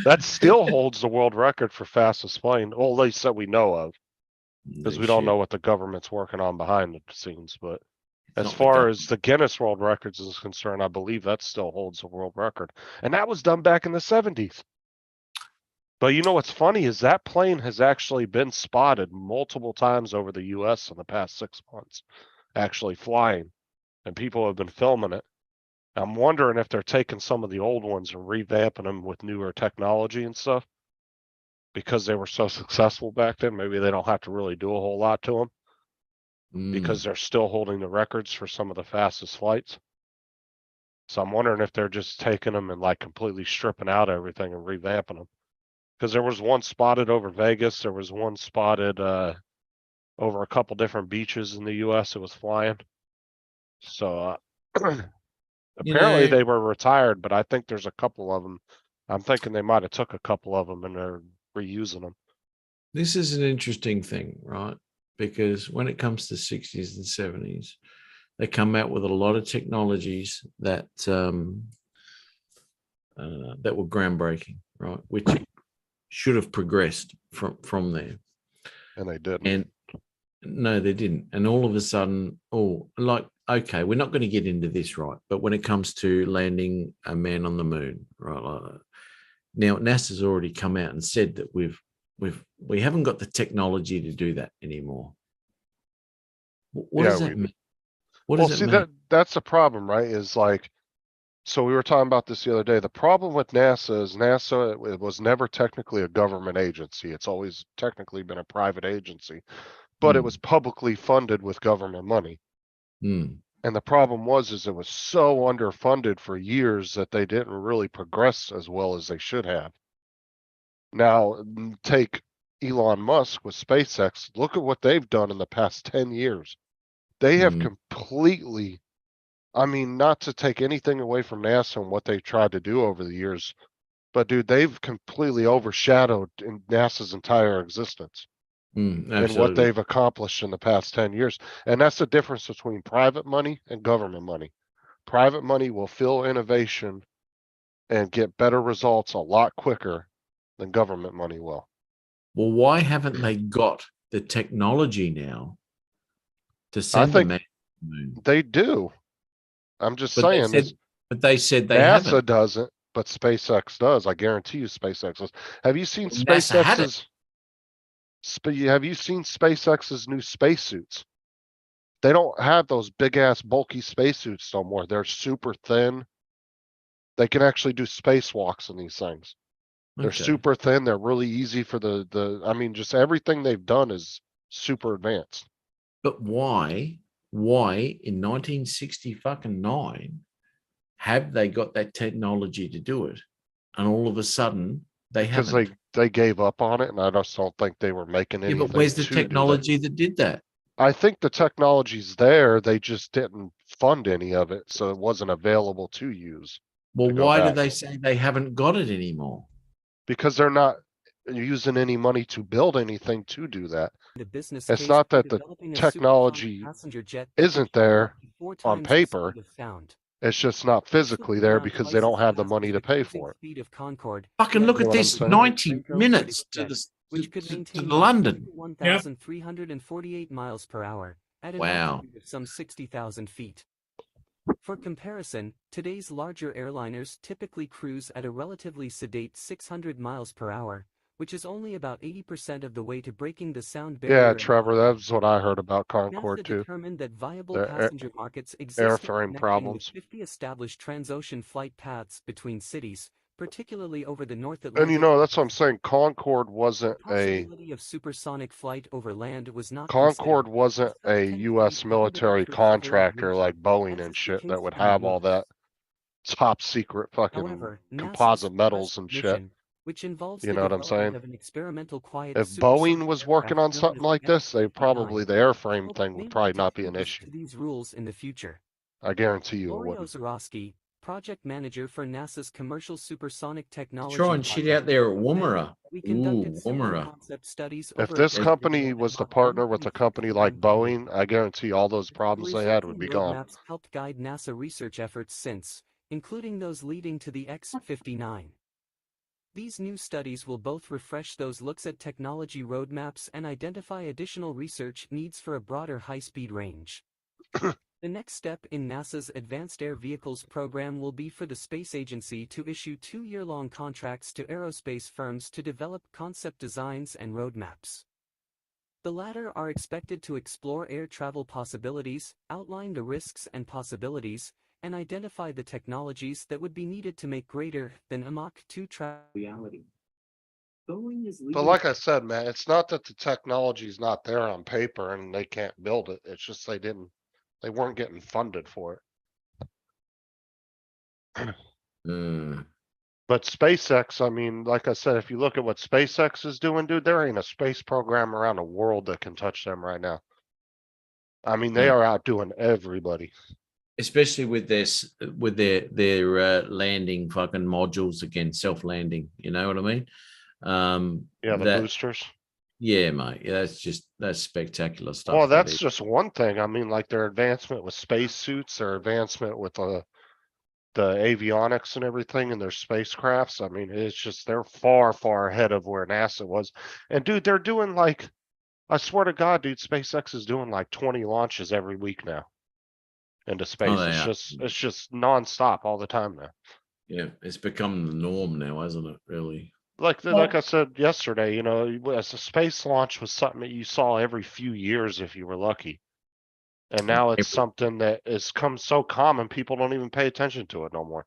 That still holds the world record for fastest plane. Well, at least that we know of. Because we don't know what the government's working on behind the scenes. But as far as the Guinness World Records is concerned, I believe that still holds the world record. And that was done back in the 70s. But you know what's funny is that plane has actually been spotted multiple times over the US in the past 6 months, actually flying. And people have been filming it. I'm wondering if they're taking some of the old ones and revamping them with newer technology and stuff. Because they were so successful back then, maybe they don't have to really do a whole lot to them. Because they're still holding the records for some of the fastest flights. So I'm wondering if they're just taking them and like completely stripping out everything and revamping them. Because there was one spotted over Vegas. There was one spotted over a couple different beaches in the US. It was flying. So Apparently know- they were retired, but I think there's a couple of them. I'm thinking they might have took a couple of them and they're reusing them. This is an interesting thing, right? Because when it comes to 60s and 70s, they come out with a lot of technologies that that were groundbreaking, right? Which should have progressed from there. And they didn't. And no, they didn't. And all of a sudden, okay, we're not going to get into this, right? But when it comes to landing a man on the moon, right? Now NASA's already come out and said that we haven't got the technology to do that anymore. What does that mean? What does it mean? That's the problem, right? Is like, so we were talking about this the other day. The problem with NASA is it was never technically a government agency. It's always technically been a private agency, but it was publicly funded with government money. Mm. And the problem is it was so underfunded for years that they didn't really progress as well as they should have. Now, take Elon Musk with SpaceX. Look at what they've done in the past 10 years. They have completely, I mean, not to take anything away from NASA and what they've tried to do over the years, but dude, they've completely overshadowed in NASA's entire existence and what Absolutely. they've accomplished in the past 10 years. And that's the difference between private money and government money. Private money will fuel innovation and get better results a lot quicker than government money will. Well, why haven't they got the technology now to I send the think man to the moon? they do. I'm just But they saying said, this. but they said they NASA haven't. doesn't, but SpaceX does. I guarantee you SpaceX does. Have you seen NASA had it. Have you seen SpaceX's new spacesuits? They don't have those big ass bulky spacesuits no more. They're super thin. They can actually do spacewalks in these things. They're Okay. super thin. They're really easy for I mean, just everything they've done is super advanced. But why in 1969 have they got that technology to do it? And all of a sudden they Because haven't. they gave up on it, and I just don't think they were making Yeah, anything. but where's the to do that. technology that did that? I think the technology's there. They just didn't fund any of it, so it wasn't available to use. Well, to go why do back. they say they haven't got it anymore? Because they're not using any money to build anything to do that. The business It's case not for that the developing a technology supersonic passenger jet that isn't could travel there up to 4 on times the paper. speed of sound. It's just not physically there because they don't have the money to pay for it. Speed of Concorde, Fucking look You know at what I'm this, saying? 90 minutes to the which could to maintain London. 1,348 miles per hour at an Wow. altitude of some 60,000 feet. For comparison, today's larger airliners typically cruise at a relatively sedate 600 miles per hour, which is only about 80% of the way to breaking the sound barrier. Yeah, Trevor, that's what I heard about Concorde NASA too. determined that viable The passenger markets exist airframe problems. 50 established transocean flight paths between cities, particularly over the North And Atlantic. you know, that's what I'm saying. Concorde wasn't The a possibility of supersonic flight over land was not Concorde considered. wasn't a US military contractor like Boeing and shit that would have all that top secret fucking However, composite NASA's metals first and shit. mission, which involves You the know what I'm development saying? of an experimental quiet If supersonic Boeing was working on aircraft known something as like the this, they probably, the airframe F-59, thing would may probably lead to not be an changes issue. to these rules in the future. I guarantee you it Florio wouldn't. Zarowski, project manager for NASA's commercial supersonic technology. Throwing shit out there at Woomera. We Ooh, conducted several Woomera. concept studies If over this a company was to partner with a company like Boeing, I guarantee all those The problems they had would be resulting gone. roadmaps helped guide NASA research efforts since, including those leading to the X-59. These new studies will both refresh those looks at technology roadmaps and identify additional research needs for a broader high-speed range. The next step in NASA's Advanced Air Vehicles program will be for the space agency to issue 2-year-long contracts to aerospace firms to develop concept designs and roadmaps. The latter are expected to explore air travel possibilities, outline the risks and possibilities, and identify the technologies that would be needed to make greater than a Mach 2 travel reality. But like I said, man, it's not that the technology is not there on paper and they can't build it. It's just they weren't getting funded for it. But SpaceX, I mean, like I said, if you look at what SpaceX is doing, dude, there ain't a space program around the world that can touch them right now. I mean, they are outdoing everybody. especially with their landing fucking modules again, self-landing. You know what I mean? Yeah, the that- boosters. Yeah, mate. Yeah, that's spectacular stuff. Well, that that's is. just one thing. I mean, like their advancement with spacesuits, their advancement with the avionics and everything in their spacecrafts. I mean, it's just they're far, far ahead of where NASA was. And dude, they're doing like, I swear to God, dude, SpaceX is doing like 20 launches every week now into space. they are. It's just nonstop all the time now. Yeah, it's become the norm now, hasn't it? Really. Like I said yesterday, you know, as a space launch was something that you saw every few years if you were lucky. And now it's something that has come so common, people don't even pay attention to it no more.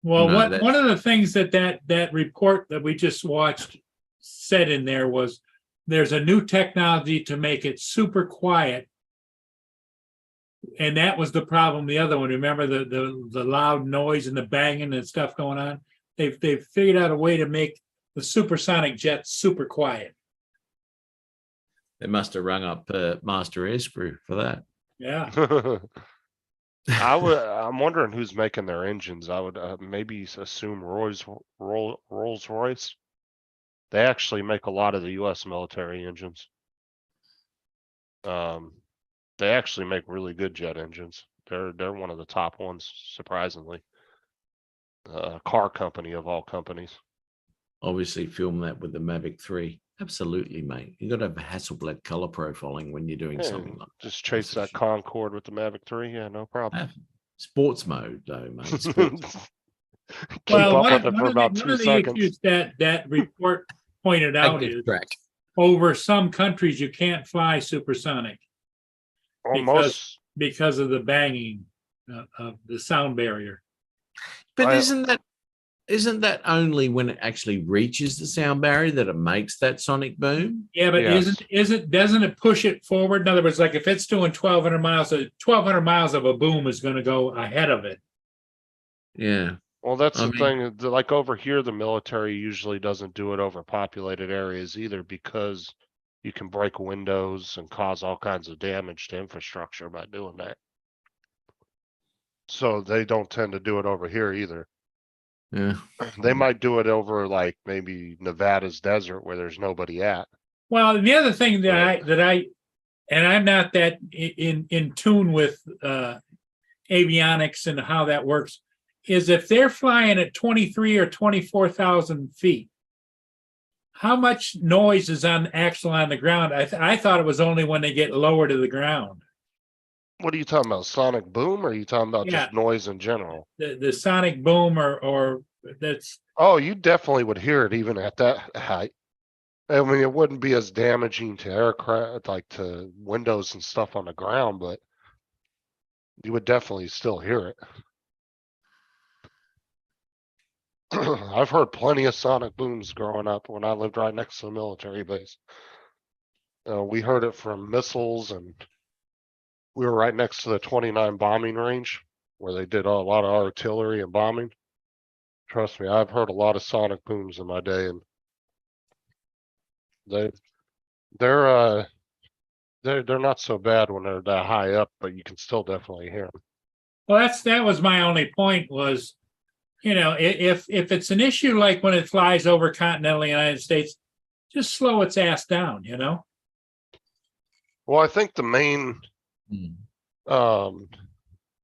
Well, No, one of the things that report that we just watched said in there was there's a new technology to make it super quiet. And that was the problem. The other one, remember the loud noise and the banging and stuff going on? They've figured out a way to make the supersonic jets super quiet. They must have rung up Master Airscrew for that. Yeah. I'm wondering who's making their engines. I would maybe assume Rolls-Royce. They actually make a lot of the U.S. military engines. They actually make really good jet engines. They're one of the top ones, surprisingly. Car company of all companies. Obviously, film that with the Mavic 3. Absolutely, mate. You got to have Hasselblad color profiling when you're doing Yeah, something like that. just chase that Concorde with the Mavic 3. Yeah, no problem. Sports mode, though, mate. Sports. Keep Well, up one with of it for about 2 the seconds. issues that report pointed out Active is track. over some countries you can't fly supersonic Almost. because of the banging of the sound barrier. But isn't that only when it actually reaches the sound barrier that it makes that sonic boom? Yeah, but Yes. doesn't it push it forward? In other words, like if it's doing 1,200 miles, 1,200 miles of a boom is going to go ahead of it. Yeah. Well, that's I the mean- thing. Like over here, the military usually doesn't do it over populated areas either because you can break windows and cause all kinds of damage to infrastructure by doing that. So they don't tend to do it over here either. Yeah. They might do it over like maybe Nevada's desert where there's nobody at. Well, the other thing that I'm not that in tune with avionics and how that works, is if they're flying at 23 or 24,000 feet, how much noise is actually on the ground? I thought it was only when they get lower to the ground. What are you talking about? Sonic boom? Or are you talking about Yeah. just noise in general? The sonic boom or that's Oh, you definitely would hear it even at that height. I mean, it wouldn't be as damaging to aircraft, like to windows and stuff on the ground, but you would definitely still hear it. I've heard plenty of sonic booms growing up when I lived right next to the military base. We heard it from missiles, and we were right next to the 29 bombing range where they did a lot of artillery and bombing. Trust me, I've heard a lot of sonic booms in my day, and they're not so bad when they're that high up, but you can still definitely hear them. well, that was my only point was, you know, if it's an issue like when it flies over continental United States, just slow its ass down, you know? Well, I think the main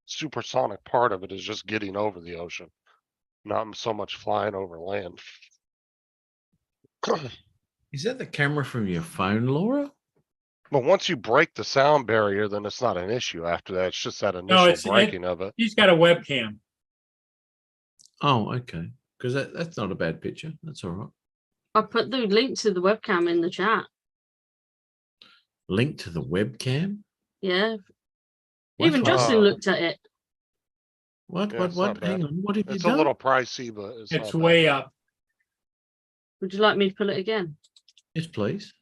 supersonic part of it is just getting over the ocean, not so much flying over land. Is that the camera from your phone, Laura? But once you break the sound barrier, then it's not an issue after that. It's just that initial breaking of it. He's got a webcam. Oh, okay. Because that's not a bad picture. That's all right. I put the link to the webcam in the chat. Link to the webcam? Yeah. What? Even Justin looked at it. What? Yeah, it's not Hang bad. on. What have you It's done? a little pricey, but it's It's not way bad. up. Would you like me to pull it again? Yes, please.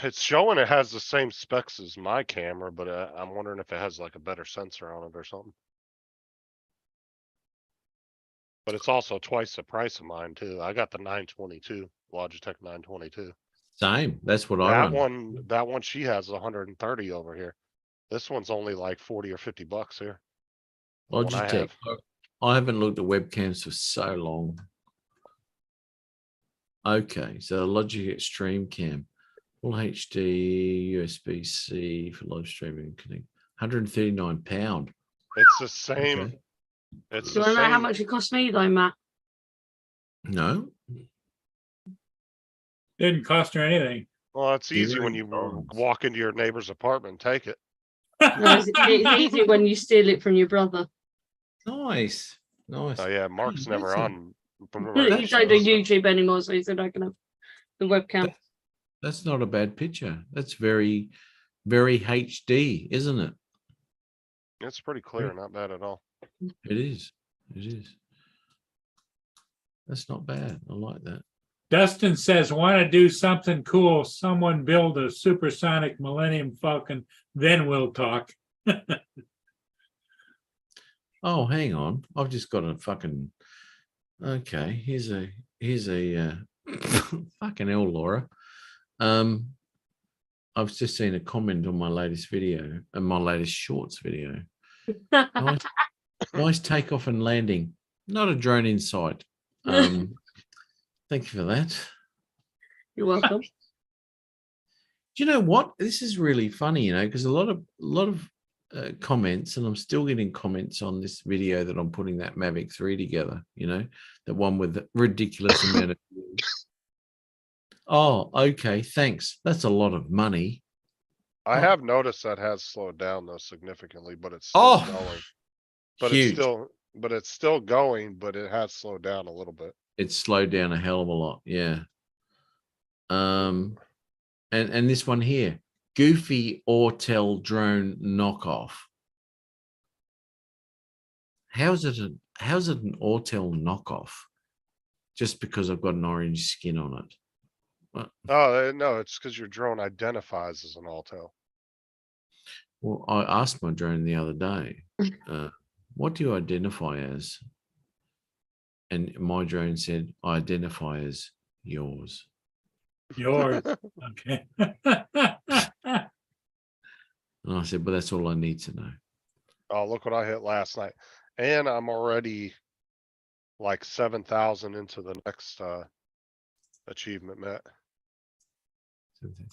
It's showing it has the same specs as my camera, but I'm wondering if it has like a better sensor on it or something. But it's also twice the price of mine too. I got the 922, Logitech 922. Same. That's what I run. That one she has 130 over here. This one's only like 40 or 50 bucks here. One I Logitech. have. I haven't looked at webcams for so long. Okay, so Logitech Stream Cam, full HD USB-C for live streaming. Connect. £139. It's the same. Okay. It's Do you the want to know how same. much it cost me though, Matt? No, Didn't cost her anything. Well, it's easy when you $0. walk into your neighbor's apartment and take it. No, it's easy when you steal it from your brother. nice, nice. Oh yeah, Mark's That's never a- on. You don't do so- YouTube anymore, so he said I can have the webcam. That's not a bad picture. That's very, very HD, isn't it? It's pretty clear, not bad at all. It is. It is. That's not bad. I like that. Dustin says, want to do something cool, someone build a supersonic Millennium Falcon, then we'll talk. Oh, hang on. I've just got a fucking. Okay, here's a fucking hell, Laura. I've just seen a comment on my latest video and my latest shorts video. Nice takeoff and landing. Not a drone in sight. Thank you for that. You're welcome. Do you know what? This is really funny, because a lot of comments, and I'm still getting comments on this video that I'm putting that Mavic 3 together. The one with the ridiculous amount of views. Oh, okay, thanks. That's a lot of money. I Oh. have noticed that has slowed down though significantly, but it's still going. But huge. it's still going, but it has slowed down a little bit. It's slowed down a hell of a lot. Yeah. And this one here, Goofy Autel drone knockoff. How's it an Autel knockoff? Just because I've got an orange skin on it. Oh, no, it's because your drone identifies as an Autel. Well, I asked my drone the other day, what do you identify as? And my drone said, I identify as yours. Yours. Okay. And I said, but that's all I need to know. Oh, look what I hit last night. And I'm already like 7,000 into the next achievement, Matt.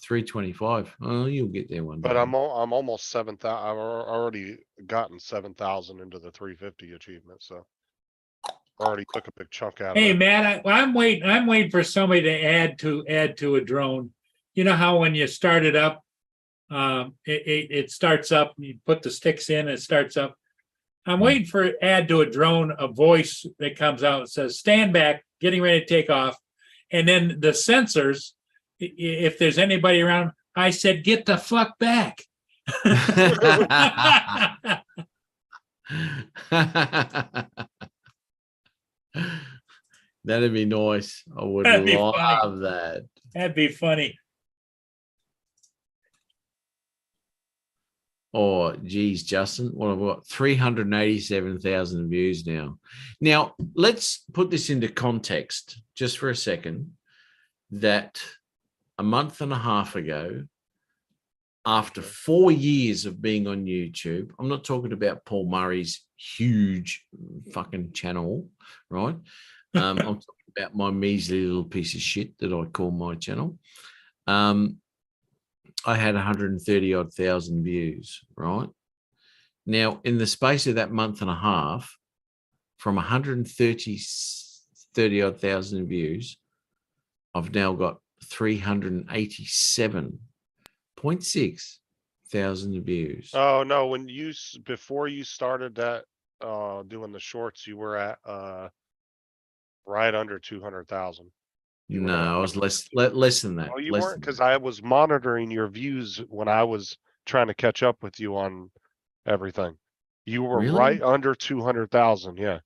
325. Oh, you'll get there one day. But I'm almost 7,000. I've already gotten 7,000 into the 350 achievement, so already took a big chunk out of Hey, it. Matt, I'm waiting for somebody to add to a drone. You know how when you start it up, it starts up, you put the sticks in, it starts up. I'm waiting for add to a drone, a voice that comes out and says, stand back, getting ready to take off. And then the sensors, if there's anybody around, I said, get the fuck back. That'd be nice. I would That'd be love funny. that. That'd be funny. Oh, geez, Justin, what have I got? 387,000 views now. Now, let's put this into context just for a second, that a month and a half ago, after 4 years of being on YouTube, I'm not talking about Paul Murray's huge fucking channel, right? I'm talking about my measly little piece of shit that I call my channel. I had 130 odd thousand views, right? Now, in the space of that month and a half, from 30 odd thousand views, I've now got 387.6 thousand views. Oh no, before you started that doing the shorts, you were at right under 200,000. No, I was less than that. Oh, you less weren't, than because I was monitoring your views when I was trying to catch up with you on everything. You were Really? right under 200,000, yeah.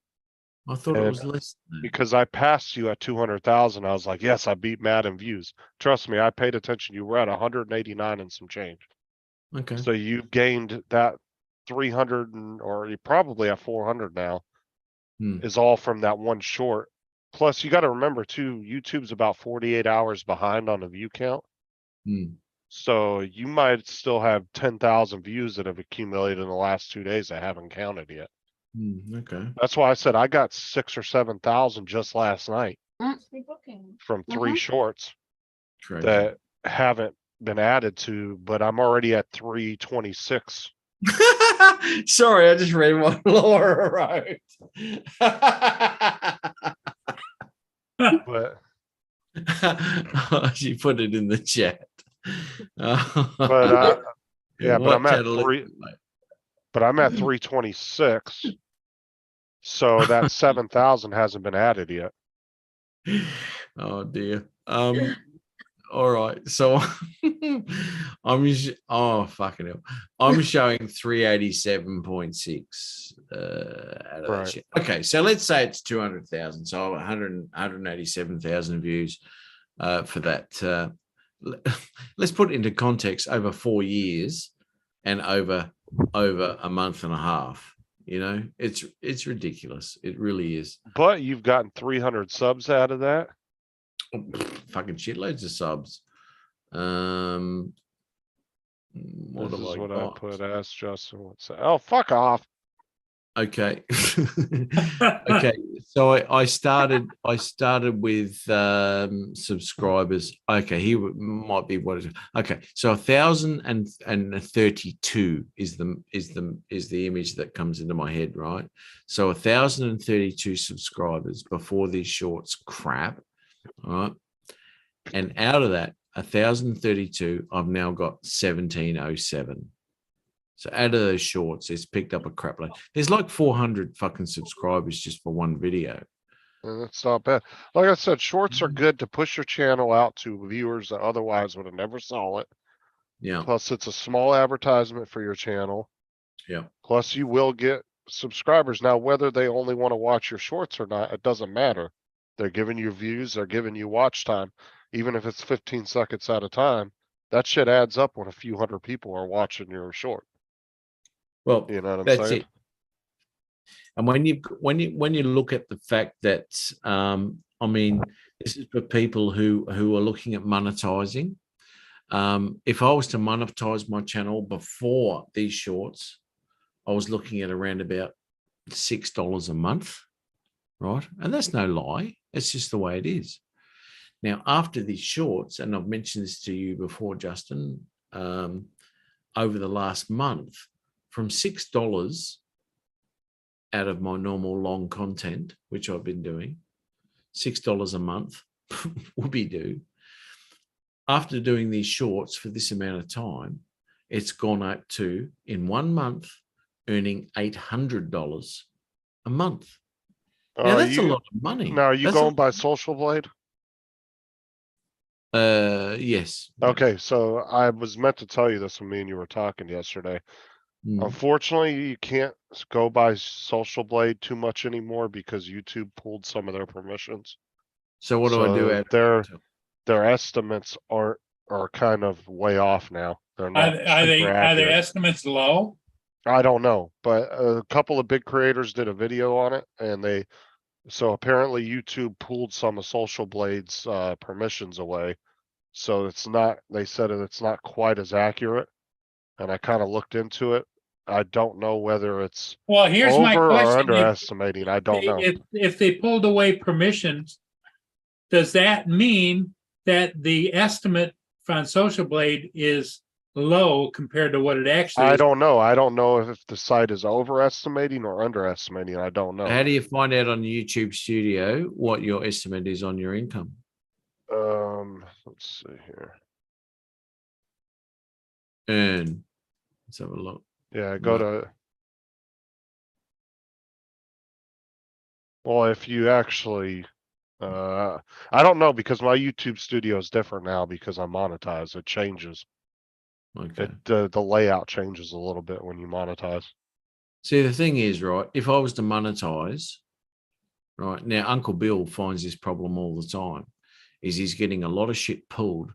I thought it was less than that. Because I passed you at 200,000. I was like, yes, I beat Matt in views. Trust me, I paid attention. You were at 189 and some change. Okay. So you've gained that 300 or you're probably at 400 now. Is all from that one short. Plus, you got to remember too, YouTube's about 48 hours behind on the view count. So you might still have 10,000 views that have accumulated in the last 2 days that haven't counted yet. Okay. That's why I said I got 6 or 7,000 just last night from 3 shorts Crazy. that haven't been added to, but I'm already at 326. Sorry, I just read what Laura wrote. But She put it in the chat. but yeah, but What I'm at channel is 3 it, mate? but I'm at 326. So that 7,000 hasn't been added yet. Oh dear. All right. So oh fucking hell. I'm showing 387.6 out of that Right. shit. Okay, so let's say it's 200,000. So 187,000 views for that. Let's put it into context over 4 years and over a month and a half. You know, it's ridiculous. It really is. But you've gotten 300 subs out of that. Fucking shitloads of subs. What This have is I what got? I put. Ask Justin what's that. Oh, fuck off. Okay. Okay. So I started with subscribers. Okay, here might be what it is. Okay, so 1,032 is the image that comes into my head, right? So 1,032 subscribers before these shorts crap, all right? And out of that 1,032, I've now got 1,707. So out of those shorts, it's picked up a crap load. There's like 400 fucking subscribers just for one video. That's not bad. Like I said, shorts are good to push your channel out to viewers that otherwise would have never saw it. Yeah. Plus, it's a small advertisement for your channel. Yeah. Plus, you will get subscribers. Now, whether they only want to watch your shorts or not, it doesn't matter. They're giving you views. They're giving you watch time. Even if it's 15 seconds at a time, that shit adds up when a few hundred people are watching your short. Well, You know what I'm that's saying? it. And when you look at the fact that I mean, this is for people who are looking at monetizing. If I was to monetize my channel before these shorts, I was looking at around about $6 a month, right? And that's no lie. It's just the way it is. Now, after these shorts, and I've mentioned this to you before, Justin, over the last month, from $6 out of my normal long content, which I've been doing, $6 a month, whoopie do. After doing these shorts for this amount of time, it's gone up to, in 1 month, earning $800 a month. Now, that's a lot of money. Now, are you That's going by Social Blade? Yes. Okay, so I was meant to tell you this when me and you were talking yesterday. Unfortunately, you can't go by Social Blade too much anymore because YouTube pulled some of their permissions. So what do I do? Their estimates are kind of way off now. They're not Are super their accurate. estimates low? I don't know, but a couple of big creators did a video on it, and so apparently YouTube pulled some of Social Blade's permissions away. So it's not. They said it's not quite as accurate, and I kind of looked into it. I don't know whether it's Well, here's my over or question. underestimating. I don't know. If they pulled away permissions, does that mean that the estimate on Social Blade is low compared to what it actually is? I don't know. I don't know if the site is overestimating or underestimating. I don't know. How do you find out on YouTube Studio what your estimate is on your income? Let's see here. Earn. Let's have a look. Yeah, go to. Well, if you actually, I don't know because my YouTube Studio is different now because I'm monetized. It changes. Okay. The layout changes a little bit when you monetize. See, the thing is, right, if I was to monetize, right, now Uncle Bill finds this problem all the time, is he's getting a lot of shit pulled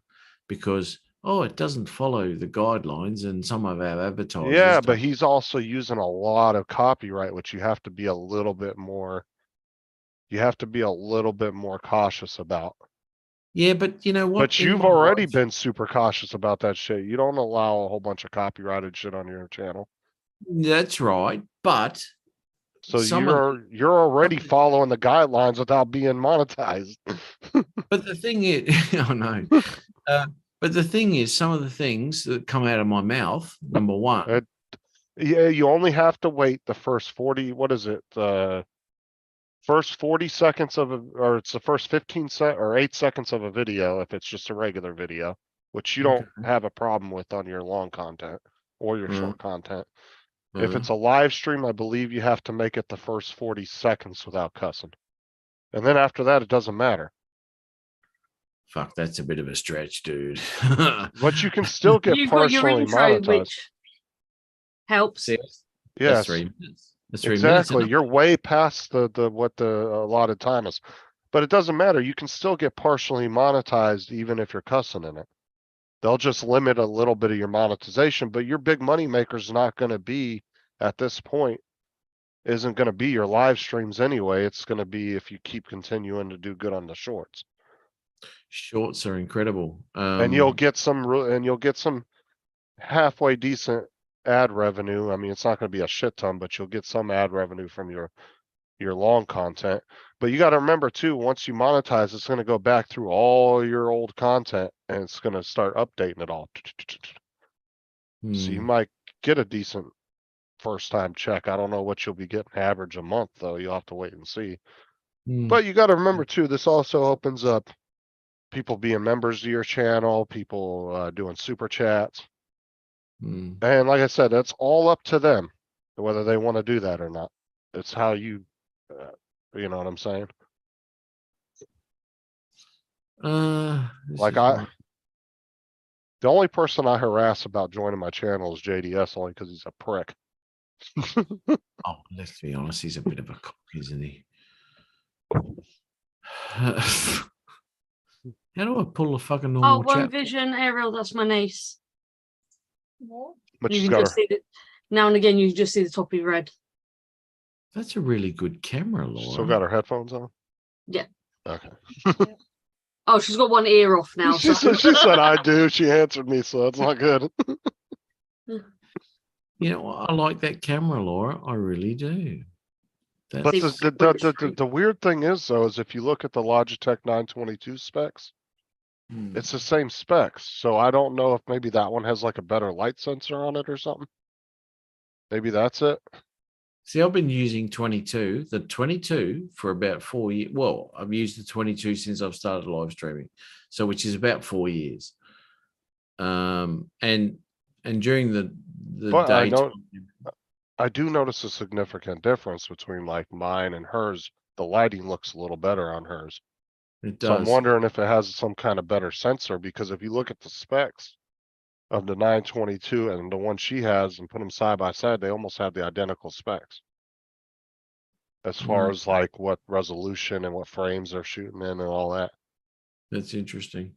because, oh, it doesn't follow the guidelines and some of our advertisers. Yeah, but he's also using a lot of copyright, which you have to be a little bit more, cautious about. Yeah, but you know what? But you've already been super cautious about that shit. You don't allow a whole bunch of copyrighted shit on your channel. That's right. But So some of you're already some- following the guidelines without being monetized. but the thing is, I know. But the thing is, some of the things that come out of my mouth, number one, Yeah, you only have to wait the first 40, what is it? First 40 seconds of or it's the first 15 or 8 seconds of a video if it's just a regular video, which you don't have a problem with on your long content or your short content. If it's a live stream, I believe you have to make it the first 40 seconds without cussing. And then after that, it doesn't matter. fuck, that's a bit of a stretch, dude. But you can still get You've got your partially intro, monetized. which helps. That's Yes, 3 minutes. That's 3 minutes. exactly. You're way past the what the allotted time is. But it doesn't matter. You can still get partially monetized even if you're cussing in it. They'll just limit a little bit of your monetization, but your big money maker's not going to be at this point, isn't going to be your live streams anyway. It's going to be if you keep continuing to do good on the shorts. Shorts are incredible. And you'll get some halfway decent ad revenue. I mean, it's not going to be a shit ton, but you'll get some ad revenue from your long content. But you got to remember too, once you monetize, it's going to go back through all your old content and it's going to start updating it all. So you might get a decent first time check. I don't know what you'll be getting average a month though. You'll have to wait and see. But you got to remember too, this also opens up people being members of your channel, people doing super chats. And like I said, that's all up to them, whether they want to do that or not. It's how you, you know what I'm saying? Like the only person I harass about joining my channel is JDS only because he's a prick. Oh, let's be honest, he's a bit of a cock, isn't he? How do I pull a fucking Oh, normal One chat? Vision, Ariel, that's my niece. But You she's can got just see that now and again. You can just see the top of your head. That's a really good camera, Laura. Still got her headphones on? Yeah. Okay. Oh, she's got one ear off now. She So. said I do. She answered me, so that's not good. You know, I like that camera, Laura. I really do. But That's the weird thing is though, is if you look at the Logitech 922 specs, it's the same specs. So I don't know if maybe that one has like a better light sensor on it or something. Maybe that's it. See, I've been using 22, the 22 for about 4 years. Well, I've used the 22 since I've started live streaming. So, which is about 4 years. And during the But day, I do notice a significant difference between like mine and hers. The lighting looks a little better on hers. it So I'm does. wondering if it has some kind of better sensor, because if you look at the specs of the 922 and the one she has and put them side by side, they almost have the identical specs. As far as like what resolution and what frames they're shooting in and all that. That's interesting.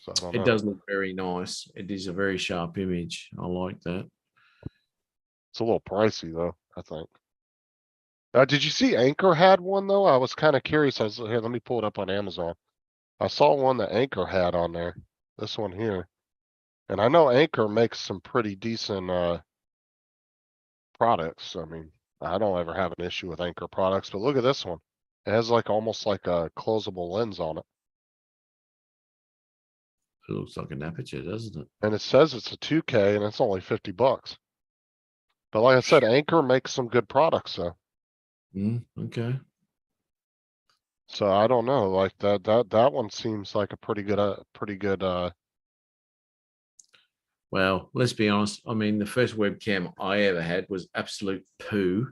So I don't It know. does look very nice. It is a very sharp image. I like that. It's a little pricey though, I think. Did you see Anchor had one though? I was kind of curious. I was here, let me pull it up on Amazon. I saw one that Anchor had on there. This one here. And I know Anchor makes some pretty decent products. I mean, I don't ever have an issue with Anchor products, but look at this one. It has like almost like a closable lens on it. It looks like an aperture, doesn't it? And it says it's a 2K and it's only $50. But like I said, Anchor makes some good products though. Okay. So I don't know, like that one seems like a pretty good Well, let's be honest. I mean, the first webcam I ever had was absolute poo.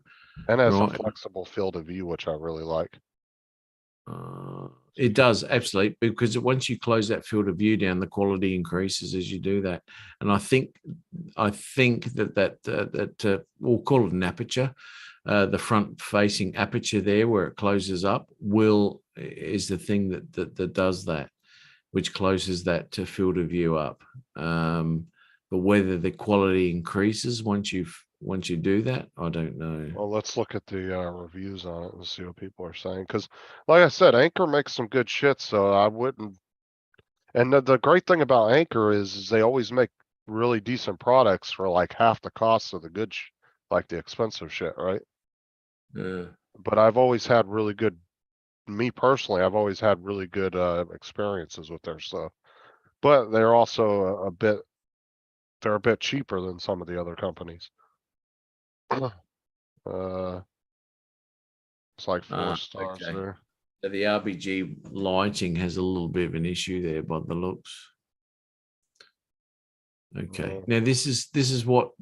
and has a Right. flexible field of view, which I really like. It does absolutely, because once you close that field of view down, the quality increases as you do that. And I think that we'll call it an aperture. The front facing aperture there where it closes up is the thing that does that, which closes that to field of view up. But whether the quality increases once you do that, I don't know. Well, let's look at the reviews on it and see what people are saying. Cause like I said, Anchor makes some good shit, so I wouldn't. And the great thing about Anchor is they always make really decent products for like half the cost of the good, like the expensive shit, right? But I've always had really good, me personally, I've always had really good experiences with their stuff. But they're also they're a bit cheaper than some of the other companies. It's like 4 stars okay. there. So the RBG lighting has a little bit of an issue there by the looks. Okay. Now this is what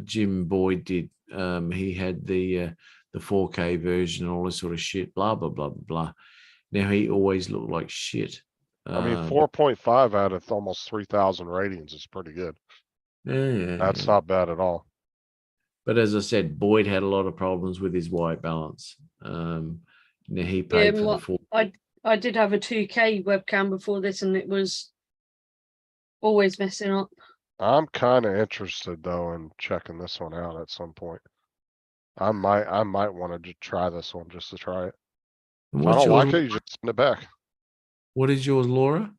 Jim Boyd did. He had the 4K version, all this sort of shit, blah blah blah blah blah. Now he always looked like shit. I mean, 4.5 out of almost 3,000 ratings is pretty good. Yeah, That's not bad at all. But as I said, Boyd had a lot of problems with his white balance. Now he paid for the full. I did have a 2K webcam before this, and it was always messing up. I'm kind of interested though in checking this one out at some point. I might want to try this one just to try it. If I don't like it, you just send it back. What is yours, Laura?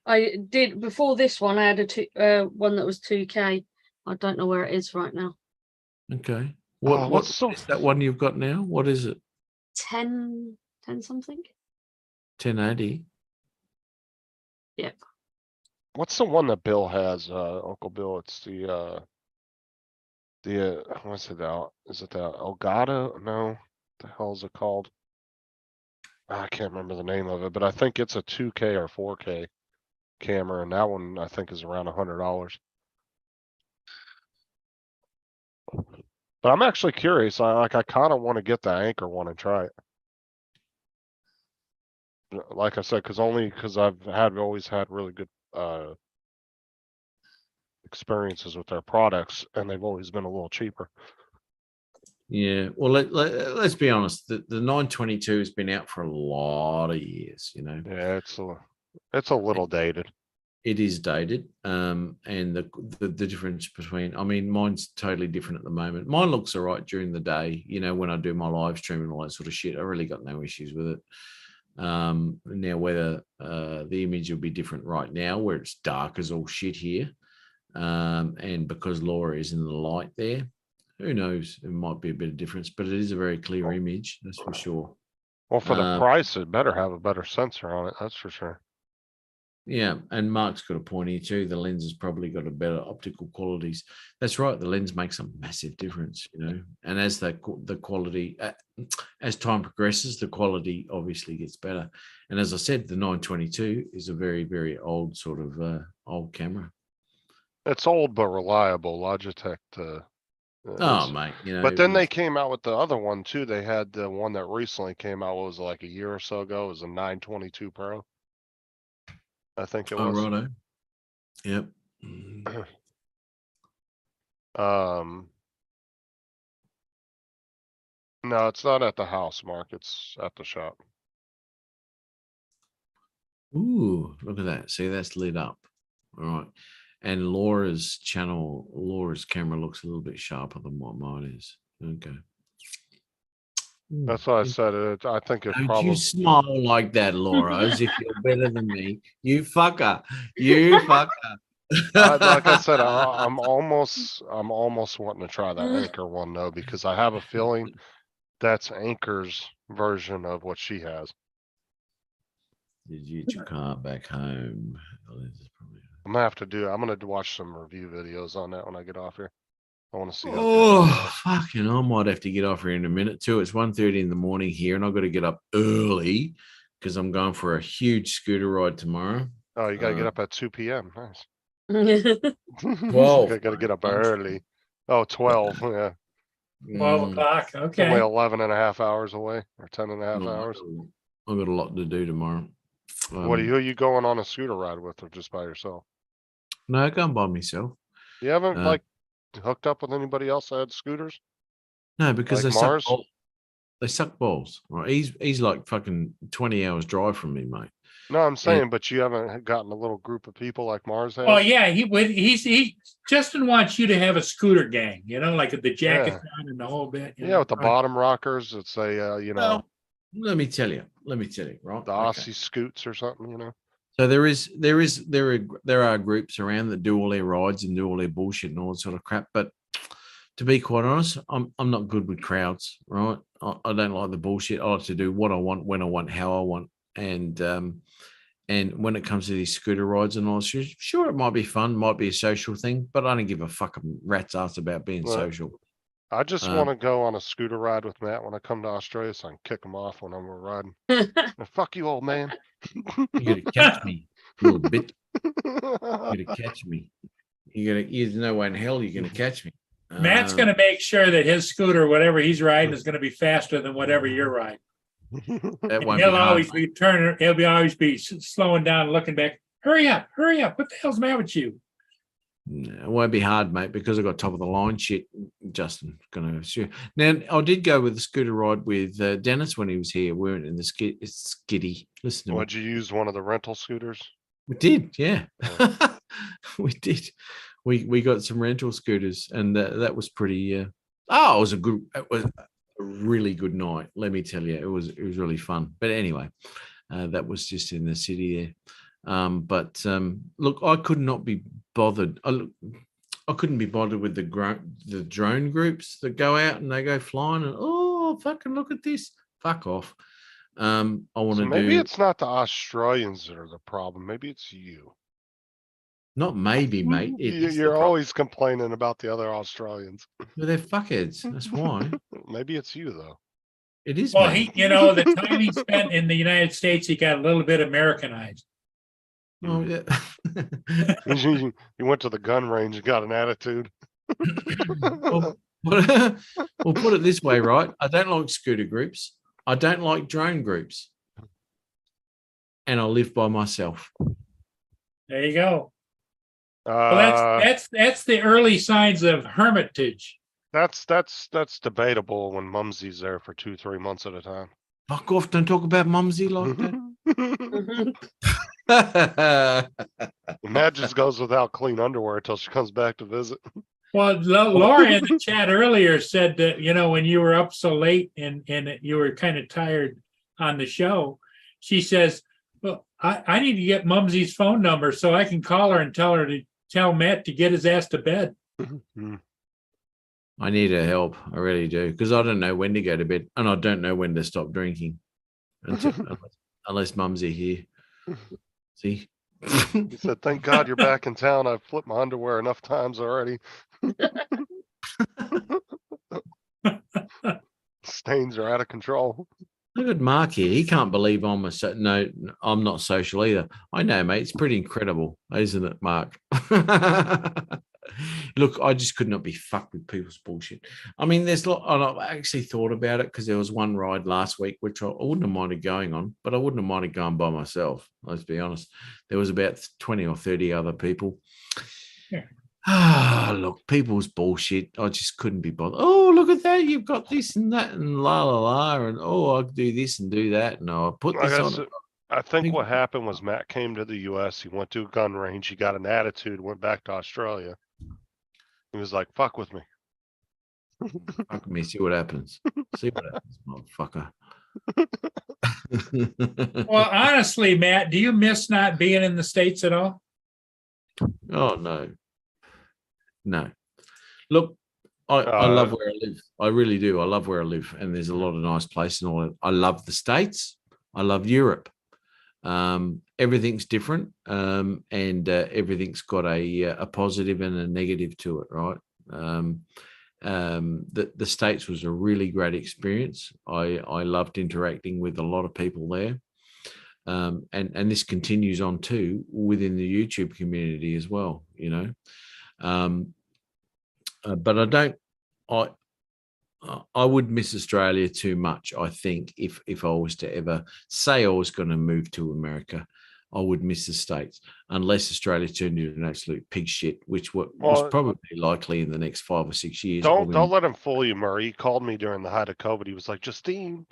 I did before this one. I had a one that was 2K. I don't know where it is right now. Okay. What's that one you've got now? What is it? 10 something. 1080. Yep. What's the one that Bill has, Uncle Bill? It's the what's it out? Is it the Elgato? No, what the hell is it called? I can't remember the name of it, but I think it's a 2K or 4K camera, and that one I think is around $100. But I'm actually curious. I kind of want to get the Anchor one and try it. Like I said, because I've always had really good experiences with their products, and they've always been a little cheaper. Yeah. Well, let's be honest. The 922 has been out for a lot of years. You know. Yeah, it's a little dated. It is dated. And the difference between, I mean, mine's totally different at the moment. Mine looks all right during the day. You know, when I do my live stream and all that sort of shit, I really got no issues with it. Now whether the image will be different right now, where it's dark as all shit here, and because Laura is in the light there, who knows? It might be a bit of difference, but it is a very clear image, that's for sure. Well, for the price, it better have a better sensor on it. That's for sure. Yeah, and Mark's got a point here too. The lens has probably got a better optical qualities. That's right. The lens makes a massive difference, you know. And as the quality, as time progresses, the quality obviously gets better. And as I said, the 922 is a very, very old sort of old camera. It's old but reliable. Logitech. Oh, mate, you know. But then they came out with the other one too. They had the one that recently came out. What was it, like a year or so ago? It was a 922 Pro. I think it was. Oh, righto. Yep. No, it's not at the house, Mark. It's at the shop. Ooh, look at that. See, that's lit up. All right. And Laura's camera looks a little bit sharper than what mine is. Okay. That's why I said it. I think it Don't probably. you smile like that, Laura, as if you're better than me. You fucker. You fucker. Like I said, I'm almost wanting to try that Anchor one though, because I have a feeling that's Anchor's version of what she has. Did you get your car back home? I'm gonna watch some review videos on that when I get off here. I want to see. Oh, fucking! I might have to get off here in a minute too. It's 1:30 in the morning here, and I've got to get up early because I'm going for a huge scooter ride tomorrow. Oh, you gotta get up at 2 p.m. Nice. 12. I gotta get up early. Oh, 12. Yeah. 12 o'clock. It's only Okay. 11 and a half hours away, or 10 and a half hours. I've got a lot to do tomorrow. Who are you going on a scooter ride with, or just by yourself? No, I can't by myself. You haven't like hooked up with anybody else that had scooters? No, because Like they Mars? suck balls. They suck balls. Right? He's like fucking 20 hours drive from me, mate. No, I'm saying, but you haven't gotten a little group of people like Mars has? Oh yeah, Justin wants you to have a scooter gang, you know, like the jacket on and the whole bit. you Yeah, know. with the bottom rockers, it's a, you know, Well, let me tell you, right? the Aussie scoots or something, you know? So there are groups around that do all their rides and do all their bullshit and all that sort of crap. But to be quite honest, I'm not good with crowds, right? I don't like the bullshit. I like to do what I want, when I want, how I want, and when it comes to these scooter rides and all, sure, it might be fun, might be a social thing, but I don't give a fucking rat's ass about being Well, social. I just want to go on a scooter ride with Matt when I come to Australia, so I can kick him off when I'm riding. Fuck you, old man. You're gonna catch me, you little bitch. You're gonna catch me. There's no way in hell you're gonna catch me. Matt's going to make sure that his scooter, whatever he's riding, is going to be faster than whatever you're riding. That won't He'll be hard, always mate. be turning. He'll be always be slowing down, and looking back. Hurry up! Hurry up! What the hell's the matter with you? No, it won't be hard, mate, because I got top of the line shit. Justin gonna sure. Now I did go with the scooter ride with Dennis when he was here. We went in the skiddy. Listen to me. Would you use one of the rental scooters? We did, yeah. We did. We got some rental scooters, and that was pretty. It was a really good night. Let me tell you, it was really fun. But anyway, that was just in the city there. Look, I could not be bothered. I couldn't be bothered with the drone groups that go out and they go flying and fucking look at this. Fuck off. I want to Maybe do. it's not the Australians that are the problem. Maybe it's you. Not maybe, mate. You're always complaining about the other Australians. Well, they're fuckheads. That's why. Maybe it's you though. It is. Well, me. the time he spent in the United States, he got a little bit Americanized. Oh, yeah. You went to the gun range and got an attitude. Well, put it this way, right? I don't like scooter groups. I don't like drone groups. And I live by myself. There you go. Well, that's the early signs of hermitage. That's debatable when Mumsy's there for 2-3 months at a time. Fuck off! Don't talk about Mumsy like that. Matt just goes without clean underwear until she comes back to visit. Well, Laura in the chat earlier said that, when you were up so late and you were kind of tired on the show, she says, well, I need to get Mumsy's phone number so I can call her and tell her to tell Matt to get his ass to bed. I need her help. I really do. Because I don't know when to go to bed and I don't know when to stop drinking unless Mumsy here. See? He said, thank God you're back in town. I've flipped my underwear enough times already. Stains are out of control. Look at Mark here. He can't believe I'm I'm not social either. I know, mate. It's pretty incredible, isn't it, Mark? Look, I just could not be fucked with people's bullshit. I mean, and I actually thought about it because there was one ride last week which I wouldn't have minded going on, but I wouldn't have minded going by myself. Let's be honest. There was about 20 or 30 other people. Yeah. Look, people's bullshit. I just couldn't be bothered. Oh, look at that. You've got this and that and la la la. And I do this and do that. And I'll put this on. I think what happened was Matt came to the US. He went to a gun range. He got an attitude, went back to Australia. He was like, fuck with me. Fuck me. See what happens. See what happens, motherfucker. Well, honestly, Matt, do you miss not being in the States at all? Oh, no. No. Look, I love where I live. I really do. I love where I live. And there's a lot of nice places and all that. I love the States. I love Europe. Everything's different. And everything's got a positive and a negative to it, right? The States was a really great experience. I loved interacting with a lot of people there. And this continues on too within the YouTube community as well, but I would miss Australia too much. I think if I was to ever say I was going to move to America, I would miss the States unless Australia turned into an absolute pig shit, which was probably likely in the next 5 or 6 years. Don't let him fool you, Murray. He called me during the height of COVID. He was like, Justine,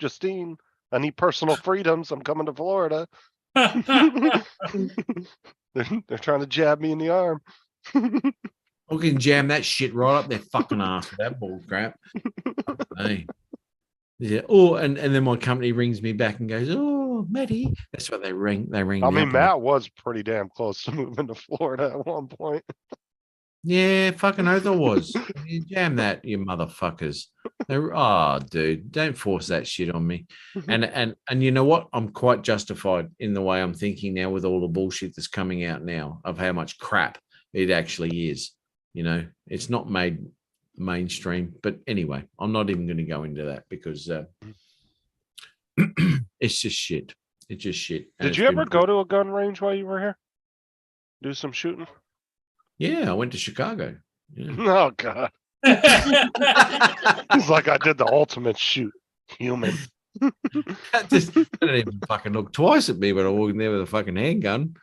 I need personal freedoms. I'm coming to Florida. They're trying to jab me in the arm. I can jam that shit right up their fucking ass with that bull crap. Hey. Yeah. Oh, and then my company rings me back and goes, "Oh, Matty." That's what they ring. They ring. I me mean, up Matt was pretty damn close to moving to Florida at one point. Yeah, fucking oath I was. You jam that, you motherfuckers. Oh, dude, don't force that shit on me. And you know what? I'm quite justified in the way I'm thinking now with all the bullshit that's coming out now of how much crap it actually is. You know, it's not made mainstream. But anyway, I'm not even going to go into that because it's just shit. It's just shit. And Did it's you ever been- go to a gun range while you were here? Do some shooting? Yeah, I went to Chicago. Yeah. Oh God. It's like I did the ultimate shoot. Human. They don't even fucking look twice at me when I walked in there with a fucking handgun.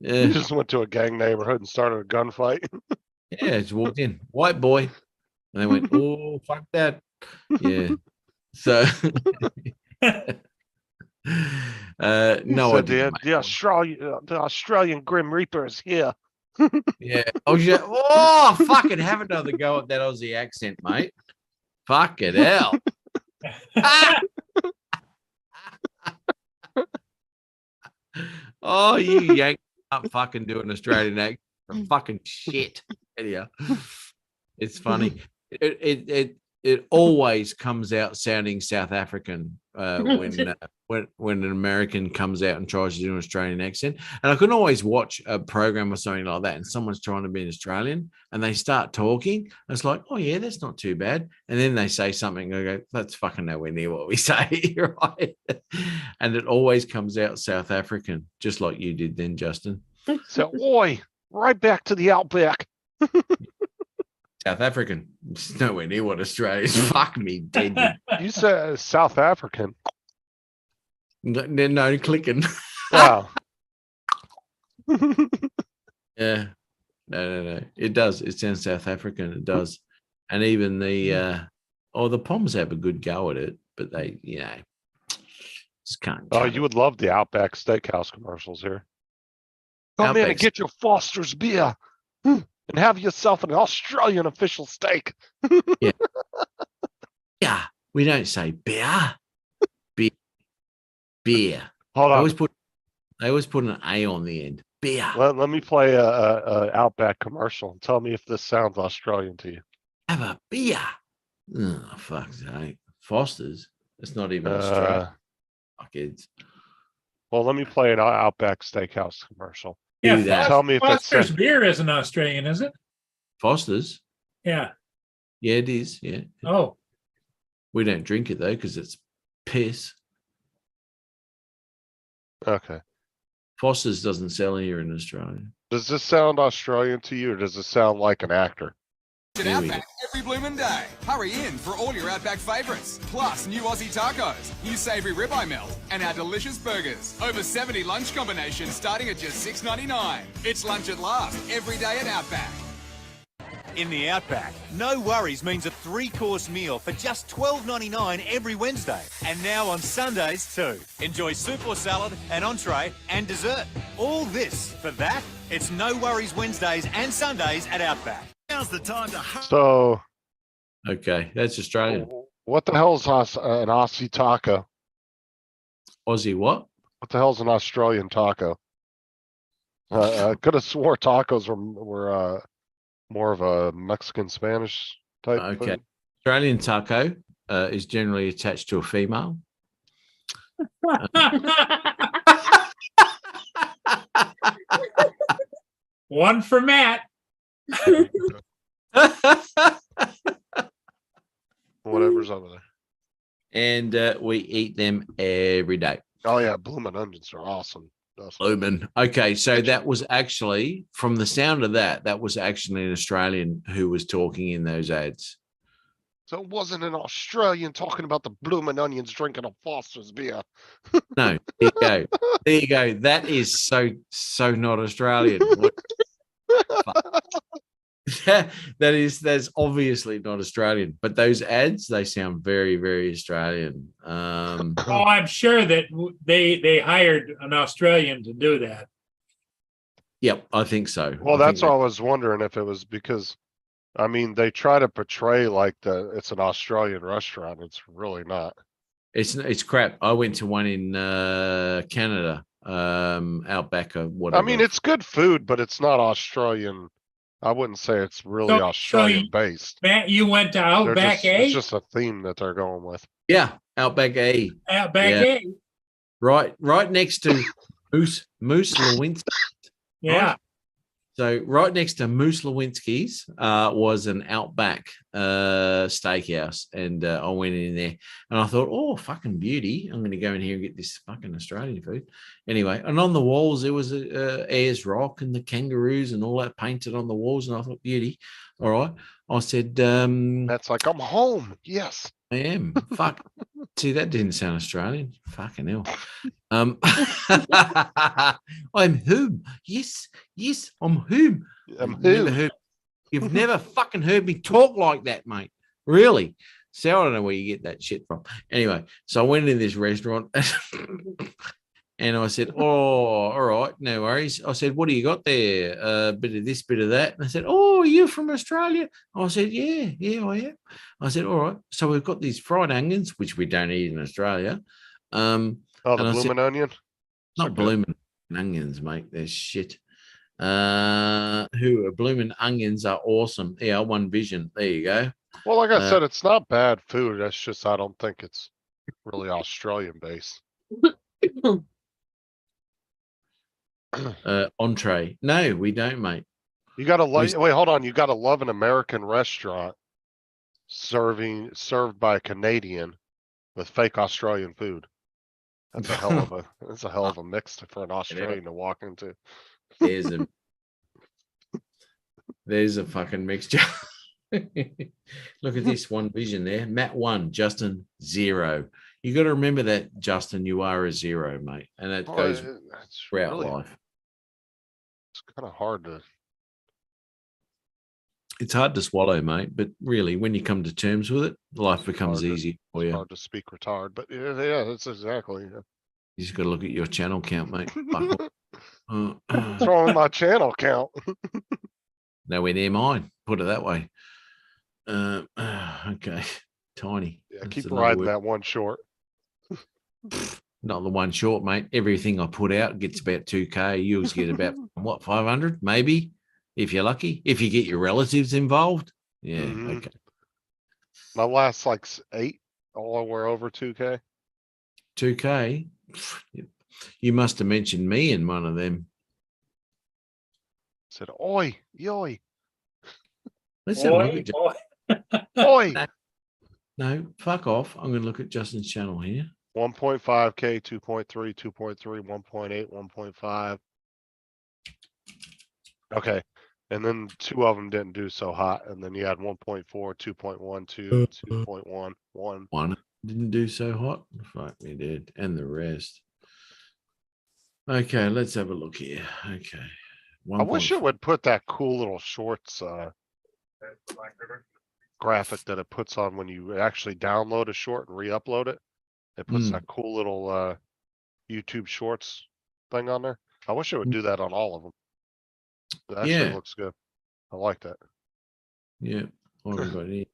Yeah, Just went to a gang neighborhood and started a gunfight. yeah, just walked in, white boy, and they went, "Oh, fuck that." Yeah. So, no, I Said didn't. mate. the Australian Grim Reaper is here. Yeah. Oh, yeah. Oh, fucking have another go at that Aussie accent, mate. Fucking hell. Oh, you yank up fucking doing Australian accent. Fucking shit. Yeah. It's funny. It always comes out sounding South African when an American comes out and tries to do an Australian accent. And I can always watch a program or something like that, and someone's trying to be an Australian, and they start talking. And it's like, oh yeah, that's not too bad. And then they say something, and I go, that's fucking nowhere near what we say, right? And it always comes out South African, just like you did then, Justin. So, oi, right back to the outback. South African. It's nowhere near what Australia's. Fuck me dead. You said South African. No clicking. Wow. Yeah. No. It does. It sounds South African. It does. And even the Poms have a good go at it, but they, just can't. Oh, cut you it. would love the Outback Steakhouse commercials here. Come in and Outback get your Foster's beer and have yourself an Australian official steak. Yeah. We don't say beer. Beer. Hold They on. always put an A on the end. Beer. Let me play a Outback commercial and tell me if this sounds Australian to you. Have a beer. Oh, fuck's sake. Foster's. It's not even Australian. Fuckheads. Well, let me play an Outback Steakhouse commercial. Yeah, Do that. Tell me if it's Foster's beer isn't Australian, is it? Foster's. Yeah. Yeah, it is. Yeah. Oh, We don't drink it though because it's piss. Okay. Foster's doesn't sell here in Australia. Does this sound Australian to you, or does it sound like an actor? Here we go. Every bloomin' day. Hurry in for all your Outback favourites. Plus, new Aussie tacos, new savoury ribeye melt, and our delicious burgers. Over 70 lunch combinations starting at just $6.99. It's lunch at last, every day at Outback. In the Outback, no worries means a 3-course meal for just $12.99 every Wednesday. And now on Sundays too. Enjoy soup or salad, an entree and dessert. All this for that? It's No Worries Wednesdays and Sundays at Outback. Now's the time to So, Okay, that's Australian. what the hell's an Aussie taco? Aussie what? What the hell's an Australian taco? I could have swore tacos were more of a Mexican Spanish type. Okay. food. Australian taco is generally attached to a female. one for Matt. Whatever's over there. And we eat them every day. Oh yeah, bloomin' onions are awesome. Lumen. Okay, so that was actually, from the sound of that was actually an Australian who was talking in those ads. So it wasn't an Australian talking about the bloomin' onions drinking a Foster's beer. No, there you go. There you go. That is so not Australian. What- that's obviously not Australian, but those ads, they sound very, very Australian. Oh, I'm sure that they hired an Australian to do that. Yep, I think so. Well, I that's think all I was wondering if it was because, I mean, they try to portray like it's an Australian restaurant. It's really not. it's crap. I went to one in Canada, Outback or whatever. I mean, it's good food, but it's not Australian I wouldn't say it's really So- so Australian you- based. Matt, you went to Outback It's A? just a theme that they're going with. Yeah, Outback A. Outback Yeah. A? Right next to Moose Lewinsky. Yeah. So right next to Moose Lewinsky's was an Outback steakhouse, and I went in there and I thought, oh, fucking beauty! I'm going to go in here and get this fucking Australian food. Anyway, and on the walls there was Ayers Rock and the kangaroos and all that painted on the walls, and I thought, beauty. All right, I said, That's like, I'm home. Yes. I am. Fuck. See, that didn't sound Australian. Fucking hell. I'm home. Yes, I'm home. You've never fucking heard me talk like that, mate. Really? So I don't know where you get that shit from. Anyway, so I went in this restaurant and I said, oh, all right, no worries. I said, what do you got there? A bit of this, bit of that. And I said, oh, you're from Australia? I said, yeah, I am. I said, all right. So we've got these fried onions, which we don't eat in Australia. The and I bloomin' said, onion? not blooming onions, mate. They're shit. Blooming onions are awesome. Yeah, One Vision. There you go. Well, like I said, it's not bad food. That's just, I don't think it's really Australian based. Entree. No, we don't, mate. You gotta wait, hold on. You gotta love an American restaurant served by a Canadian with fake Australian food. That's a hell of a mix for an Australian to walk into. There's a fucking mixture. Look at this One Vision there. Matt 1, Justin 0. You got to remember that, Justin, you are a 0, mate. And that goes throughout life. It's kind of hard to. It's hard to swallow, mate. But really, when you come to terms with it, life becomes easy for you. Hard to speak retard, but yeah, that's exactly. Yeah. You just got to look at your channel count, mate. What's wrong with my channel count? Nowhere near mine. Put it that way. Okay, tiny. Yeah, That's keep another riding word. that one short. Not the one short, mate. Everything I put out gets about 2K. You always get about what, 500, maybe, if you're lucky. If you get your relatives involved, yeah. Mhm. Okay. My last like 8, all were over 2K. 2K. You must have mentioned me in one of them. Said, oi, yoy, Let's have a look at. oi. No, fuck off. I'm going to look at Justin's channel here. 1.5K, 2.3, 2.3, 1.8, 1.5. Okay. And then 2 of them didn't do so hot. And then you had 1.4, 2.1, 2, 2.1, 1. One didn't do so hot. Fuck me, did. And the rest. Okay, let's have a look here. Okay. I wish it would put that cool little shorts graphic that it puts on when you actually download a short and re-upload it. It puts that cool little YouTube Shorts thing on there. I wish it would do that on all of them. That actually looks good. I like that. Yeah. What have we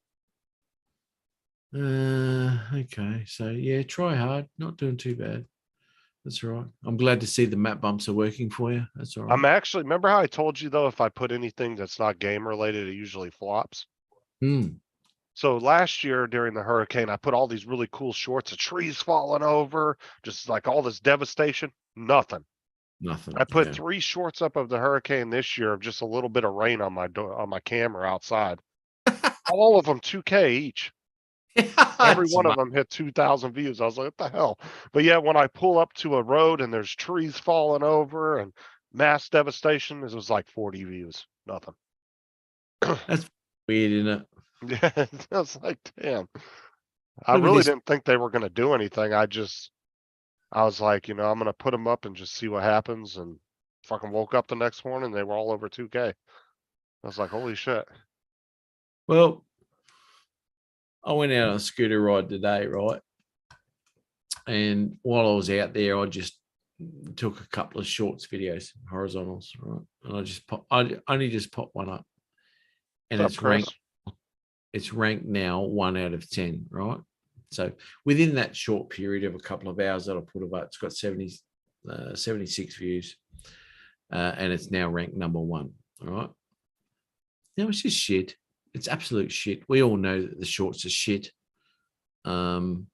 got here? Okay. So yeah, try hard. Not doing too bad. That's all right. I'm glad to see the map bumps are working for you. That's all right. I'm actually, remember how I told you though, if I put anything that's not game related, it usually flops. So last year during the hurricane, I put all these really cool shorts of trees falling over, just like all this devastation. Nothing. Nothing. I put 3 shorts up of the hurricane this year of just a little bit of rain on my on my camera outside. All of them 2K each. Every one of them hit 2,000 views. I was like, what the hell? But yeah, when I pull up to a road and there's trees falling over and mass devastation, it was like 40 views. Nothing. That's weird, isn't it? Yeah, I was like, damn. I Look at really this. didn't think they were going to do anything. I was like, I'm going to put them up and just see what happens. And fucking woke up the next morning, they were all over 2K. I was like, holy shit. Well, I went out on a scooter ride today, right? And while I was out there, I just took a couple of shorts videos, horizontals, right? And I only just popped one up. And What's up, Chris? it's ranked now 1 out of 10, right? So within that short period of a couple of hours that I put about, it's got 76 views, and it's now ranked number 1. All right. it's just shit. It's absolute shit. We all know that the shorts are shit. And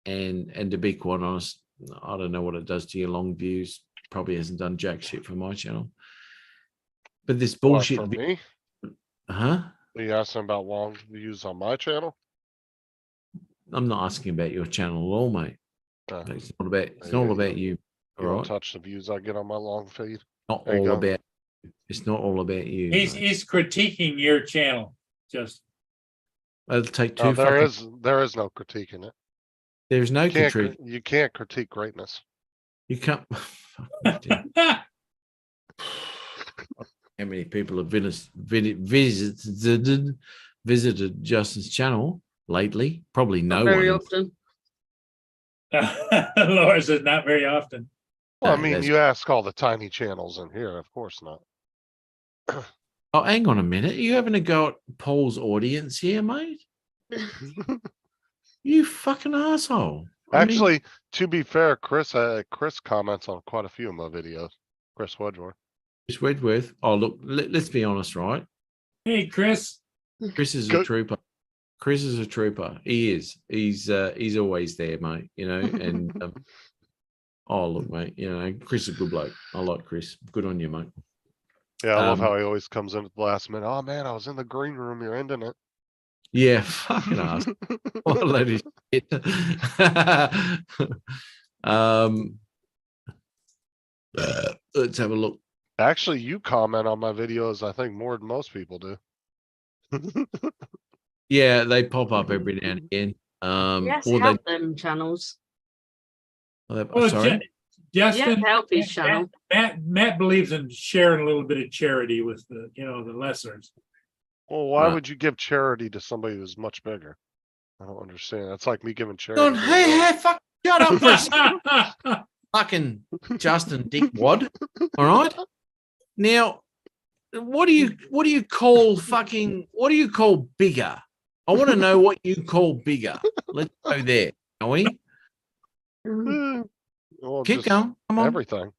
to be quite honest, I don't know what it does to your long views. Probably hasn't done jack shit for my channel. But this bullshit. For me? Huh? Are you asking about long views on my channel? I'm not asking about your channel at all, mate. It's not about. It's not all about you. All You don't right. touch the views I get on my long feed. Not There you all go. about. It's not all about you. He's mate. he's critiquing your channel. Just It'll take No, two. there is no critique in it. There's no critique. You can't critique greatness. You can't. How many people have visited Justin's channel lately? Probably no Very one. often. Laura says not very often. Well, I No, mean, that's- you ask all the tiny channels in here, of course not. Oh, hang on a minute. Are you having a go at Paul's audience here, mate? You fucking asshole. I mean, Actually, to be fair, Chris comments on quite a few of my videos. Chris Wedgworth. Chris Wedgworth. Oh, look, let's be honest, right? Hey, Chris. Chris is a Good. trooper. Chris is a trooper. He is. He's always there, mate. You know, and oh, look, mate. You know, Chris is a good bloke. I like Chris. Good on you, mate. Yeah, I love Um, how he always comes in at the last minute. Oh man, I was in the green room. You're ending it. Yeah, fucking ass. What a load of shit. Let's have a look. Actually, you comment on my videos, I think, more than most people do. Yeah, they pop up every now and again. Yes, Or they, help them channels. Oh, sorry. Justin. Yeah, help his channel. Matt believes in sharing a little bit of charity with the the lessers. Well, why Right. would you give charity to somebody who's much bigger? I don't understand. That's like me giving charity. Don, to a hey, girl. hey, fuck, shut up for a second. Fucking Justin Dickwad. All right. Now, what do you call bigger? I want to know what you call bigger. Let's go there, shall we? Well, Keep just going. Come on. everything.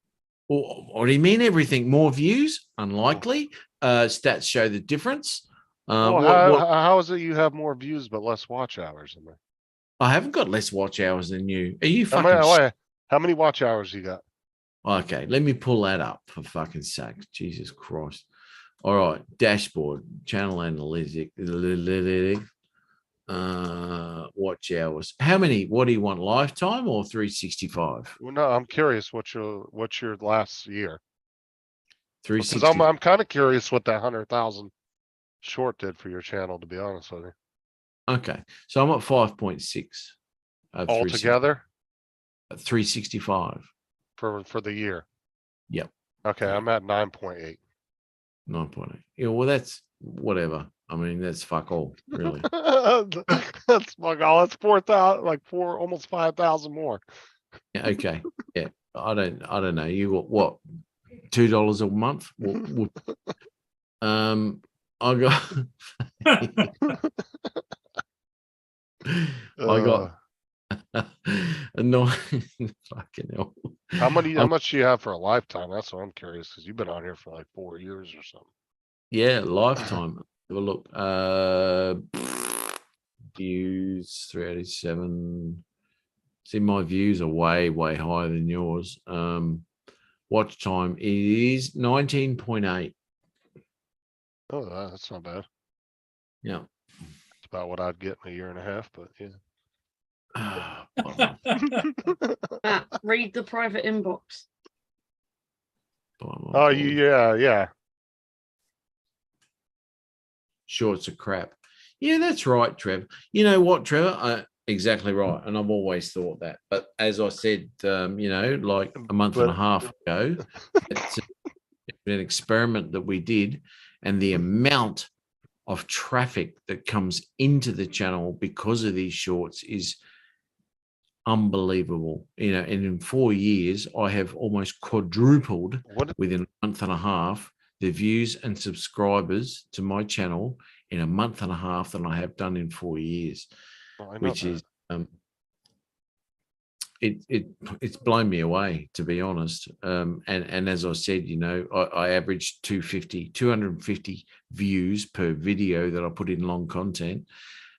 Well, what do you mean everything? More views? Unlikely. Stats show the difference. Well, how is it you have more views but less watch hours in there? I haven't got less watch hours than you. Are you How fucking? many, how many watch hours you got? Okay, let me pull that up for fucking sake. Jesus Christ. All right, dashboard, channel analytics, watch hours. How many? What do you want? Lifetime or 365? Well, no, I'm curious what's your last year? Because 360. I'm kind of curious what that 100,000 short did for your channel, to be honest with you. Okay, so I'm at 5.6 Altogether 365. for the year. Yep, Okay, I'm at 9.8. 9.8. Yeah, well, that's whatever. I mean, that's fuck all, really. That's my god, that's 4,000, like almost 5,000 more. Yeah, okay. Yeah. I don't know. You got what? $2 a month? I got no fucking hell. How much do you have for a lifetime? That's what I'm curious, because you've been on here for like 4 years or something. Yeah, lifetime. Have a look. Views 387. See, my views are way higher than yours. Watch time is 19.8. Oh, that's not bad. Yeah. It's about what I'd get in a year and a half, but yeah. Matt, read the private inbox. Oh, yeah. Shorts are crap. Yeah, that's right, Trev. You know what, Trevor? Exactly right. And I've always thought that. But as I said, like a month and a half ago, it's an experiment that we did, and the amount of traffic that comes into the channel because of these shorts is unbelievable. And in 4 years, I have almost quadrupled within a month and a half the views and subscribers to my channel in a month and a half than I have done in 4 years, which is it's blown me away, to be honest. And as I said, you know, I averaged 250 views per video that I put in long content,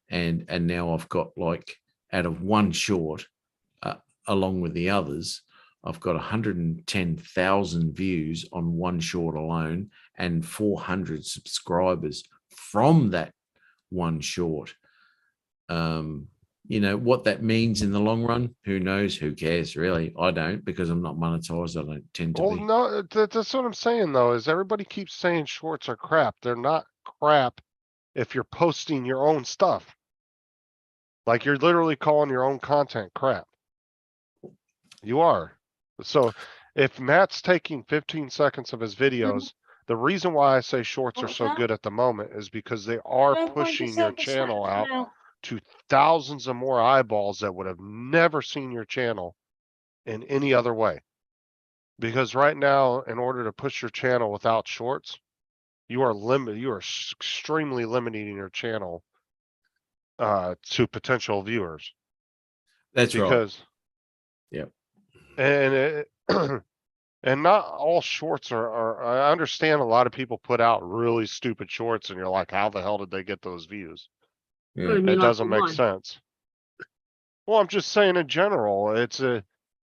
and now I've got, like, out of one short, along with the others, I've got 110,000 views on one short alone, and 400 subscribers from that one short. You know what that means in the long run, who knows? Who cares, really? I don't, because I'm not monetized. I don't tend to Well, be. no, that's what I'm saying though, is everybody keeps saying shorts are crap. They're not crap if you're posting your own stuff. Like, you're literally calling your own content crap. You are. So if Matt's taking 15 seconds of his videos, the reason why I say shorts are so good at the moment is because they are pushing your channel out to thousands of more eyeballs that would have never seen your channel in any other way. Because right now, in order to push your channel without shorts, you are extremely limiting your channel to potential viewers. That's because, right. And and not all shorts are. I understand a lot of people put out really stupid shorts, and you're like, how the hell did they get those views? Yeah. It doesn't make sense. Well, I'm just saying in general,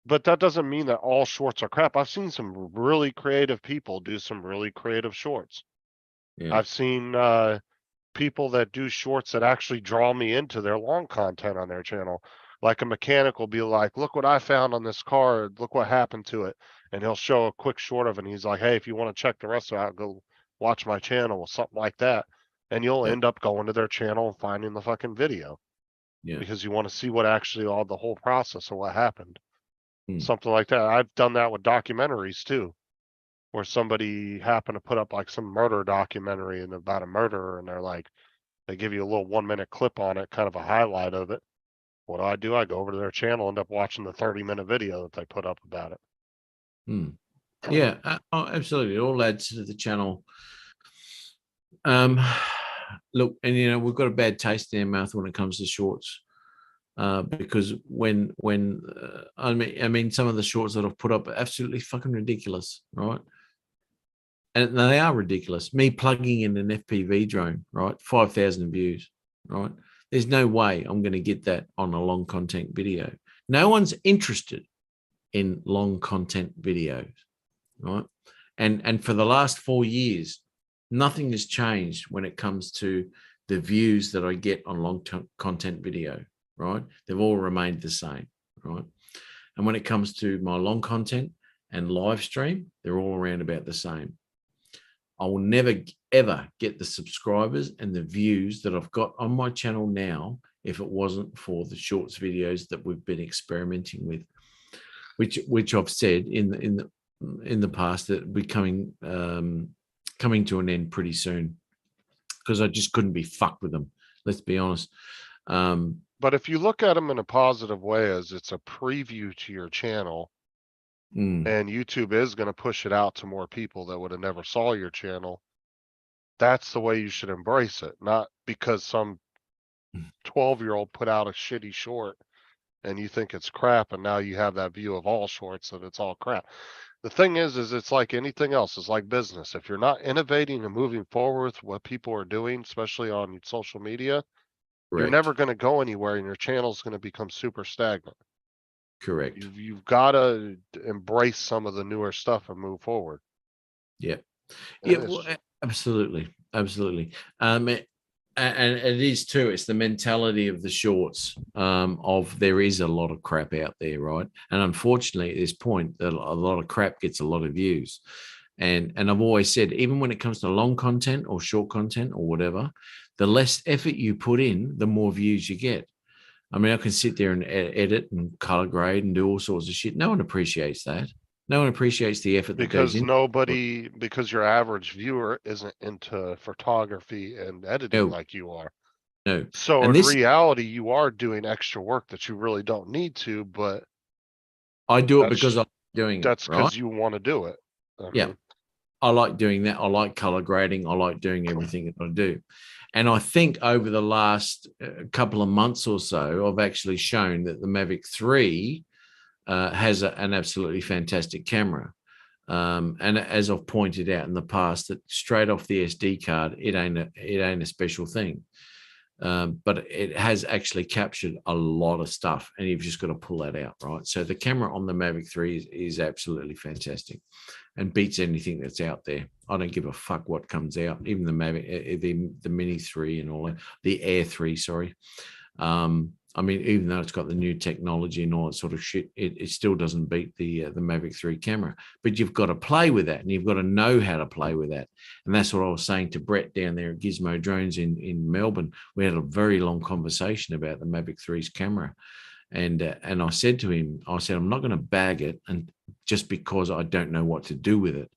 but that doesn't mean that all shorts are crap. I've seen some really creative people do some really creative shorts. Yeah. I've seen people that do shorts that actually draw me into their long content on their channel. Like a mechanic will be like, look what I found on this car. Look what happened to it. And he'll show a quick short of it. And he's like, hey, if you want to check the rest of it out, go watch my channel or something like that. And you'll end up going to their channel and finding the fucking video. Yeah. Because you want to see what actually the whole process of what happened. Something like that. I've done that with documentaries too, where somebody happened to put up like some murder documentary and about a murderer, and they're like, they give you a little 1-minute clip on it, kind of a highlight of it. What do? I go over to their channel, end up watching the 30-minute video that they put up about it. Yeah, absolutely. It all adds to the channel. Look, and you know, we've got a bad taste in our mouth when it comes to shorts. Because when I mean some of the shorts that I've put up are absolutely fucking ridiculous, right? And they are ridiculous. Me plugging in an FPV drone, right? 5,000 views, right? There's no way I'm going to get that on a long content video. No one's interested in long content videos, right? And for the last 4 years, nothing has changed when it comes to the views that I get on long content video. Right? They've all remained the same, right? And when it comes to my long content and live stream, they're all around about the same. I will never, ever get the subscribers and the views that I've got on my channel now if it wasn't for the shorts videos that we've been experimenting with, which I've said in the past that will be coming to an end pretty soon, because I just couldn't be fucked with them. Let's be honest. But if you look at them in a positive way, as it's a preview to your channel, and YouTube is going to push it out to more people that would have never saw your channel, that's the way you should embrace it. Not because some 12-year-old put out a shitty short and you think it's crap, and now you have that view of all shorts that it's all crap. The thing is it's like anything else. It's like business. If you're not innovating and moving forward with what people are doing, especially on social media, you're never going to go anywhere, and your channel's going to become super stagnant. Correct. You've got to embrace some of the newer stuff and move forward. Yeah. Yeah, well, absolutely. Absolutely. And it is too, it's the mentality of the shorts, of there is a lot of crap out there, right? And unfortunately, at this point, a lot of crap gets a lot of views. And I've always said, even when it comes to long content or short content or whatever, the less effort you put in, the more views you get. I mean, I can sit there and edit and color grade and do all sorts of shit. No one appreciates that. No one appreciates the effort that goes in. Because your average viewer isn't into photography and editing like you are. No. So in reality, you are doing extra work that you really don't need to, but I do it because I'm doing it. That's because you want to do it. Yeah. I like doing that. I like color grading. I like doing everything that I do. And I think over the last couple of months or so, I've actually shown that the Mavic 3 has an absolutely fantastic camera. And as I've pointed out in the past, that straight off the SD card, it ain't a special thing. But it has actually captured a lot of stuff, and you've just got to pull that out, right? So the camera on the Mavic 3 is absolutely fantastic and beats anything that's out there. I don't give a fuck what comes out, even the Mavic, the Mini 3 and all that, the Air 3, sorry. I mean, even though it's got the new technology and all that sort of shit, it still doesn't beat the Mavic 3 camera. But you've got to play with that, and you've got to know how to play with that. And that's what I was saying to Brett down there at Gizmo Drones in Melbourne. We had a very long conversation about the Mavic 3's camera. And I said to him, I'm not going to bag it, and just because I don't know what to do with it.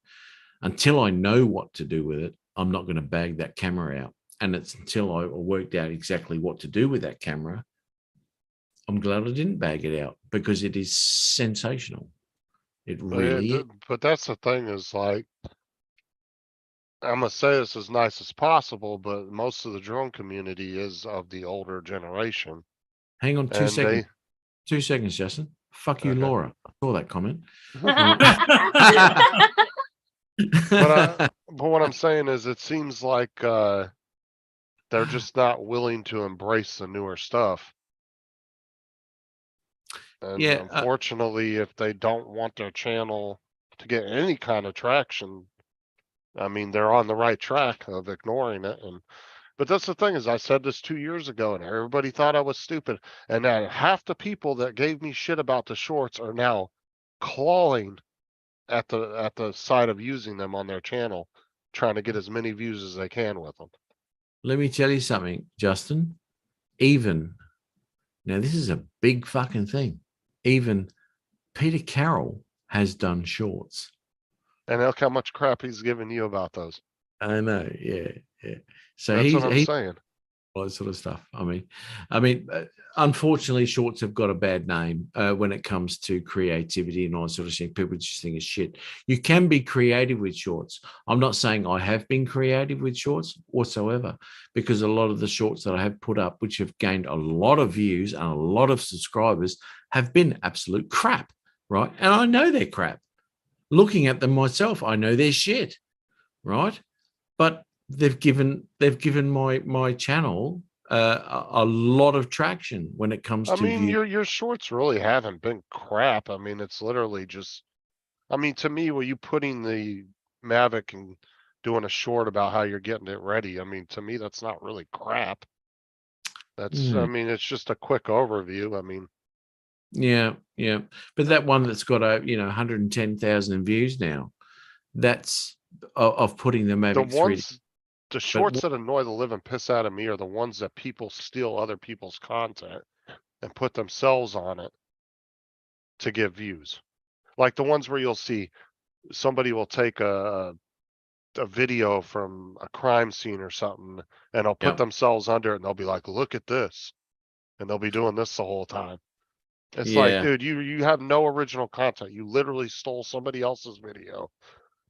Until I know what to do with it, I'm not going to bag that camera out. And it's until I worked out exactly what to do with that camera, I'm glad I didn't bag it out, because it is sensational. It really is. But that's the thing, is like, I'm gonna say this as nice as possible, but most of the drone community is of the older generation. Hang on 2 And seconds. 2 seconds, Justin. Fuck you, Okay. Laura. I saw that comment. But what I'm saying is, it seems like they're just not willing to embrace the newer stuff. And Yeah, unfortunately, if they don't want their channel to get any kind of traction, I mean, they're on the right track of ignoring it. But that's the thing, is I said this 2 years ago, and everybody thought I was stupid. And now half the people that gave me shit about the shorts are now clawing at the side of using them on their channel, trying to get as many views as they can with them. Let me tell you something, Justin. Now this is a big fucking thing. Even Peter Carroll has done shorts. And look how much crap he's giving you about those. I know, yeah. So That's he's what I'm saying. all that sort of stuff. I mean, unfortunately, shorts have got a bad name when it comes to creativity and all that sort of thing. People just think it's shit. You can be creative with shorts. I'm not saying I have been creative with shorts whatsoever, because a lot of the shorts that I have put up, which have gained a lot of views and a lot of subscribers, have been absolute crap, right? And I know they're crap. Looking at them myself, I know they're shit, right? But they've given my channel a lot of traction when it comes to I mean, view. your shorts really haven't been crap. I mean, it's literally just, I mean, to me, were you putting the Mavic and doing a short about how you're getting it ready? I mean, to me, that's not really crap. That's, I mean, it's just a quick overview. I mean, Yeah. But that one that's got 110,000 views now, that's of putting the the Mavic 3. ones, the shorts that annoy the living piss out of me are the ones that people steal other people's content and put themselves on it to get views. Like the ones where you'll see somebody will take a video from a crime scene or something, and they'll put Yep. themselves under it, and they'll be like, look at this. And they'll be doing this the whole time. It's like, Yeah. dude, you have no original content. You literally stole somebody else's video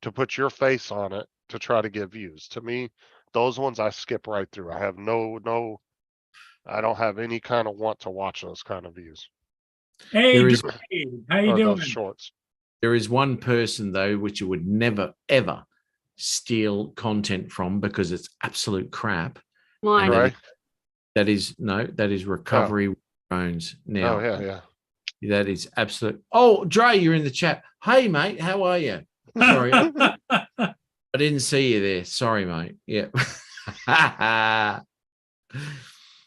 to put your face on it to try to get views. To me, those ones I skip right through. I have I don't have any kind of want to watch those kind of views. Hey, There is- Dwayne, how you Or doing? those shorts. There is one person though which you would never ever steal content from, because it's absolute crap. Mine. And Right? that is Recovery Drones now. Oh, yeah. That is absolute. Oh, Dre, you're in the chat. Hey, mate, how are you? Sorry, I didn't see you there. Sorry, mate. Yeah.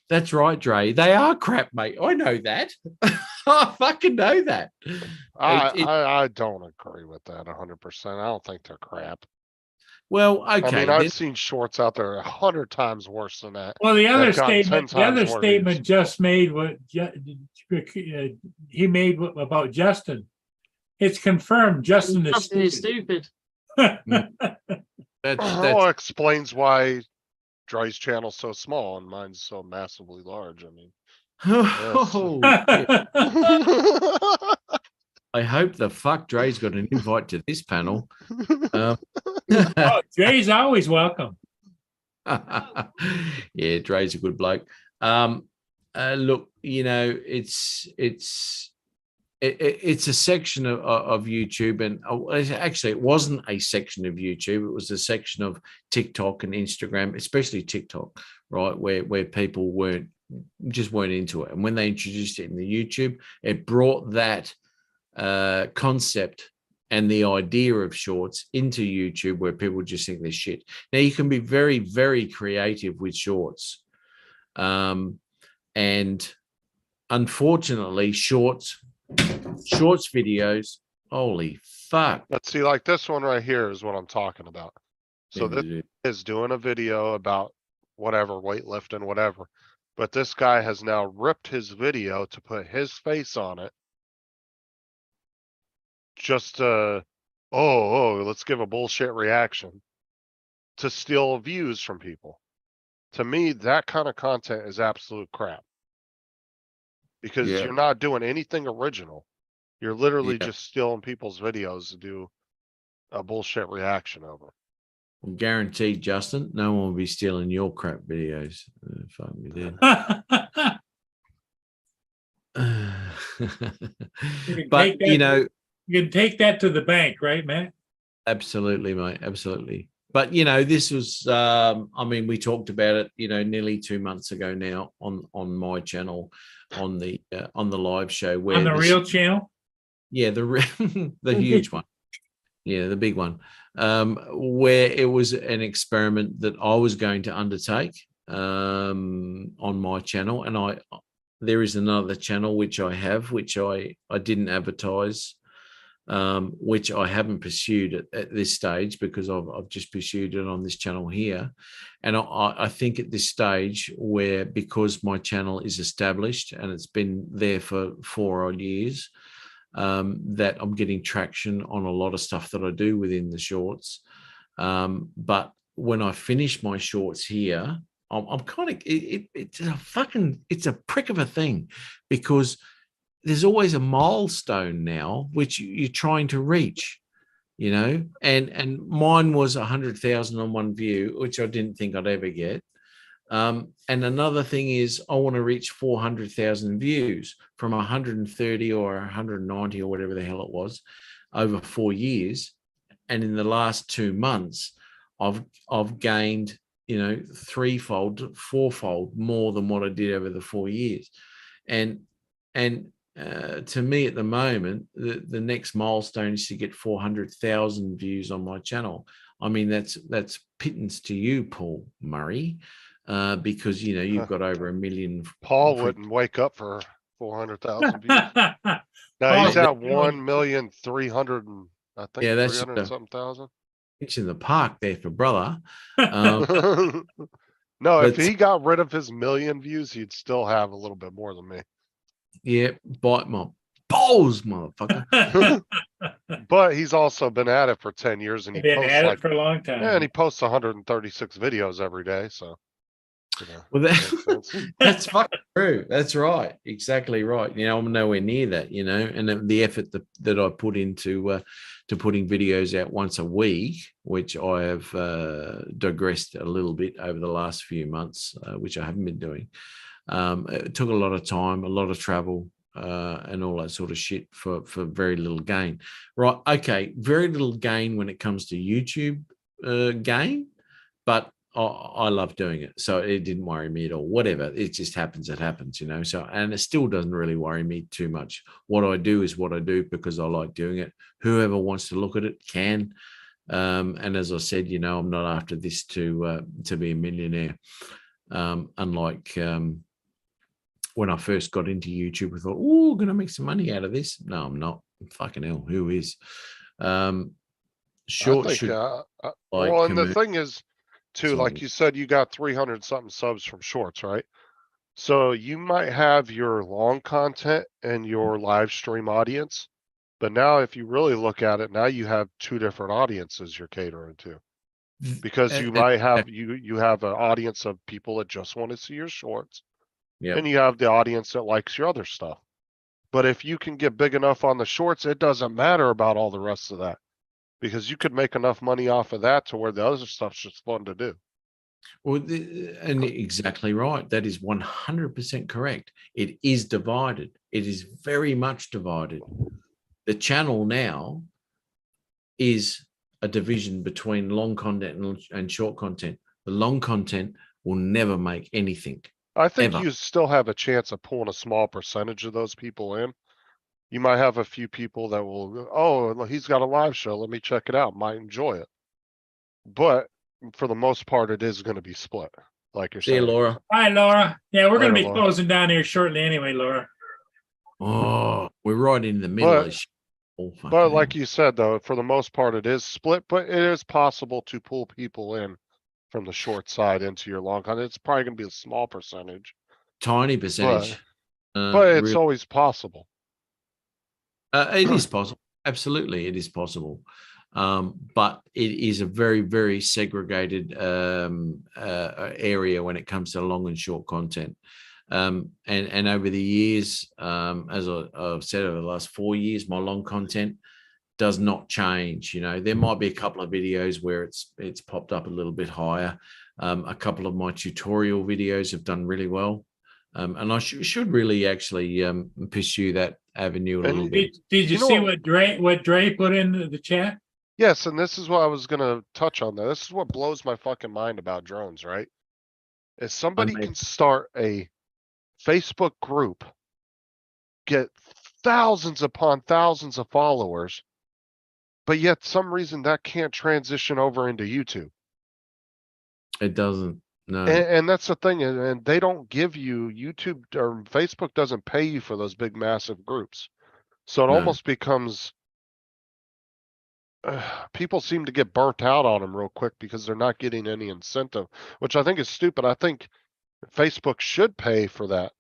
That's right, Dre. They are crap, mate. I know that. I fucking know that. I don't agree with that 100%. I don't think they're crap. Well, I okay. mean, then- I've seen shorts out there 100 times worse than that. Well, the other They've gotten 10 statement, times more views. just made he made about Justin. It's confirmed. Justin Justin is is stupid. stupid. Well, explains why Dre's channel's so small and mine's so massively large. I mean, Oh, yeah. I hope the fuck Dre's got an invite to this panel. Oh, Jay's always welcome. Yeah, Dre's a good bloke. Look, it's it's a section of YouTube, and actually, it wasn't a section of YouTube. It was a section of TikTok and Instagram, especially TikTok, right, where people weren't into it. And when they introduced it in the YouTube, it brought that concept and the idea of shorts into YouTube, where people just think they're shit. Now you can be very, very creative with shorts, and unfortunately, shorts videos, holy fuck. Let's see, like this one right here is what I'm talking about. So this is doing a video about whatever, weightlifting, whatever. But this guy has now ripped his video to put his face on it. Just let's give a bullshit reaction to steal views from people. To me, that kind of content is absolute crap. Because you're not doing anything original. You're literally just stealing people's videos to do a bullshit reaction over. Guaranteed, Justin, no one will be stealing your crap videos. Fuck me, dude. But you know, you can take that to the bank, right, Matt? Absolutely, mate. Absolutely. But you know, this was I mean, we talked about it, you know, nearly 2 months ago now on my channel, on the live show, where on the real channel. Yeah, the huge one. Yeah, the big one. Where it was an experiment that I was going to undertake on my channel, and there is another channel which I have, which I didn't advertise, which I haven't pursued at this stage, because I've just pursued it on this channel here. And I think at this stage, where because my channel is established and it's been there for 4 odd years, that I'm getting traction on a lot of stuff that I do within the shorts. But when I finish my shorts here, I'm kind of, it's a prick of a thing, because there's always a milestone now which you're trying to reach, you know, and mine was 100,000 on one view, which I didn't think I'd ever get. And another thing is, I want to reach 400,000 views from 130 or 190 or whatever the hell it was over 4 years. And in the last 2 months, I've gained, you know, 3-fold, 4-fold more than what I did over the 4 years. And to me at the moment, the next milestone is to get 400,000 views on my channel. I mean, that's pittance to you, Paul Murray, because, you know, you've got over 1 million. Paul wouldn't wake up for 400,000 views. No, he's at 1,300,000, and I think, yeah, that's 300 something thousand. It's in the park there for brother. No, if he got rid of his 1 million views, he'd still have a little bit more than me. Yeah, bite my balls, motherfucker. But he's also been at it for 10 years, and he Been posts at like, it for a long time. yeah, and he posts 136 videos every day. So, you know, well, that's fucking true. That's right, exactly right. You know, I'm nowhere near that. You know, and the effort that I put into to putting videos out once a week, which I have digressed a little bit over the last few months, which I haven't been doing. It took a lot of time, a lot of travel, and all that sort of shit for very little gain. Right. Okay. Very little gain when it comes to YouTube gain, but I love doing it. So it didn't worry me at all. Whatever. It just happens. It happens, you know. So, and it still doesn't really worry me too much. What I do is what I do because I like doing it. Whoever wants to look at it can. And as I said, you know, I'm not after this to be a millionaire. Unlike when I first got into YouTube, I thought, oh, I'm going to make some money out of this. No, I'm not. Fucking hell, who is? Short should. Well, and the thing is, too, like you said, you got 300 something subs from shorts, right? So you might have your long content and your live stream audience, but now if you really look at it, now you have 2 different audiences you're catering to. Because you might have you have an audience of people that just want to see your shorts. Yeah. And you have the audience that likes your other stuff. But if you can get big enough on the shorts, it doesn't matter about all the rest of that, because you could make enough money off of that to where the other stuff's just fun to do. Well, and exactly right. That is 100% correct. It is divided. It is very much divided. The channel now is a division between long content and short content. The long content will never make anything. I think Ever. you still have a chance of pulling a small percentage of those people in. You might have a few people that will go, oh, he's got a live show. Let me check it out. Might enjoy it. But for the most part, it is going to be split. Like you're See you, saying. Laura. Hi, Laura. Yeah, we're going to Later, be Laura. closing down here shortly anyway, Laura. Oh, we're right in the middle But- of shit. Oh, fucking But like hell. you said, though, for the most part, it is split, but it is possible to pull people in from the short side into your long content. It's probably going to be a small percentage, Tiny percentage. but it's really- always possible. It is possible. Absolutely, it is possible. But it is a very, very segregated area when it comes to long and short content. And over the years, as I've said, over the last 4 years, my long content does not change. You know, there might be a couple of videos where it's popped up a little bit higher. A couple of my tutorial videos have done really well. And I should really actually pursue that avenue a little bit. Did you You know see what- what Dre put in the chat? Yes, and this is what I was going to touch on there. This is what blows my fucking mind about drones, right? Is somebody Amazing. can start a Facebook group, get thousands upon thousands of followers, but yet some reason that can't transition over into YouTube. It doesn't. No. And that's the thing, and they don't give you YouTube or Facebook doesn't pay you for those big massive groups. So it No. almost becomes people seem to get burnt out on them real quick because they're not getting any incentive, which I think is stupid. I think Facebook should pay for that.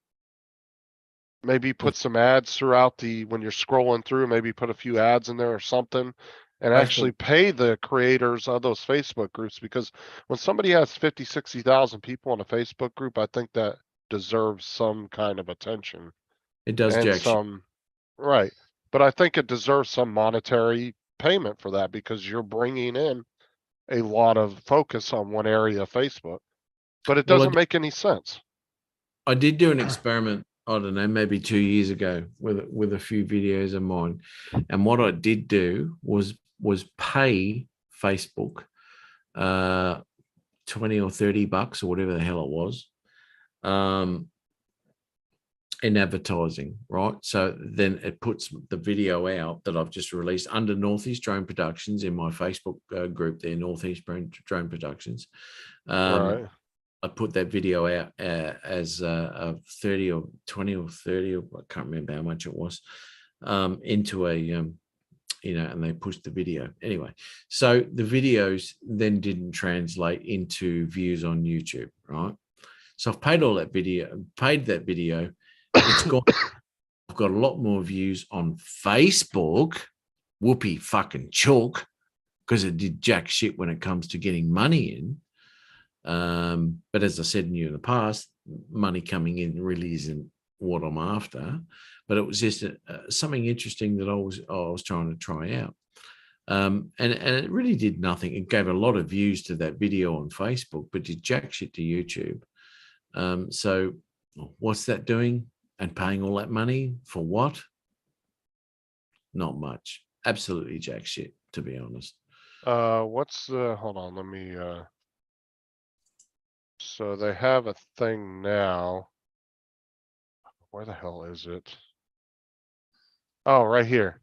Maybe put some ads throughout when you're scrolling through, maybe put a few ads in there or something, and actually pay the creators of those Facebook groups, because when somebody has 50, 60,000 people in a Facebook group, I think that deserves some kind of attention. It does, And Jack. some, right. But I think it deserves some monetary payment for that because you're bringing in a lot of focus on one area of Facebook, but it Well, doesn't make any sense. I did do an experiment, I don't know, maybe 2 years ago with a few videos of mine. And what I did do was pay Facebook 20 or 30 bucks or whatever the hell it was in advertising, right? So then it puts the video out that I've just released under Northeast Drone Productions in my Facebook group there, Northeast Drone Productions. Right. I put that video out as a 30 or 20 or 30, or I can't remember how much it was, into a, and they pushed the video. Anyway, so the videos then didn't translate into views on YouTube, right? So I've paid that video. It's gone. I've got a lot more views on Facebook. Whoopee fucking chalk, because it did jack shit when it comes to getting money in. But as I said to you in the past, money coming in really isn't what I'm after. But it was just something interesting that I was trying to try out. And it really did nothing. It gave a lot of views to that video on Facebook, but did jack shit to YouTube. So what's that doing? And paying all that money for what? Not much. Absolutely jack shit, to be honest. Hold on, let me, so they have a thing now. Where the hell is it? Oh, right here.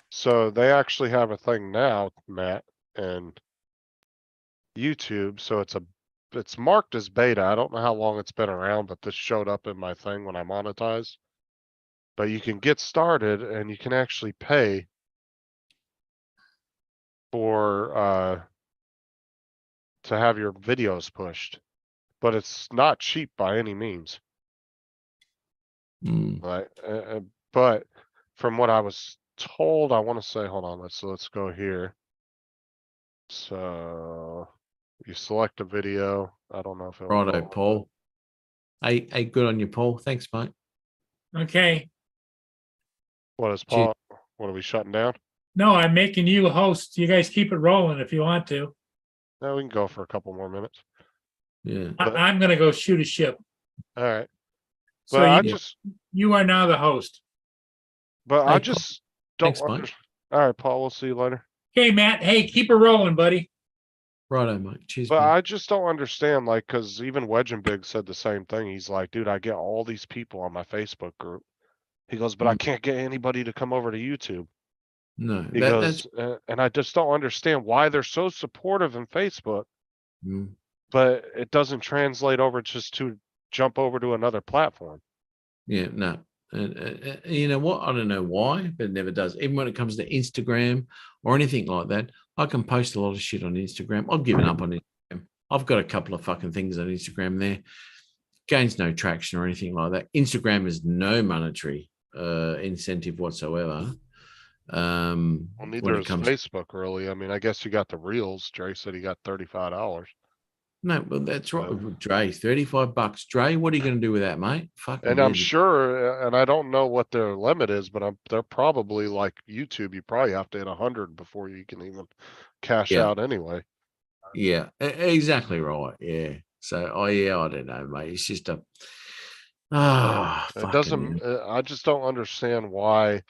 So they actually have a thing now, Matt, and YouTube. So it's marked as beta. I don't know how long it's been around, but this showed up in my thing when I monetized. But you can get started and you can actually pay for to have your videos pushed. But it's not cheap by any means. Right. But from what I was told, I want to say, hold on, let's go here. So you select a video. I don't know if it'll Righto, go. Paul. Hey, good on you, Paul. Thanks, mate. Okay. What is Paul? What are we shutting down? No, I'm making you a host. You guys keep it rolling if you want to. No, we can go for a couple more minutes. Yeah. I'm going to go shoot a ship. All right. So I you, just, you are now the host. but Hey, I Paul. just don't. Thanks, mate. All right, Paul. We'll see you later. Okay, Matt. Hey, keep it rolling, buddy. Righto, mate. Cheers. But mate. I just don't understand, like, because even Wedge and Big said the same thing. He's like, dude, I get all these people on my Facebook group. He goes, but I can't get anybody to come over to YouTube. No, He that's goes, and I just don't understand why they're so supportive in Facebook, mm, but it doesn't translate over just to jump over to another platform. yeah, no. You know what? I don't know why, but it never does. Even when it comes to Instagram or anything like that, I can post a lot of shit on Instagram. I've given up on Instagram. I've got a couple of fucking things on Instagram there. Gains no traction or anything like that. Instagram is no monetary incentive whatsoever. Well, when neither it is comes Facebook, really. I mean, I guess you got the reels. Dre said he got $35. No, well, that's right, Dre. $35. Dre, what are you going to do with that, mate? Fucking And I'm dude. sure, and I don't know what their limit is, but they're probably like YouTube. You probably have to hit 100 before you can even cash Yeah. out anyway. Yeah, exactly right. Yeah. So, I don't know, mate. It's just a It doesn't. I just don't understand why.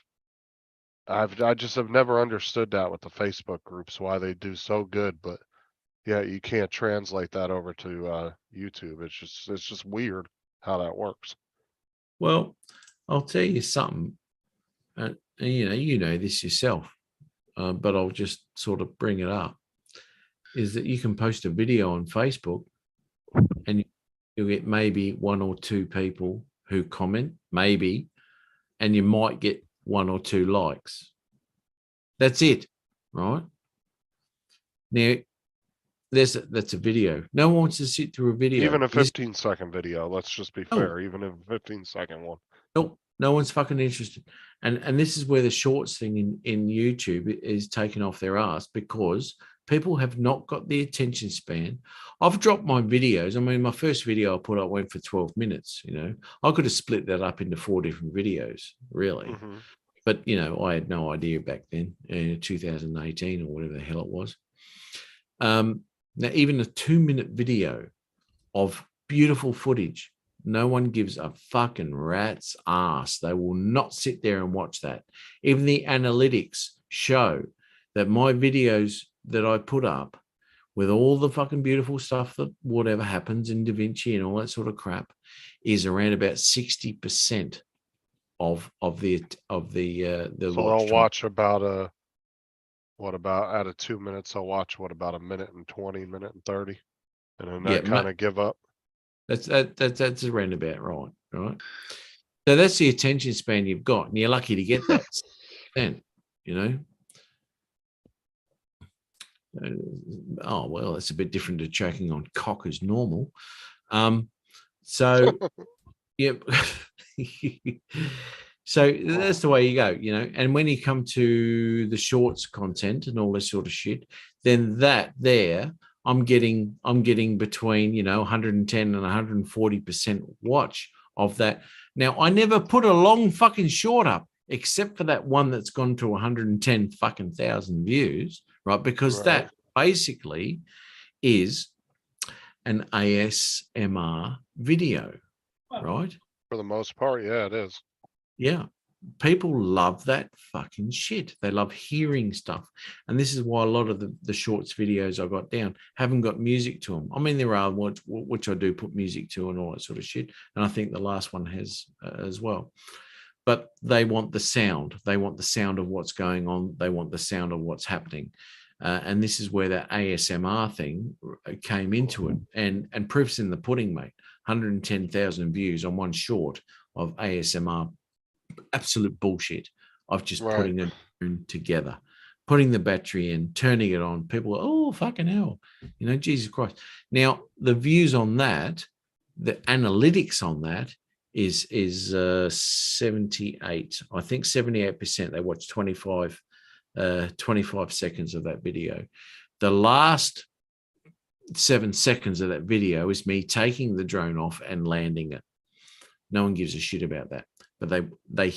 I just have never understood that with the Facebook groups, why they do so good, but yeah, you can't translate that over to YouTube. It's just weird how that works. Well, I'll tell you something. And you know this yourself, but I'll just sort of bring it up. Is that you can post a video on Facebook, and you'll get maybe 1 or 2 people who comment, maybe, and you might get 1 or 2 likes. That's it, right? Now, that's a video. No one wants to sit through a video. Even a 15-second video. Let's just be fair. Even a 15-second one. Nope, no one's fucking interested. And this is where the shorts thing in YouTube is taken off their ass, because people have not got the attention span. I've dropped my videos. I mean, my first video I put up went for 12 minutes. I could have split that up into 4 different videos, really. Mm-hmm. But I had no idea back then, 2018 or whatever the hell it was. Now, even a 2-minute video of beautiful footage, no one gives a fucking rat's ass. They will not sit there and watch that. Even the analytics show that my videos that I put up with all the fucking beautiful stuff that whatever happens in DaVinci and all that sort of crap is around about 60% of the So I'll watch about what about out of 2 minutes? I'll watch what about a minute and 20, minute and 30, and then I kind of give up. That's around about right. So that's the attention span you've got, and you're lucky to get that. Then, oh well, that's a bit different to choking on cock as normal. So yeah. So that's the way you go, and when you come to the shorts content and all this sort of shit, then that there, I'm getting between 110 and 140% watch of that. Now, I never put a long fucking short up except for that one that's gone to 110 fucking thousand views, right? Because that basically is an ASMR video, right? For the most part, yeah, it is. Yeah. People love that fucking shit. They love hearing stuff. And this is why a lot of the shorts videos I got down haven't got music to them. I mean, there are which I do put music to and all that sort of shit. And I think the last one has as well. But they want the sound. They want the sound of what's going on. They want the sound of what's happening. And this is where that ASMR thing came into it. And proof's in the pudding, mate. 110,000 views on one short of ASMR. Absolute bullshit of just putting it together, putting the battery in, turning it on. People go, oh, fucking hell. Jesus Christ. Now, the views on that, the analytics on that is 78. I think 78%. They watch 25 seconds of that video. The last 7 seconds of that video is me taking the drone off and landing it. No one gives a shit about that. But they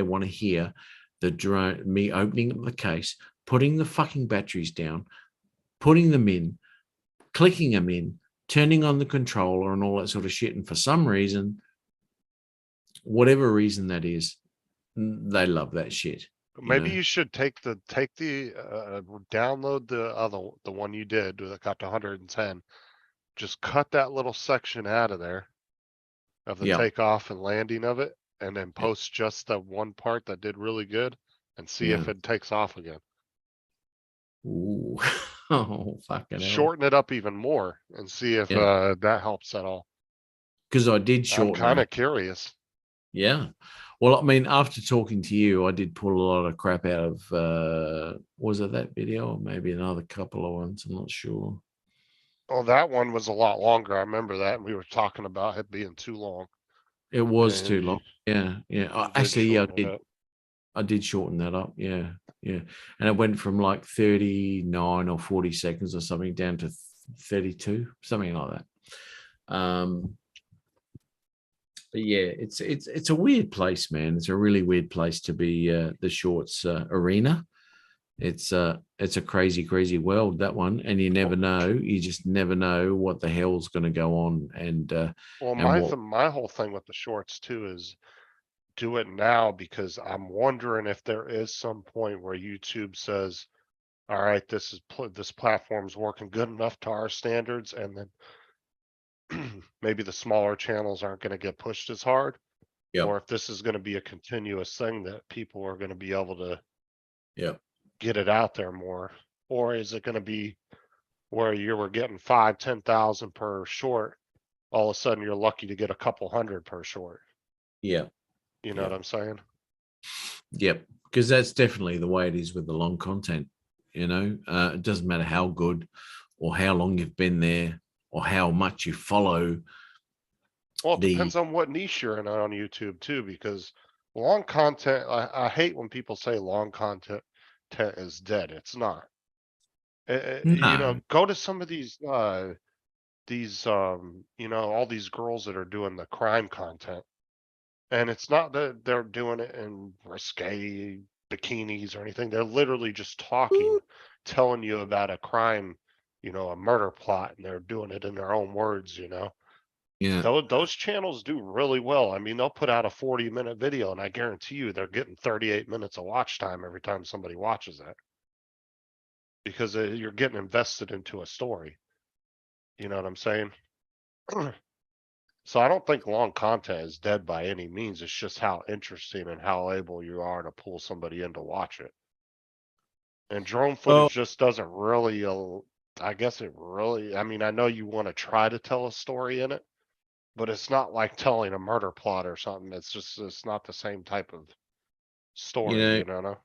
want to hear the drone, me opening up the case, putting the fucking batteries down, putting them in, clicking them in, turning on the controller and all that sort of shit. And for some reason, whatever reason that is, they love that shit. Maybe know? you should take the download the one you did that got to 110. Just cut that little section out of there of the Yeah. takeoff and landing of it, and then post just the one part that did really good and see if Yeah. it takes off again. Ooh. Oh, fucking hell. Shorten it up even more and see if Yeah. that helps at all. Because I did I'm shorten kind it. of curious. Yeah. Well, I mean, after talking to you, I did pull a lot of crap out of, was it that video or maybe another couple of ones? I'm not sure. Oh, that one was a lot longer. I remember that. And we were talking about it being too long. It was And too you- long. Yeah. Yeah. you did Actually, yeah, shorten it up. I did shorten that up. Yeah. Yeah. And it went from like 39 or 40 seconds or something down to 32, something like that. But yeah, it's a weird place, man. It's a really weird place to be, the shorts arena. It's a crazy world, that one, and you never know. You just never know what the hell's going to go on. And Well, and my whole thing with the shorts too is do it now, because I'm wondering if there is some point where YouTube says, all right, this platform's working good enough to our standards, and then maybe the smaller channels aren't going to get pushed as hard. Yep. Or if this is going to be a continuous thing that people are going to be able to Yep. get it out there more. Or is it going to be where you were getting 5,000-10,000 per short, all of a sudden you're lucky to get a couple hundred per short. yeah, You know what I'm saying? yep, because that's definitely the way it is with the long content. You know, it doesn't matter how good or how long you've been there or how much you follow. Well, it depends on what niche you're in on YouTube too, because long content, I hate when people say long content is dead. It's not. You know, No. go to some of these you know, all these girls that are doing the crime content. And it's not that they're doing it in risque bikinis or anything. They're literally just talking, telling you about a crime, you know, a murder plot, and they're doing it in their own words, you know. Yeah. Those channels do really well. I mean, they'll put out a 40-minute video, and I guarantee you they're getting 38 minutes of watch time every time somebody watches that. Because you're getting invested into a story. You know what I'm saying? So I don't think long content is dead by any means. It's just how interesting and how able you are to pull somebody in to watch it. And drone footage just doesn't really, I guess it really, I mean, I know you want to try to tell a story in it, but it's not like telling a murder plot or something. It's not the same type of story, you know?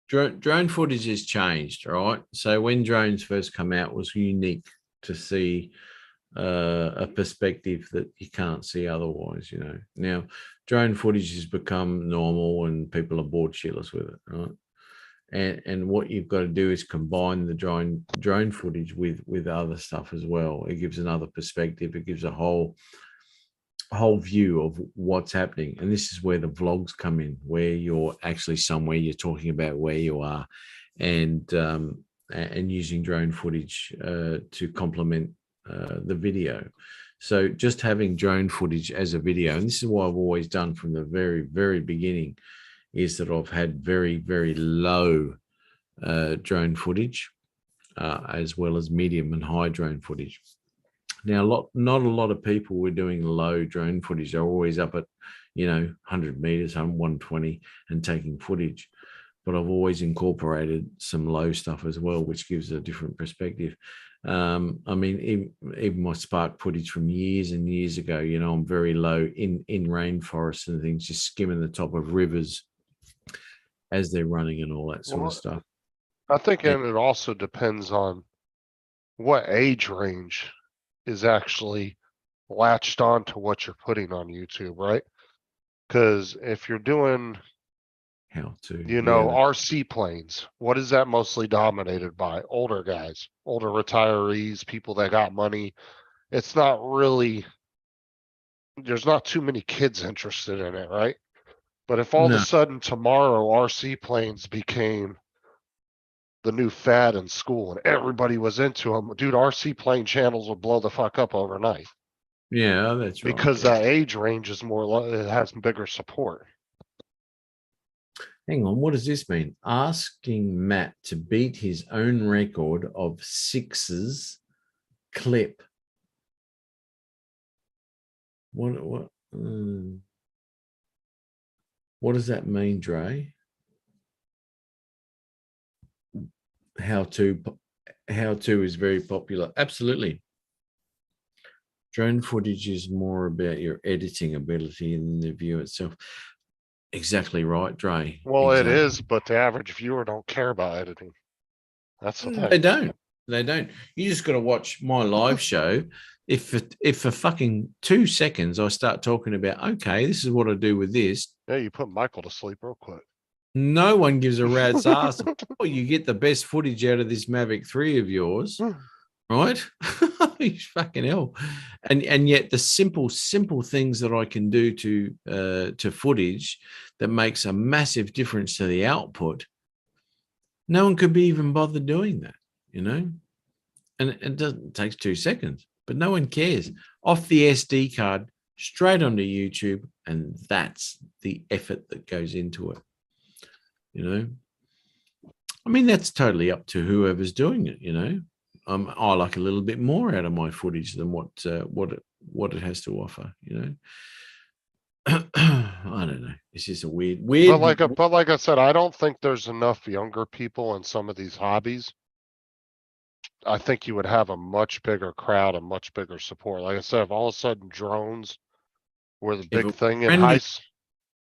Drone footage has changed, right? So when drones first come out, it was unique to see a perspective that you can't see otherwise, you know. Now, drone footage has become normal and people are bored shitless with it, right? And what you've got to do is combine the drone footage with other stuff as well. It gives another perspective. It gives a whole view of what's happening. And this is where the vlogs come in, where you're actually somewhere, you're talking about where you are, and using drone footage to complement the video. So just having drone footage as a video, and this is what I've always done from the very beginning, is that I've had very low drone footage as well as medium and high drone footage. Now, not a lot of people were doing low drone footage. They're always up at, you know, 100 meters, 120 and taking footage. But I've always incorporated some low stuff as well, which gives a different perspective. I mean, even my Spark footage from years and years ago, you know, I'm very low in rainforests and things, just skimming the top of rivers as they're running and all that sort of stuff. I think and it also depends on what age range is actually latched on to what you're putting on YouTube, right? Because if you're doing you know, RC planes, what is that mostly dominated by? Older guys, older retirees, people that got money. It's not really, there's not too many kids interested in it, right? But if all of a sudden tomorrow RC planes became the new fad in school and everybody was into them, dude, RC plane channels would blow the fuck up overnight. Yeah, that's right. because that age range is it has bigger support. Hang on, what does this mean? Asking Matt to beat his own record of sixes clip. What does that mean, Dre? How to is very popular. Absolutely. Drone footage is more about your editing ability than the view itself. Exactly right, Dre. Well, exactly. it is, but the average viewer don't care about editing. That's the thing. They don't. They don't. You just got to watch my live show. If for fucking 2 seconds I start talking about, okay, this is what I do with this. Yeah, you put Michael to sleep real quick. No one gives a rat's ass. Oh, you get the best footage out of this Mavic 3 of yours, right? Fucking hell. And yet the simple things that I can do to footage that makes a massive difference to the output, no one could be even bothered doing that, you know? And it takes 2 seconds, but no one cares. Off the SD card, straight onto YouTube, and that's the effort that goes into it. You know, I mean, that's totally up to whoever's doing it. You know, I like a little bit more out of my footage than what it has to offer. You know, I don't know. It's just a weird. But like I said, I don't think there's enough younger people in some of these hobbies. I think you would have a much bigger crowd, a much bigger support. Like I said, if all of a sudden drones were the big thing in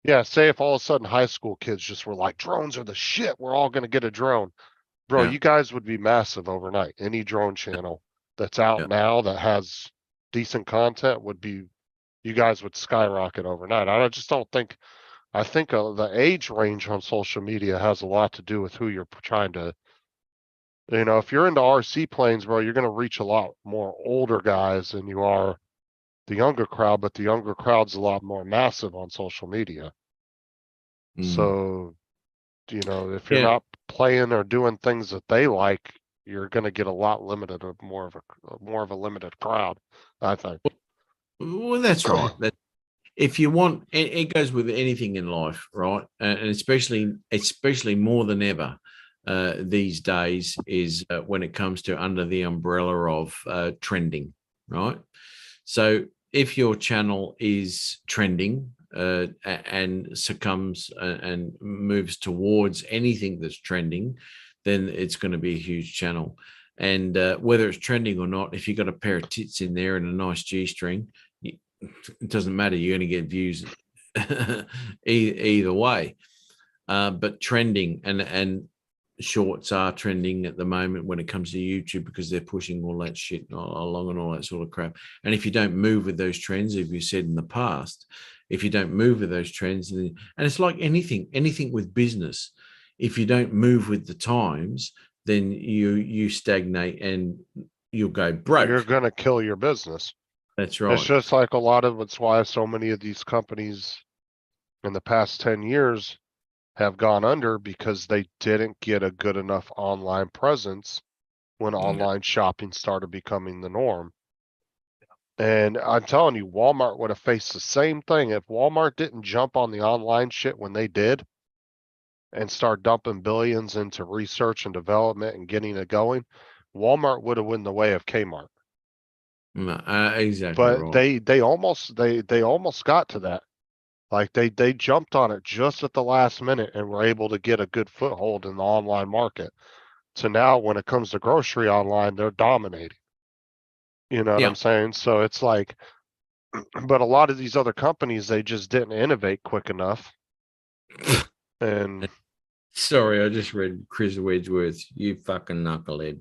yeah, say if all of a sudden high school kids just were like, drones are the shit, we're all going to get a drone. Bro, you guys would be massive overnight. Any drone channel that's out now that has decent content you guys would skyrocket overnight. I just don't think, I think the age range on social media has a lot to do with who you're trying to, you know, if you're into RC planes, bro, you're going to reach a lot more older guys than you are the younger crowd, but the younger crowd's a lot more massive on social media. So, you know, if you're not playing or doing things that they like, you're going to get a lot limited or more of a limited crowd, I think. Well, that's right. If you want, it goes with anything in life, right? And especially more than ever these days is when it comes to under the umbrella of trending, right? So if your channel is trending and succumbs and moves towards anything that's trending, then it's going to be a huge channel. And whether it's trending or not, if you've got a pair of tits in there and a nice G-string, it doesn't matter. You're going to get views either way. But trending and shorts are trending at the moment when it comes to YouTube because they're pushing all that shit along and all that sort of crap. And if you don't move with those trends, as you said in the past, if you don't move with those trends, and it's like anything with business, if you don't move with the times, then you stagnate and you'll go broke. You're going to kill your business. That's right. It's just like a lot of it's why so many of these companies in the past 10 years have gone under because they didn't get a good enough online presence when online shopping started becoming the norm. And I'm telling you, Walmart would have faced the same thing if Walmart didn't jump on the online shit when they did and start dumping billions into research and development and getting it going. Walmart would have won the way of Kmart. Exactly. But right. they almost got to that. Like they jumped on it just at the last minute and were able to get a good foothold in the online market. So now when it comes to grocery online, they're dominating. You know what I'm saying? So it's like, but a lot of these other companies, they just didn't innovate quick enough. And sorry, I just read Chris Wedgeworth, you fucking knucklehead.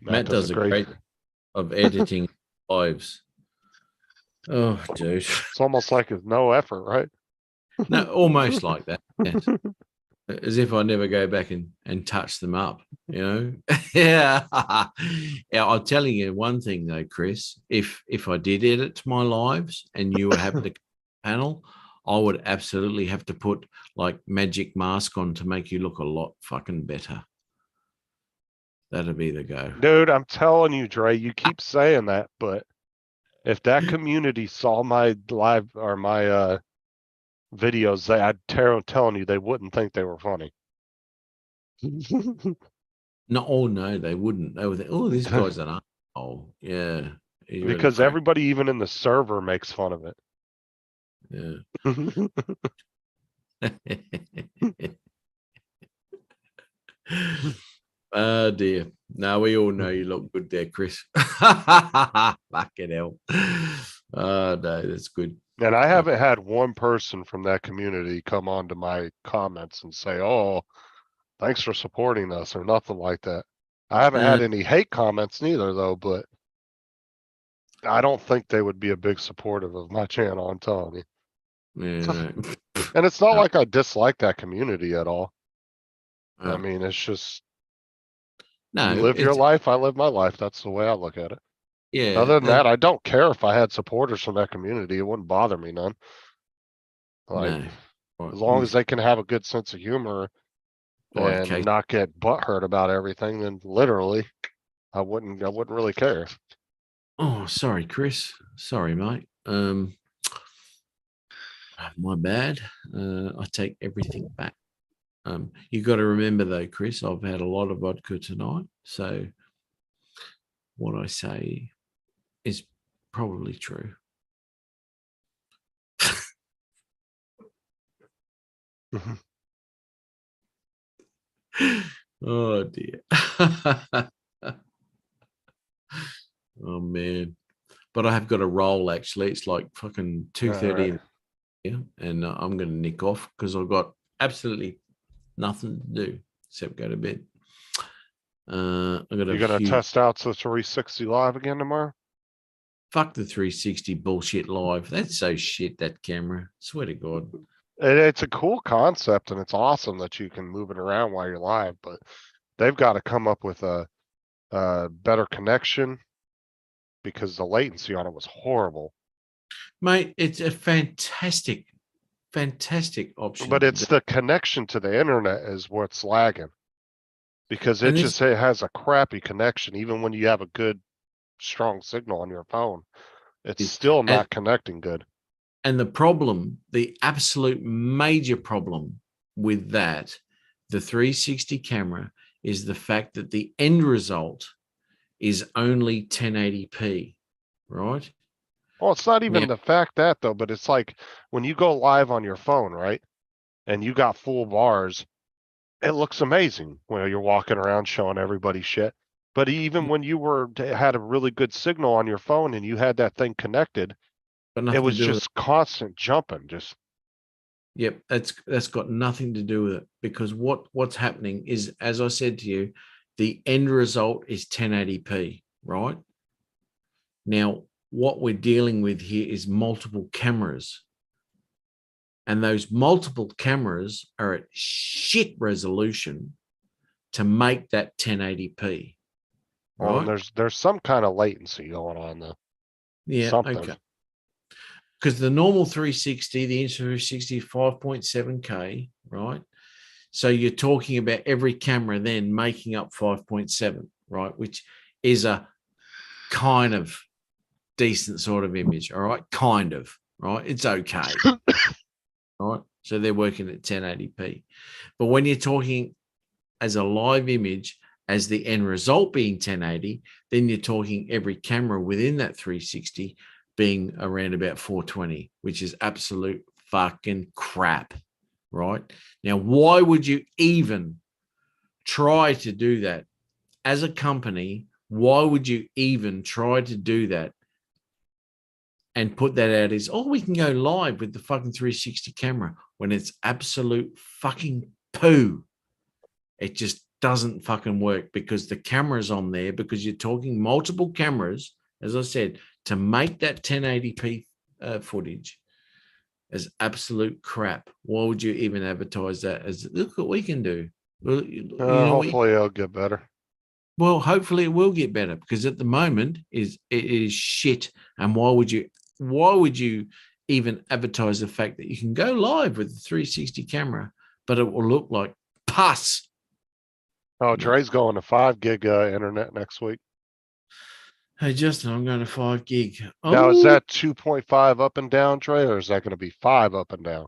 Matt does a great of editing lives. Oh, dude. It's almost like it's no effort, right? No, almost like that. Yes. As if I never go back and touch them up, you know? Yeah. I'm telling you one thing though, Chris, if I did edit my lives and you were having to panel, I would absolutely have to put like magic mask on to make you look a lot fucking better. That'd be the go. Dude, I'm telling you, Dre, you keep saying that, but If that community saw my live or my videos, telling you they wouldn't think they were funny. No, oh no, they wouldn't. They would think, oh, this guy's an asshole. Yeah. he's really Because crack- everybody, even in the server, makes fun of it. Yeah. Oh dear. No, we all know you look good there, Chris. Fucking hell. Oh no, that's good. And I haven't had one person from that community come on to my comments and say, "Oh, thanks for supporting us," or nothing like that. I haven't had any hate comments neither, though, but I don't think they would be a big supportive of my channel, I'm telling you. Yeah, no. And it's not like I dislike that community at all. I Oh. mean, it's just No, you live your it's- life, I live my life. That's the way I look at it. Yeah. Other than that, I don't care if I had supporters from that community. It wouldn't bother me none. Like, no. as long as they can have a good sense of humor Right, and Casey. not get butthurt about everything, then literally, I wouldn't really care. Oh, sorry, Chris. Sorry, mate. My bad. I take everything back. You got to remember though, Chris, I've had a lot of vodka tonight, so what I say is probably true. Oh dear. Oh man. But I have got a roll actually. It's like fucking 2:30 Alright. and I'm going to nick off because I've got absolutely nothing to do except go to bed. I got You're gonna test out the 360 live again tomorrow? Fuck the 360 bullshit live. That's so shit, that camera. Swear to God. It's a cool concept and it's awesome that you can move it around while you're live, but they've got to come up with a better connection because the latency on it was horrible. Mate, it's a fantastic option. But to it's do. the connection to the internet is what's lagging. Because it And this- it has a crappy connection, even when you have a good, strong signal on your phone. It's still not connecting good. And the problem, the absolute major problem with that, the 360 camera, is the fact that the end result is only 1080p, right? Well, it's not even Yeah. the fact that though, but it's like when you go live on your phone, right? And you got full bars, it looks amazing when you're walking around showing everybody shit. But even when you had a really good signal on your phone and you had that thing connected, Got it nothing was to do with just constant jumping. Just Yep, that's got nothing to do with it because what's happening is, as I said to you, the end result is 1080p, right? Now, what we're dealing with here is multiple cameras. And those multiple cameras are at shit resolution to make that 1080p. well, Right? there's some kind of latency going on though. Yeah, Something. okay. Because the normal 360, the Insta360 is 5.7K, right? So you're talking about every camera then making up 5.7, right? Which is a kind of decent sort of image, all right? Kind of, right? It's okay, right? So they're working at 1080p. But when you're talking as a live image, as the end result being 1080, then you're talking every camera within that 360 being around about 420, which is absolute fucking crap, right? Now, why would you even try to do that? As a company, why would you even try to do that and put that out as, oh, we can go live with the fucking 360 camera when it's absolute fucking poo? It just doesn't fucking work because the camera's on there, because you're talking multiple cameras, as I said, to make that 1080p footage is absolute crap. Why would you even advertise that as, look what we can do? Well, Hopefully it'll get better. well, hopefully it will get better because at the moment it is shit. And why would you even advertise the fact that you can go live with the 360 camera, but it will look like pus? Oh, Dre's going to 5 gig internet next week. Hey Justin, I'm going to 5 gig. Now, is Oh, that 2.5 up and down, Trey, or is that gonna be 5 up and down?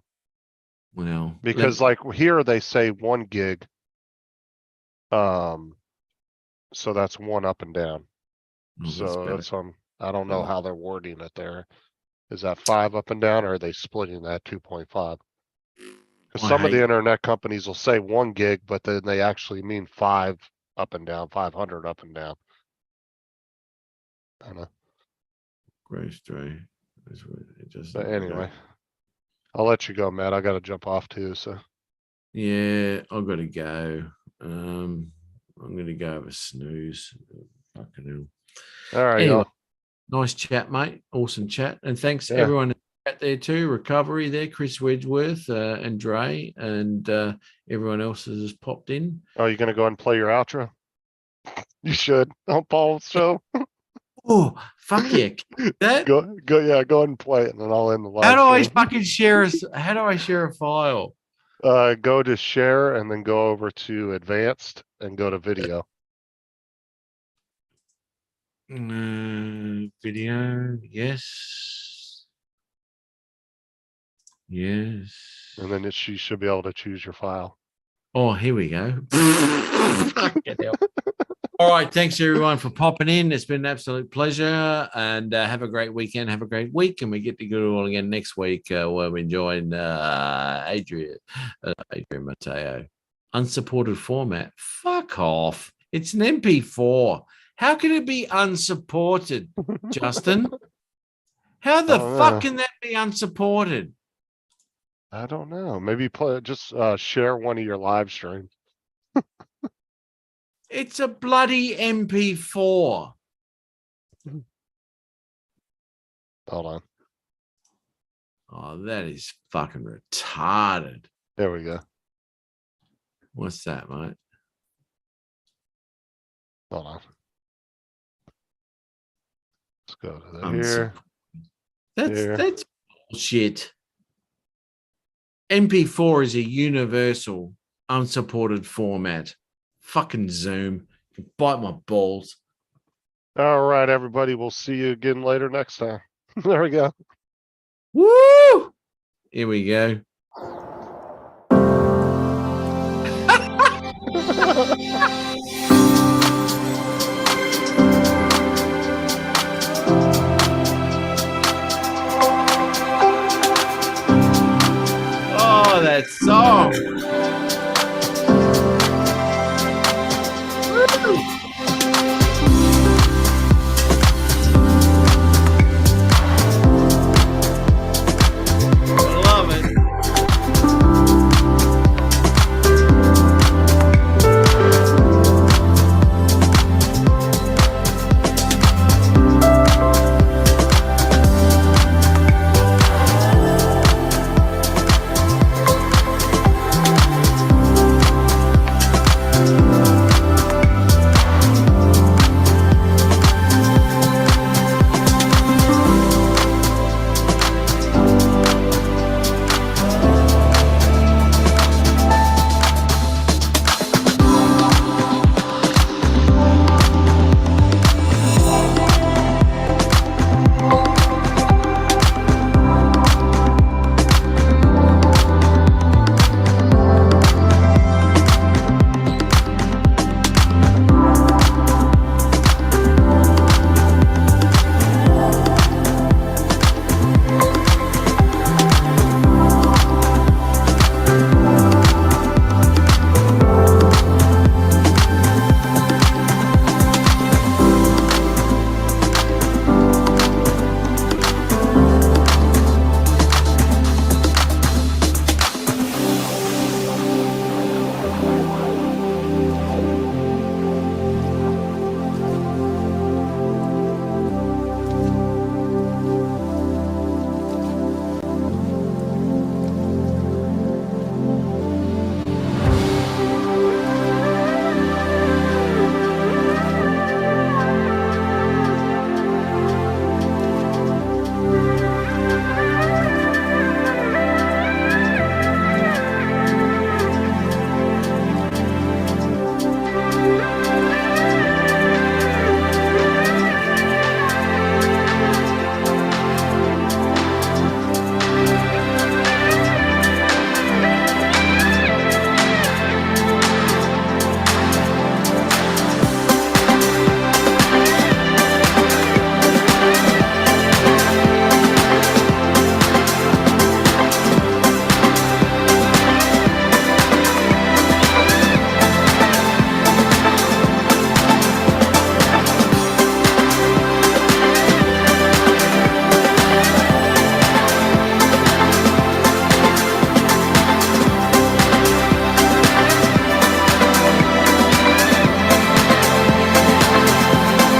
well, Because like here they say 1 gig. So that's 1 up and down. So that's I don't know how they're wording it there. Is that 5 up and down, or are they splitting that 2.5? Because I some of the hate- internet companies will say 1 gig, but then they actually mean 5 up and down, 500 up and down. I don't know. Grace Dre. It just But anyway, I'll let you go, Matt. I gotta jump off too, so. Yeah, I've got to go. I'm going to go have a snooze. Fucking hell. All right, Anyway, y'all. nice chat, mate. Awesome chat. And thanks Yeah. everyone out there too. Recovery there, Chris Wedgeworth and Dre and everyone else that has popped in. Oh, you gonna go and play your outro? You should on Paul's show. Oh, fuck yeah. That, Go ahead and play it, and then I'll end the live. how do I stream. fucking share how do I share a file? Go to share and then go over to advanced and go to video. Video, yes. Yes. And then you should be able to choose your file. Oh, here we go. Fucking hell. All right. Thanks everyone for popping in. It's been an absolute pleasure. And have a great weekend. Have a great week. And we get to go all again next week where we're enjoying Adrian Mateo. Unsupported format. Fuck off. It's an MP4. How can it be unsupported, Justin? How the fuck can that be unsupported? I don't know. Maybe just share one of your live streams. It's a bloody MP4. Hold on. Oh, that is fucking retarded. There we go. What's that, mate? Hold on. Let's go to that here. That's bullshit. MP4 is a universal unsupported format. Fucking Zoom. You can bite my balls. All right, everybody. We'll see you again later next time. There we go. Woo! Here we go. Oh, that song. Woo!